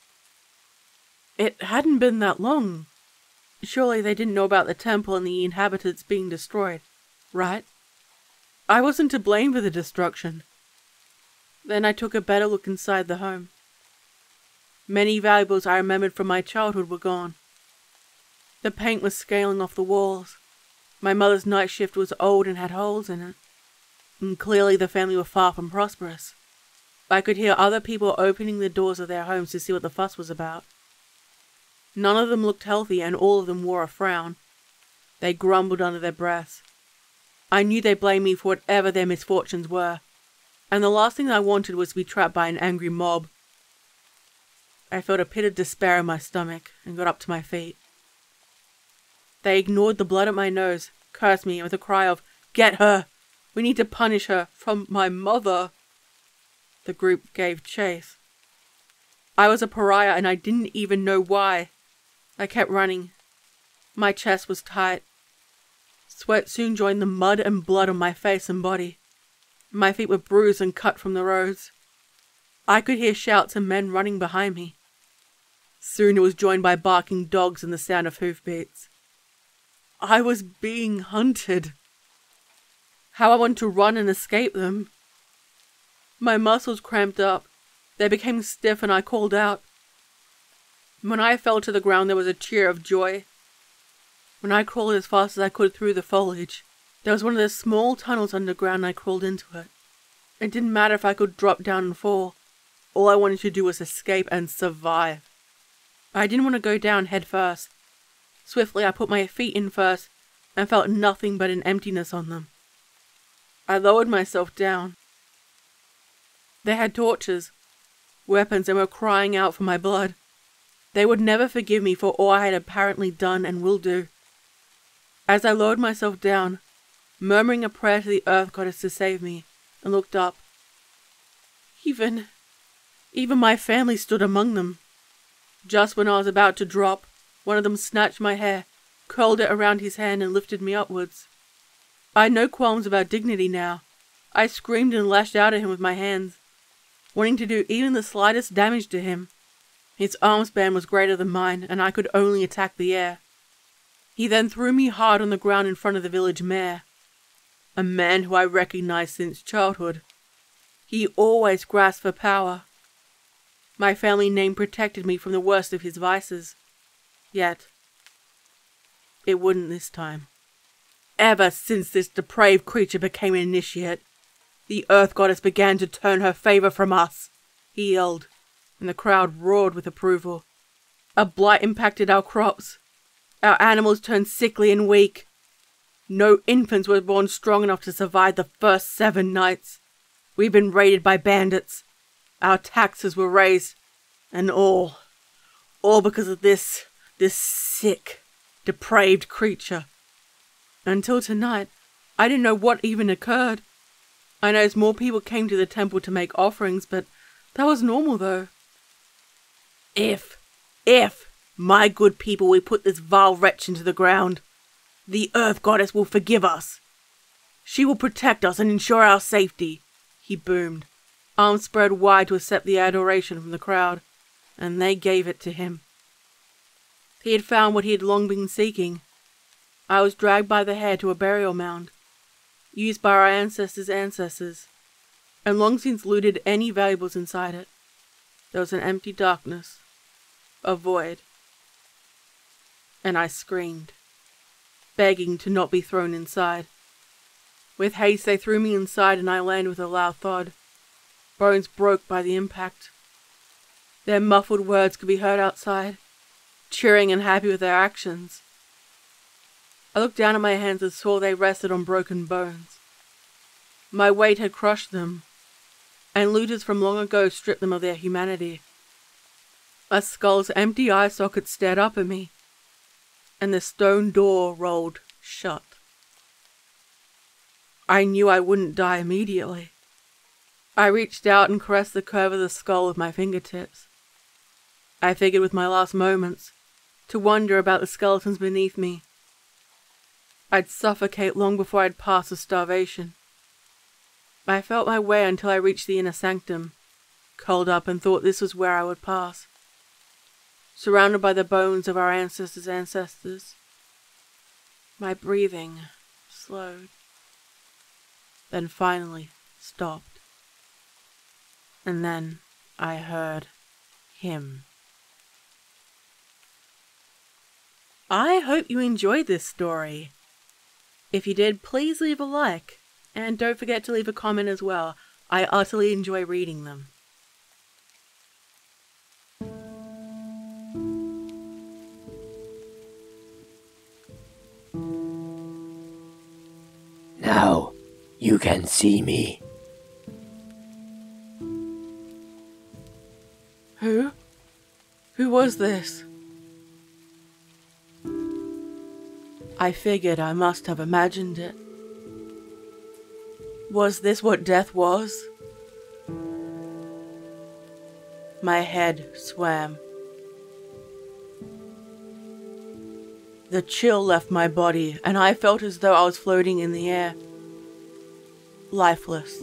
It hadn't been that long. Surely they didn't know about the temple and the inhabitants being destroyed, right? I wasn't to blame for the destruction. Then I took a better look inside the home. Many valuables I remembered from my childhood were gone. The paint was scaling off the walls. My mother's night shift was old and had holes in it. And clearly the family were far from prosperous. I could hear other people opening the doors of their homes to see what the fuss was about. None of them looked healthy, and all of them wore a frown. They grumbled under their breaths. I knew they blamed me for whatever their misfortunes were, and the last thing I wanted was to be trapped by an angry mob. I felt a pit of despair in my stomach and got up to my feet. They ignored the blood at my nose, cursed me with a cry of, "Get her! We need to punish her from my mother!" The group gave chase. I was a pariah and I didn't even know why. I kept running. My chest was tight. Sweat soon joined the mud and blood on my face and body. My feet were bruised and cut from the roads. I could hear shouts and men running behind me. Soon it was joined by barking dogs and the sound of hoofbeats. I was being hunted. How I wanted to run and escape them. My muscles cramped up. They became stiff and I called out. When I fell to the ground, there was a cheer of joy. When I crawled as fast as I could through the foliage, there was one of those small tunnels underground and I crawled into it. It didn't matter if I could drop down and fall. All I wanted to do was escape and survive. I didn't want to go down head first. Swiftly, I put my feet in first and felt nothing but an emptiness on them. I lowered myself down. They had torches, weapons, and were crying out for my blood. They would never forgive me for all I had apparently done and will do. As I lowered myself down, murmuring a prayer to the earth goddess to save me, and looked up, even my family stood among them. Just when I was about to drop, one of them snatched my hair, curled it around his hand and lifted me upwards. I had no qualms about dignity now. I screamed and lashed out at him with my hands, wanting to do even the slightest damage to him. His arm span was greater than mine, and I could only attack the air. He then threw me hard on the ground in front of the village mayor, a man who I recognized since childhood. He always grasped for power. My family name protected me from the worst of his vices. Yet, it wouldn't this time. Ever since this depraved creature became an initiate, the earth goddess began to turn her favor from us, he yelled, and the crowd roared with approval. A blight impacted our crops. Our animals turned sickly and weak. No infants were born strong enough to survive the first 7 nights. We've been raided by bandits. Our taxes were raised. And all because of this sick, depraved creature. Until tonight, I didn't know what even occurred. I noticed more people came to the temple to make offerings, but that was normal though. If, my good people, we put this vile wretch into the ground, the earth goddess will forgive us. She will protect us and ensure our safety, he boomed, arms spread wide to accept the adoration from the crowd, and they gave it to him. He had found what he had long been seeking. I was dragged by the hair to a burial mound, used by our ancestors' ancestors, and long since looted any valuables inside it. There was an empty darkness, a void, and I screamed, begging to not be thrown inside. With haste they threw me inside and I landed with a loud thud. Bones broke by the impact. Their muffled words could be heard outside, cheering and happy with their actions. I looked down at my hands and saw they rested on broken bones. My weight had crushed them, and looters from long ago stripped them of their humanity. A skull's empty eye socket stared up at me, and the stone door rolled shut. I knew I wouldn't die immediately. I reached out and caressed the curve of the skull with my fingertips. I figured with my last moments to wonder about the skeletons beneath me. I'd suffocate long before I'd pass with starvation. I felt my way until I reached the inner sanctum, curled up and thought this was where I would pass. Surrounded by the bones of our ancestors' ancestors, my breathing slowed, then finally stopped. And then I heard him. I hope you enjoyed this story. If you did, please leave a like, and don't forget to leave a comment as well. I utterly enjoy reading them. Now you can see me. Who? Who was this? I figured I must have imagined it. Was this what death was? My head swam. The chill left my body, and I felt as though I was floating in the air. Lifeless.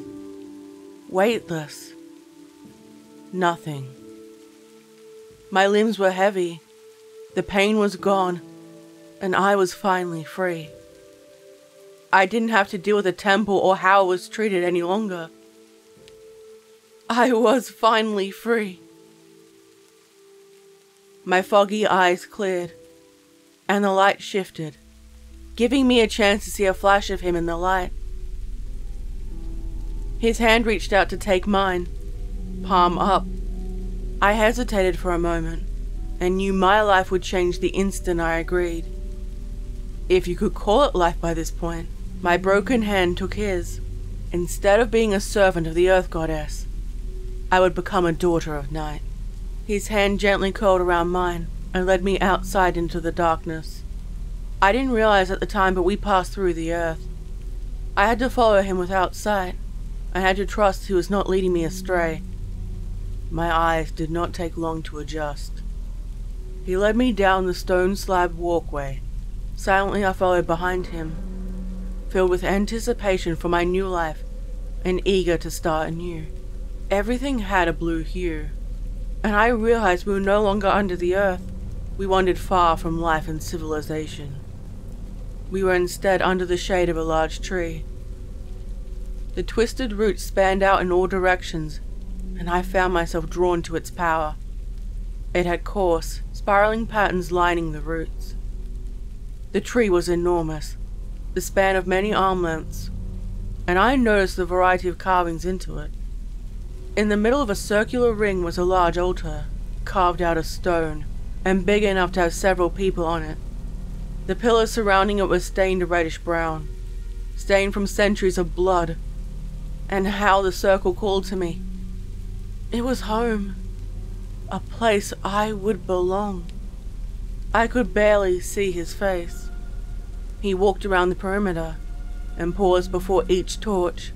Weightless. Nothing. My limbs were heavy. The pain was gone, and I was finally free. I didn't have to deal with the temple or how I was treated any longer. I was finally free. My foggy eyes cleared, and the light shifted, giving me a chance to see a flash of him in the light. His hand reached out to take mine, palm up. I hesitated for a moment, and knew my life would change the instant I agreed. If you could call it life by this point, my broken hand took his. Instead of being a servant of the Earth Goddess, I would become a daughter of night. His hand gently curled around mine and led me outside into the darkness. I didn't realize at the time, but we passed through the earth. I had to follow him without sight. I had to trust he was not leading me astray. My eyes did not take long to adjust. He led me down the stone slab walkway. Silently I followed behind him, filled with anticipation for my new life and eager to start anew. Everything had a blue hue, and I realized we were no longer under the earth. We wandered far from life and civilization. We were instead under the shade of a large tree. The twisted roots spanned out in all directions, and I found myself drawn to its power. It had coarse, spiraling patterns lining the roots. The tree was enormous, the span of many arm lengths, and I noticed the variety of carvings into it. In the middle of a circular ring was a large altar, carved out of stone, and big enough to have several people on it. The pillars surrounding it were stained a reddish brown, stained from centuries of blood. And how the circle called to me. It was home, a place I would belong. I could barely see his face. He walked around the perimeter and paused before each torch.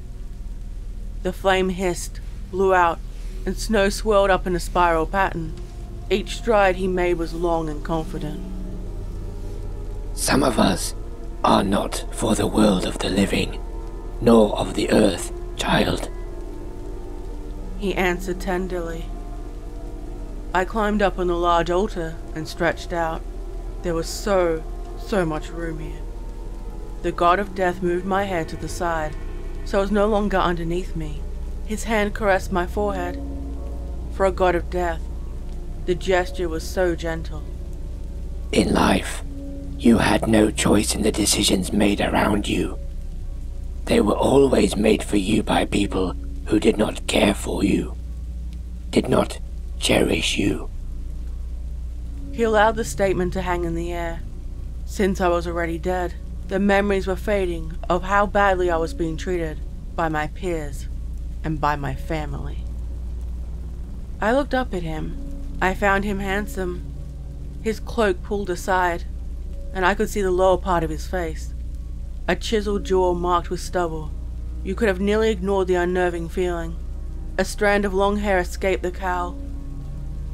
The flame hissed, blew out, and snow swirled up in a spiral pattern. Each stride he made was long and confident. Some of us are not for the world of the living, nor of the earth, child, he answered tenderly. I climbed up on the large altar and stretched out. There was so much room here. The god of death moved my head to the side, so it was no longer underneath me. His hand caressed my forehead. For a god of death, the gesture was so gentle. In life, you had no choice in the decisions made around you. They were always made for you by people who did not care for you, did not cherish you. He allowed the statement to hang in the air. Since I was already dead, the memories were fading of how badly I was being treated by my peers and by my family. I looked up at him. I found him handsome. His cloak pulled aside, and I could see the lower part of his face. A chiseled jaw marked with stubble. You could have nearly ignored the unnerving feeling. A strand of long hair escaped the cowl.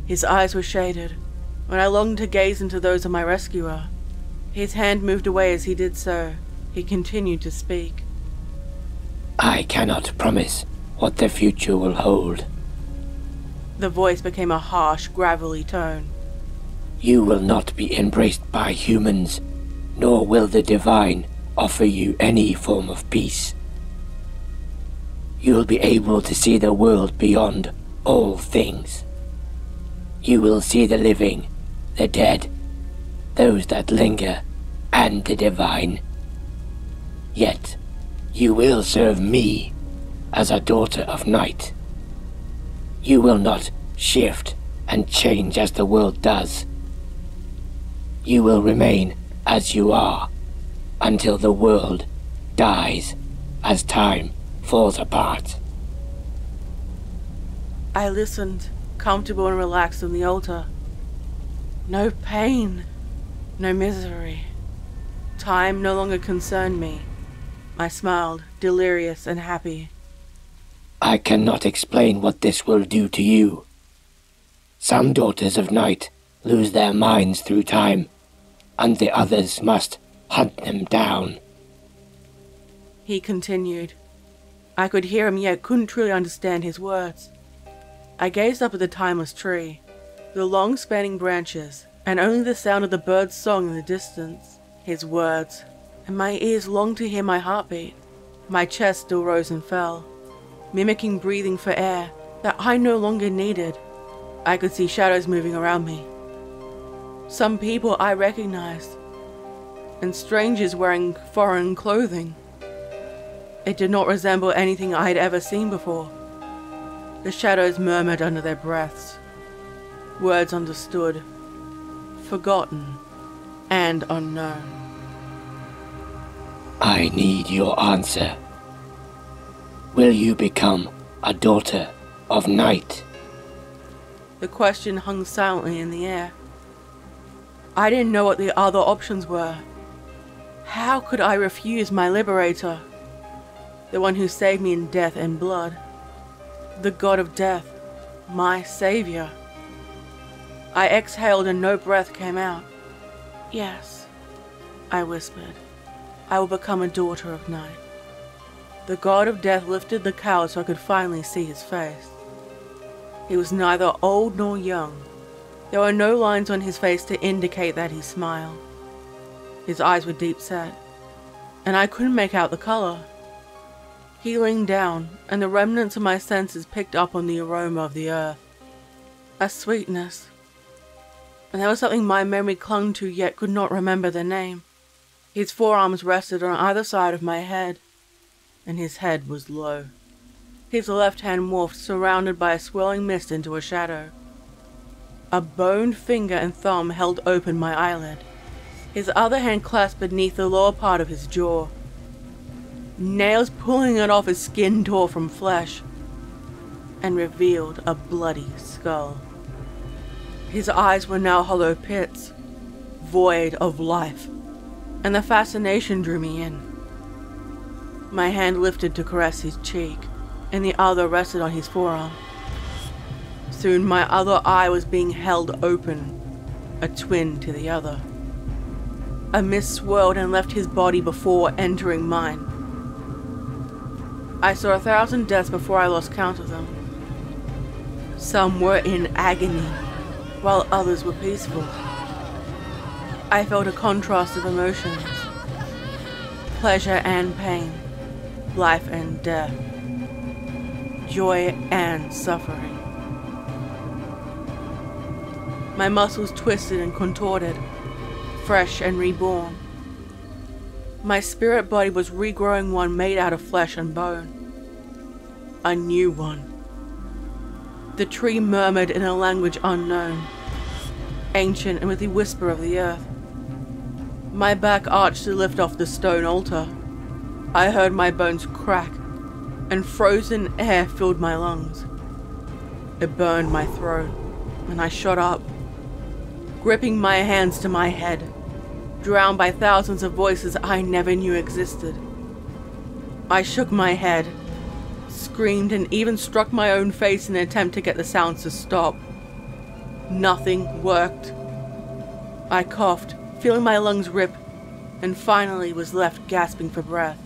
His eyes were shaded, when I longed to gaze into those of my rescuer. His hand moved away as he did so. He continued to speak. I cannot promise what the future will hold. The voice became a harsh, gravelly tone. You will not be embraced by humans, nor will the divine offer you any form of peace. You will be able to see the world beyond all things. You will see the living, the dead, those that linger, and the divine. Yet, you will serve me as a daughter of night. You will not shift and change as the world does. You will remain as you are until the world dies as time falls apart. I listened, comfortable and relaxed on the altar. No pain, no misery, Time no longer concerned me. I smiled, delirious and happy. I cannot explain what this will do to you. Some daughters of night lose their minds through time, and the others must hunt them down. He continued. I could hear him yet couldn't truly understand his words. I gazed up at the timeless tree, the long spanning branches, and only the sound of the bird's song in the distance, his words, and my ears longed to hear my heartbeat. My chest still rose and fell, mimicking breathing for air that I no longer needed. I could see shadows moving around me. Some people I recognized, and strangers wearing foreign clothing. It did not resemble anything I had ever seen before. The shadows murmured under their breaths. Words understood, forgotten, and unknown. I need your answer. Will you become a daughter of night? The question hung silently in the air. I didn't know what the other options were. How could I refuse my liberator? The one who saved me in death and blood. The god of death, my savior. I exhaled and no breath came out. Yes, I whispered. I will become a daughter of night. The god of death lifted the cowl so I could finally see his face. He was neither old nor young. There were no lines on his face to indicate that he smiled. His eyes were deep set, and I couldn't make out the color. He leaned down, and the remnants of my senses picked up on the aroma of the earth. A sweetness. And there was something my memory clung to yet could not remember the name. His forearms rested on either side of my head, and his head was low. His left hand morphed, surrounded by a swirling mist, into a shadow. A boned finger and thumb held open my eyelid. His other hand clasped beneath the lower part of his jaw. Nails pulling it off his skin tore from flesh, and revealed a bloody skull. His eyes were now hollow pits, void of life, and the fascination drew me in. My hand lifted to caress his cheek, and the other rested on his forearm. Soon my other eye was being held open, a twin to the other. A mist swirled and left his body before entering mine. I saw 1,000 deaths before I lost count of them. Some were in agony, while others were peaceful. I felt a contrast of emotions. Pleasure and pain, life and death, joy and suffering. My muscles twisted and contorted, fresh and reborn. My spirit body was regrowing, one made out of flesh and bone. A new one. The tree murmured in a language unknown, ancient and with the whisper of the earth. My back arched to lift off the stone altar. I heard my bones crack, and frozen air filled my lungs. It burned my throat, and I shot up, gripping my hands to my head, drowned by thousands of voices I never knew existed. I shook my head, screamed, and even struck my own face in an attempt to get the sounds to stop. Nothing worked. I coughed, feeling my lungs rip, and finally was left gasping for breath.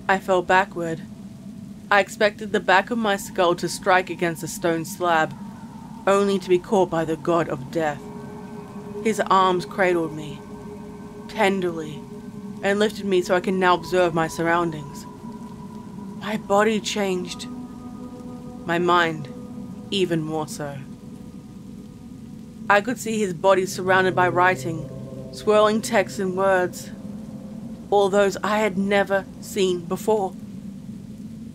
I fell backward. I expected the back of my skull to strike against a stone slab, only to be caught by the god of death. His arms cradled me, tenderly, and lifted me so I can now observe my surroundings. My body changed. My mind, even more so. I could see his body surrounded by writing, swirling texts and words, all those I had never seen before.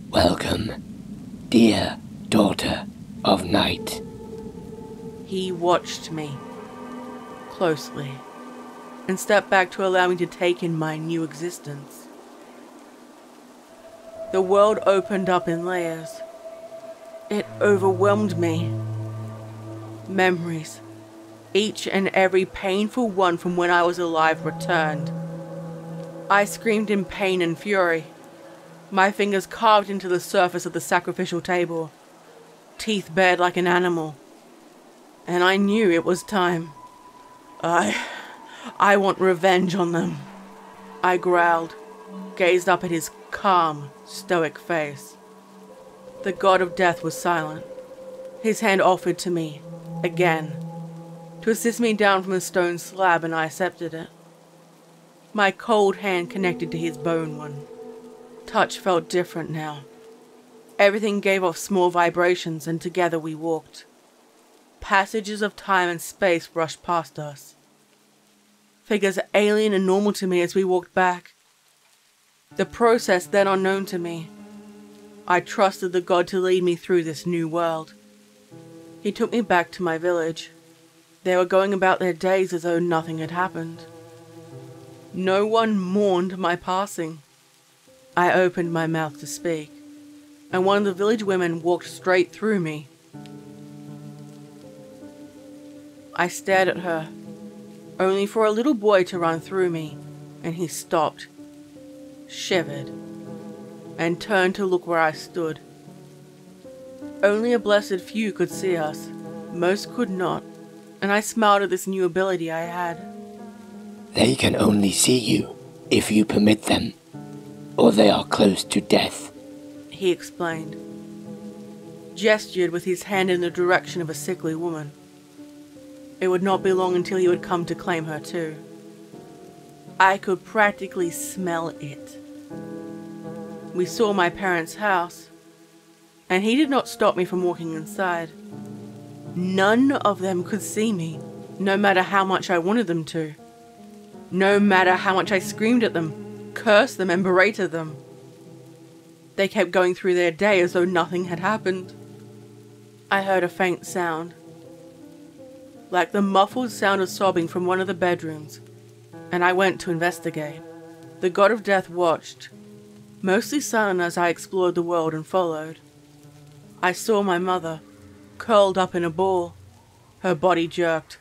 Welcome, dear daughter of night. He watched me closely and stepped back to allow me to take in my new existence. The world opened up in layers. It overwhelmed me. Memories, each and every painful one from when I was alive, returned, I screamed in pain and fury. My fingers carved into the surface of the sacrificial table, teeth bared like an animal. And I knew it was time. I want revenge on them. I growled, gazed up at his calm, stoic face. The god of death was silent. His hand offered to me, again, to assist me down from the stone slab, and I accepted it. My cold hand connected to his bone one. Touch felt different now. Everything gave off small vibrations, and together we walked. Passages of time and space rushed past us. Figures alien and normal to me as we walked back. The process then unknown to me. I trusted the god to lead me through this new world. He took me back to my village. They were going about their days as though nothing had happened. No one mourned my passing. I opened my mouth to speak, and one of the village women walked straight through me. I stared at her, only for a little boy to run through me, and he stopped, shivered, and turned to look where I stood. Only a blessed few could see us, most could not, and I smiled at this new ability I had. They can only see you if you permit them, or they are close to death, he explained, gestured with his hand in the direction of a sickly woman. It would not be long until he would come to claim her too. I could practically smell it. We saw my parents' house, and he did not stop me from walking inside. None of them could see me, no matter how much I wanted them to. No matter how much I screamed at them, cursed them, and berated them. They kept going through their day as though nothing had happened. I heard a faint sound, like the muffled sound of sobbing from one of the bedrooms, and I went to investigate. The god of death watched, mostly silent as I explored the world and followed. I saw my mother, curled up in a ball. Her body jerked,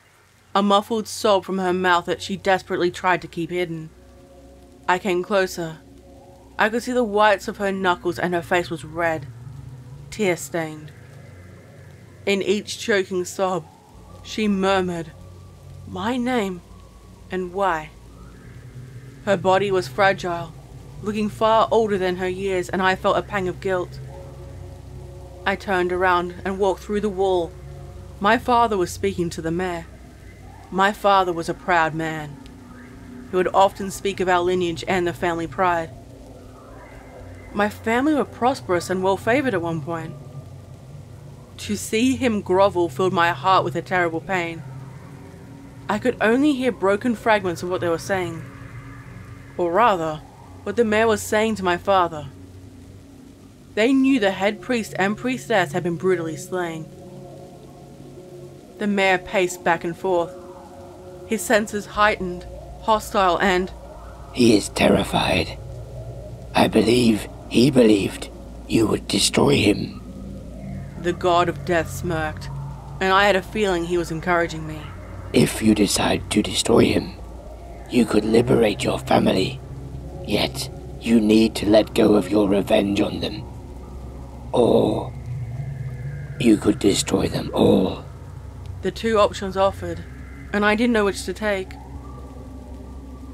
a muffled sob from her mouth that she desperately tried to keep hidden. I came closer. I could see the whites of her knuckles, and her face was red, tear-stained. In each choking sob, she murmured, my name, and why. Her body was fragile, looking far older than her years, and I felt a pang of guilt. I turned around and walked through the wall. My father was speaking to the mayor. My father was a proud man. He would often speak of our lineage and the family pride. My family were prosperous and well-favored at one point. To see him grovel filled my heart with a terrible pain. I could only hear broken fragments of what they were saying. Or rather, what the mayor was saying to my father. They knew the head priest and priestess had been brutally slain. The mayor paced back and forth, his senses heightened, hostile, and... He is terrified. I believe he believed you would destroy him. The god of death smirked, and I had a feeling he was encouraging me. If you decide to destroy him, you could liberate your family. Yet, you need to let go of your revenge on them. Or, you could destroy them all. The two options offered, and I didn't know which to take.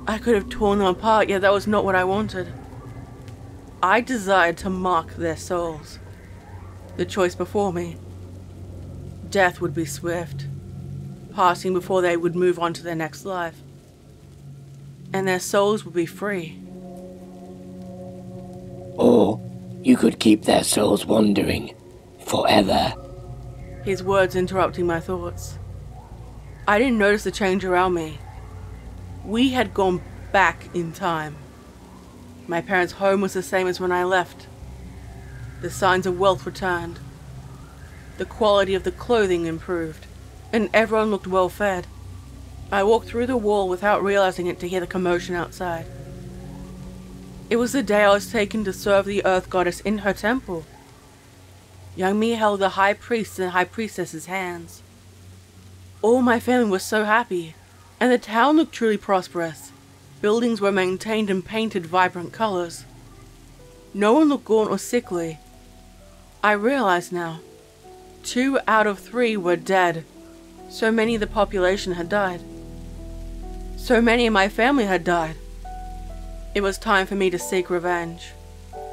I could have torn them apart, yet that was not what I wanted. I desired to mark their souls. The choice before me. Death would be swift, passing before they would move on to their next life. And their souls would be free. Or you could keep their souls wandering forever. His words interrupting my thoughts. I didn't notice the change around me. We had gone back in time. My parents' home was the same as when I left. The signs of wealth returned. The quality of the clothing improved, and everyone looked well fed. I walked through the wall without realizing it to hear the commotion outside. It was the day I was taken to serve the earth goddess in her temple. Young me held the high priest and high priestess's hands. All my family was so happy, and the town looked truly prosperous. Buildings were maintained and painted vibrant colors. No one looked gaunt or sickly. I realized now, 2 out of 3 were dead. So many of the population had died. So many of my family had died. It was time for me to seek revenge.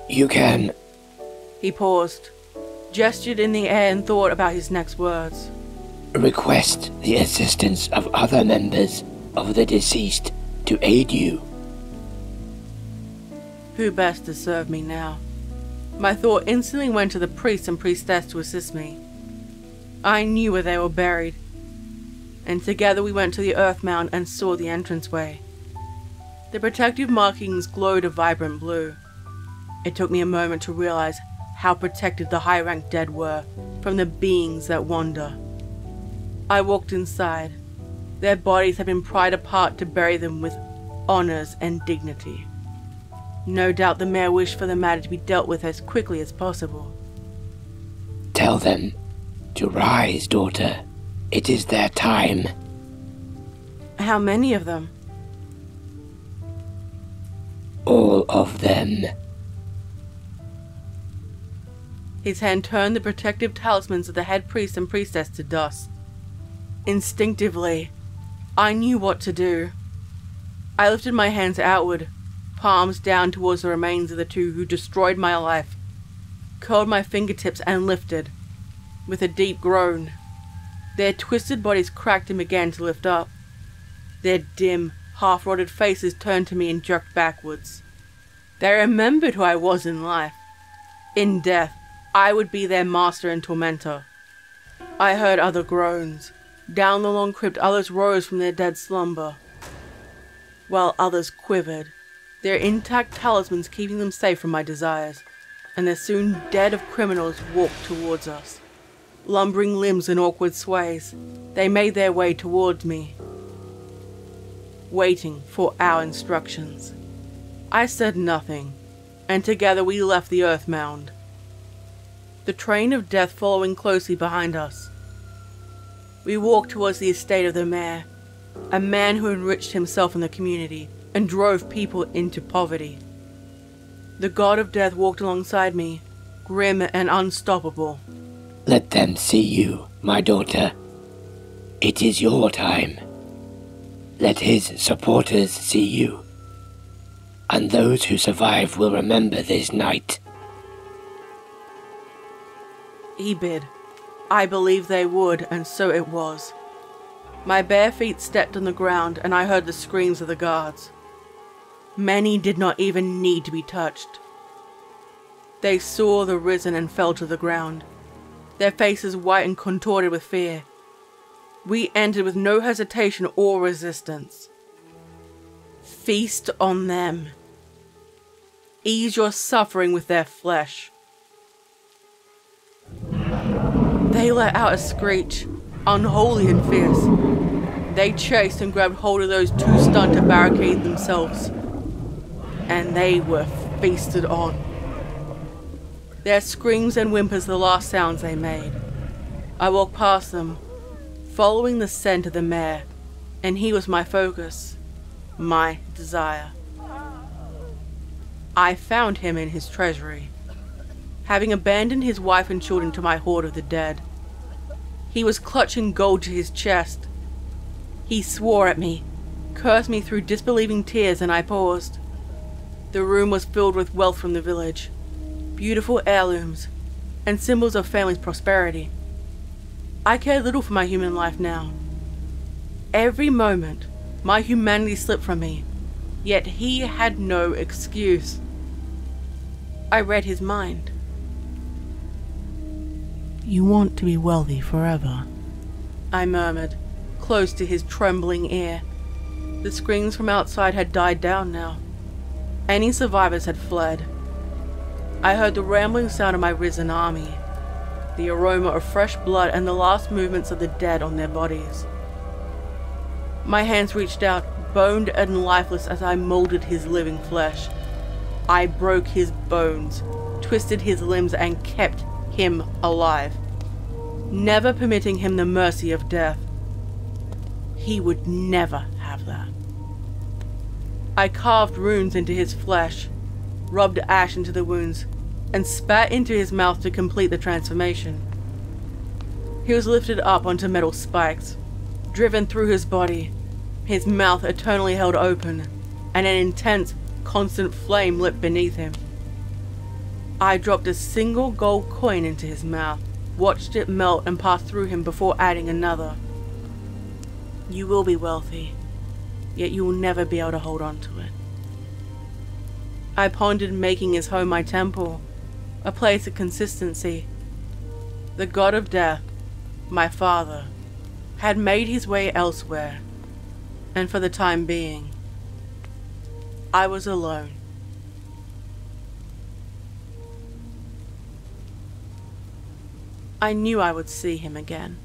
You can... He paused, gestured in the air and thought about his next words. request the assistance of other members of the deceased to aid you. Who best to serve me now? My thought instantly went to the priest and priestess to assist me. I knew where they were buried, and together we went to the earth mound and saw the entranceway. The protective markings glowed a vibrant blue. It took me a moment to realize how protected the high-ranked dead were from the beings that wander. I walked inside. Their bodies had been pried apart to bury them with honors and dignity. No doubt the mayor wished for the matter to be dealt with as quickly as possible. Tell them to rise, daughter. It is their time. How many of them? All of them. His hand turned the protective talismans of the head priest and priestess to dust. Instinctively, I knew what to do. I lifted my hands outward, palms down towards the remains of the two who destroyed my life, curled my fingertips and lifted. With a deep groan, their twisted bodies cracked and began to lift up. Their dim, half-rotted faces turned to me and jerked backwards. They remembered who I was in life. In death, I would be their master and tormentor. I heard other groans. Down the long crypt, others rose from their dead slumber, while others quivered, their intact talismans keeping them safe from my desires, and the soon dead of criminals walked towards us. Lumbering limbs and awkward sways, they made their way towards me, waiting for our instructions. I said nothing, and together we left the earth mound, the train of death following closely behind us. We walked towards the estate of the mayor, a man who enriched himself in the community and drove people into poverty. The god of death walked alongside me, grim and unstoppable. Let them see you, my daughter. It is your time. Let his supporters see you. And those who survive will remember this night. He bid. I believed they would, and so it was. My bare feet stepped on the ground, and I heard the screams of the guards. Many did not even need to be touched. They saw the risen and fell to the ground, their faces white and contorted with fear. We entered with no hesitation or resistance. Feast on them. Ease your suffering with their flesh. They let out a screech, unholy and fierce. They chased and grabbed hold of those too stunned to barricade themselves, and they were feasted on. Their screams and whimpers the last sounds they made. I walked past them, following the scent of the mayor, and he was my focus, my desire. I found him in his treasury, having abandoned his wife and children to my horde of the dead. He was clutching gold to his chest. He swore at me, cursed me through disbelieving tears, and I paused. The room was filled with wealth from the village, beautiful heirlooms, and symbols of family's prosperity. I cared little for my human life now. Every moment, my humanity slipped from me, yet he had no excuse. I read his mind. You want to be wealthy forever, I murmured, close to his trembling ear. The screams from outside had died down now. Any survivors had fled. I heard the rambling sound of my risen army, the aroma of fresh blood and the last movements of the dead on their bodies. My hands reached out, boned and lifeless as I molded his living flesh. I broke his bones, twisted his limbs and kept him alive, never permitting him the mercy of death. He would never have that. I carved runes into his flesh, rubbed ash into the wounds, and spat into his mouth to complete the transformation. He was lifted up onto metal spikes, driven through his body, his mouth eternally held open, and an intense, constant flame lit beneath him. I dropped a single gold coin into his mouth, watched it melt and pass through him before adding another. You will be wealthy, yet you will never be able to hold on to it. I pondered making his home my temple, a place of consistency. The god of death, my father, had made his way elsewhere, and for the time being, I was alone. I knew I would see him again.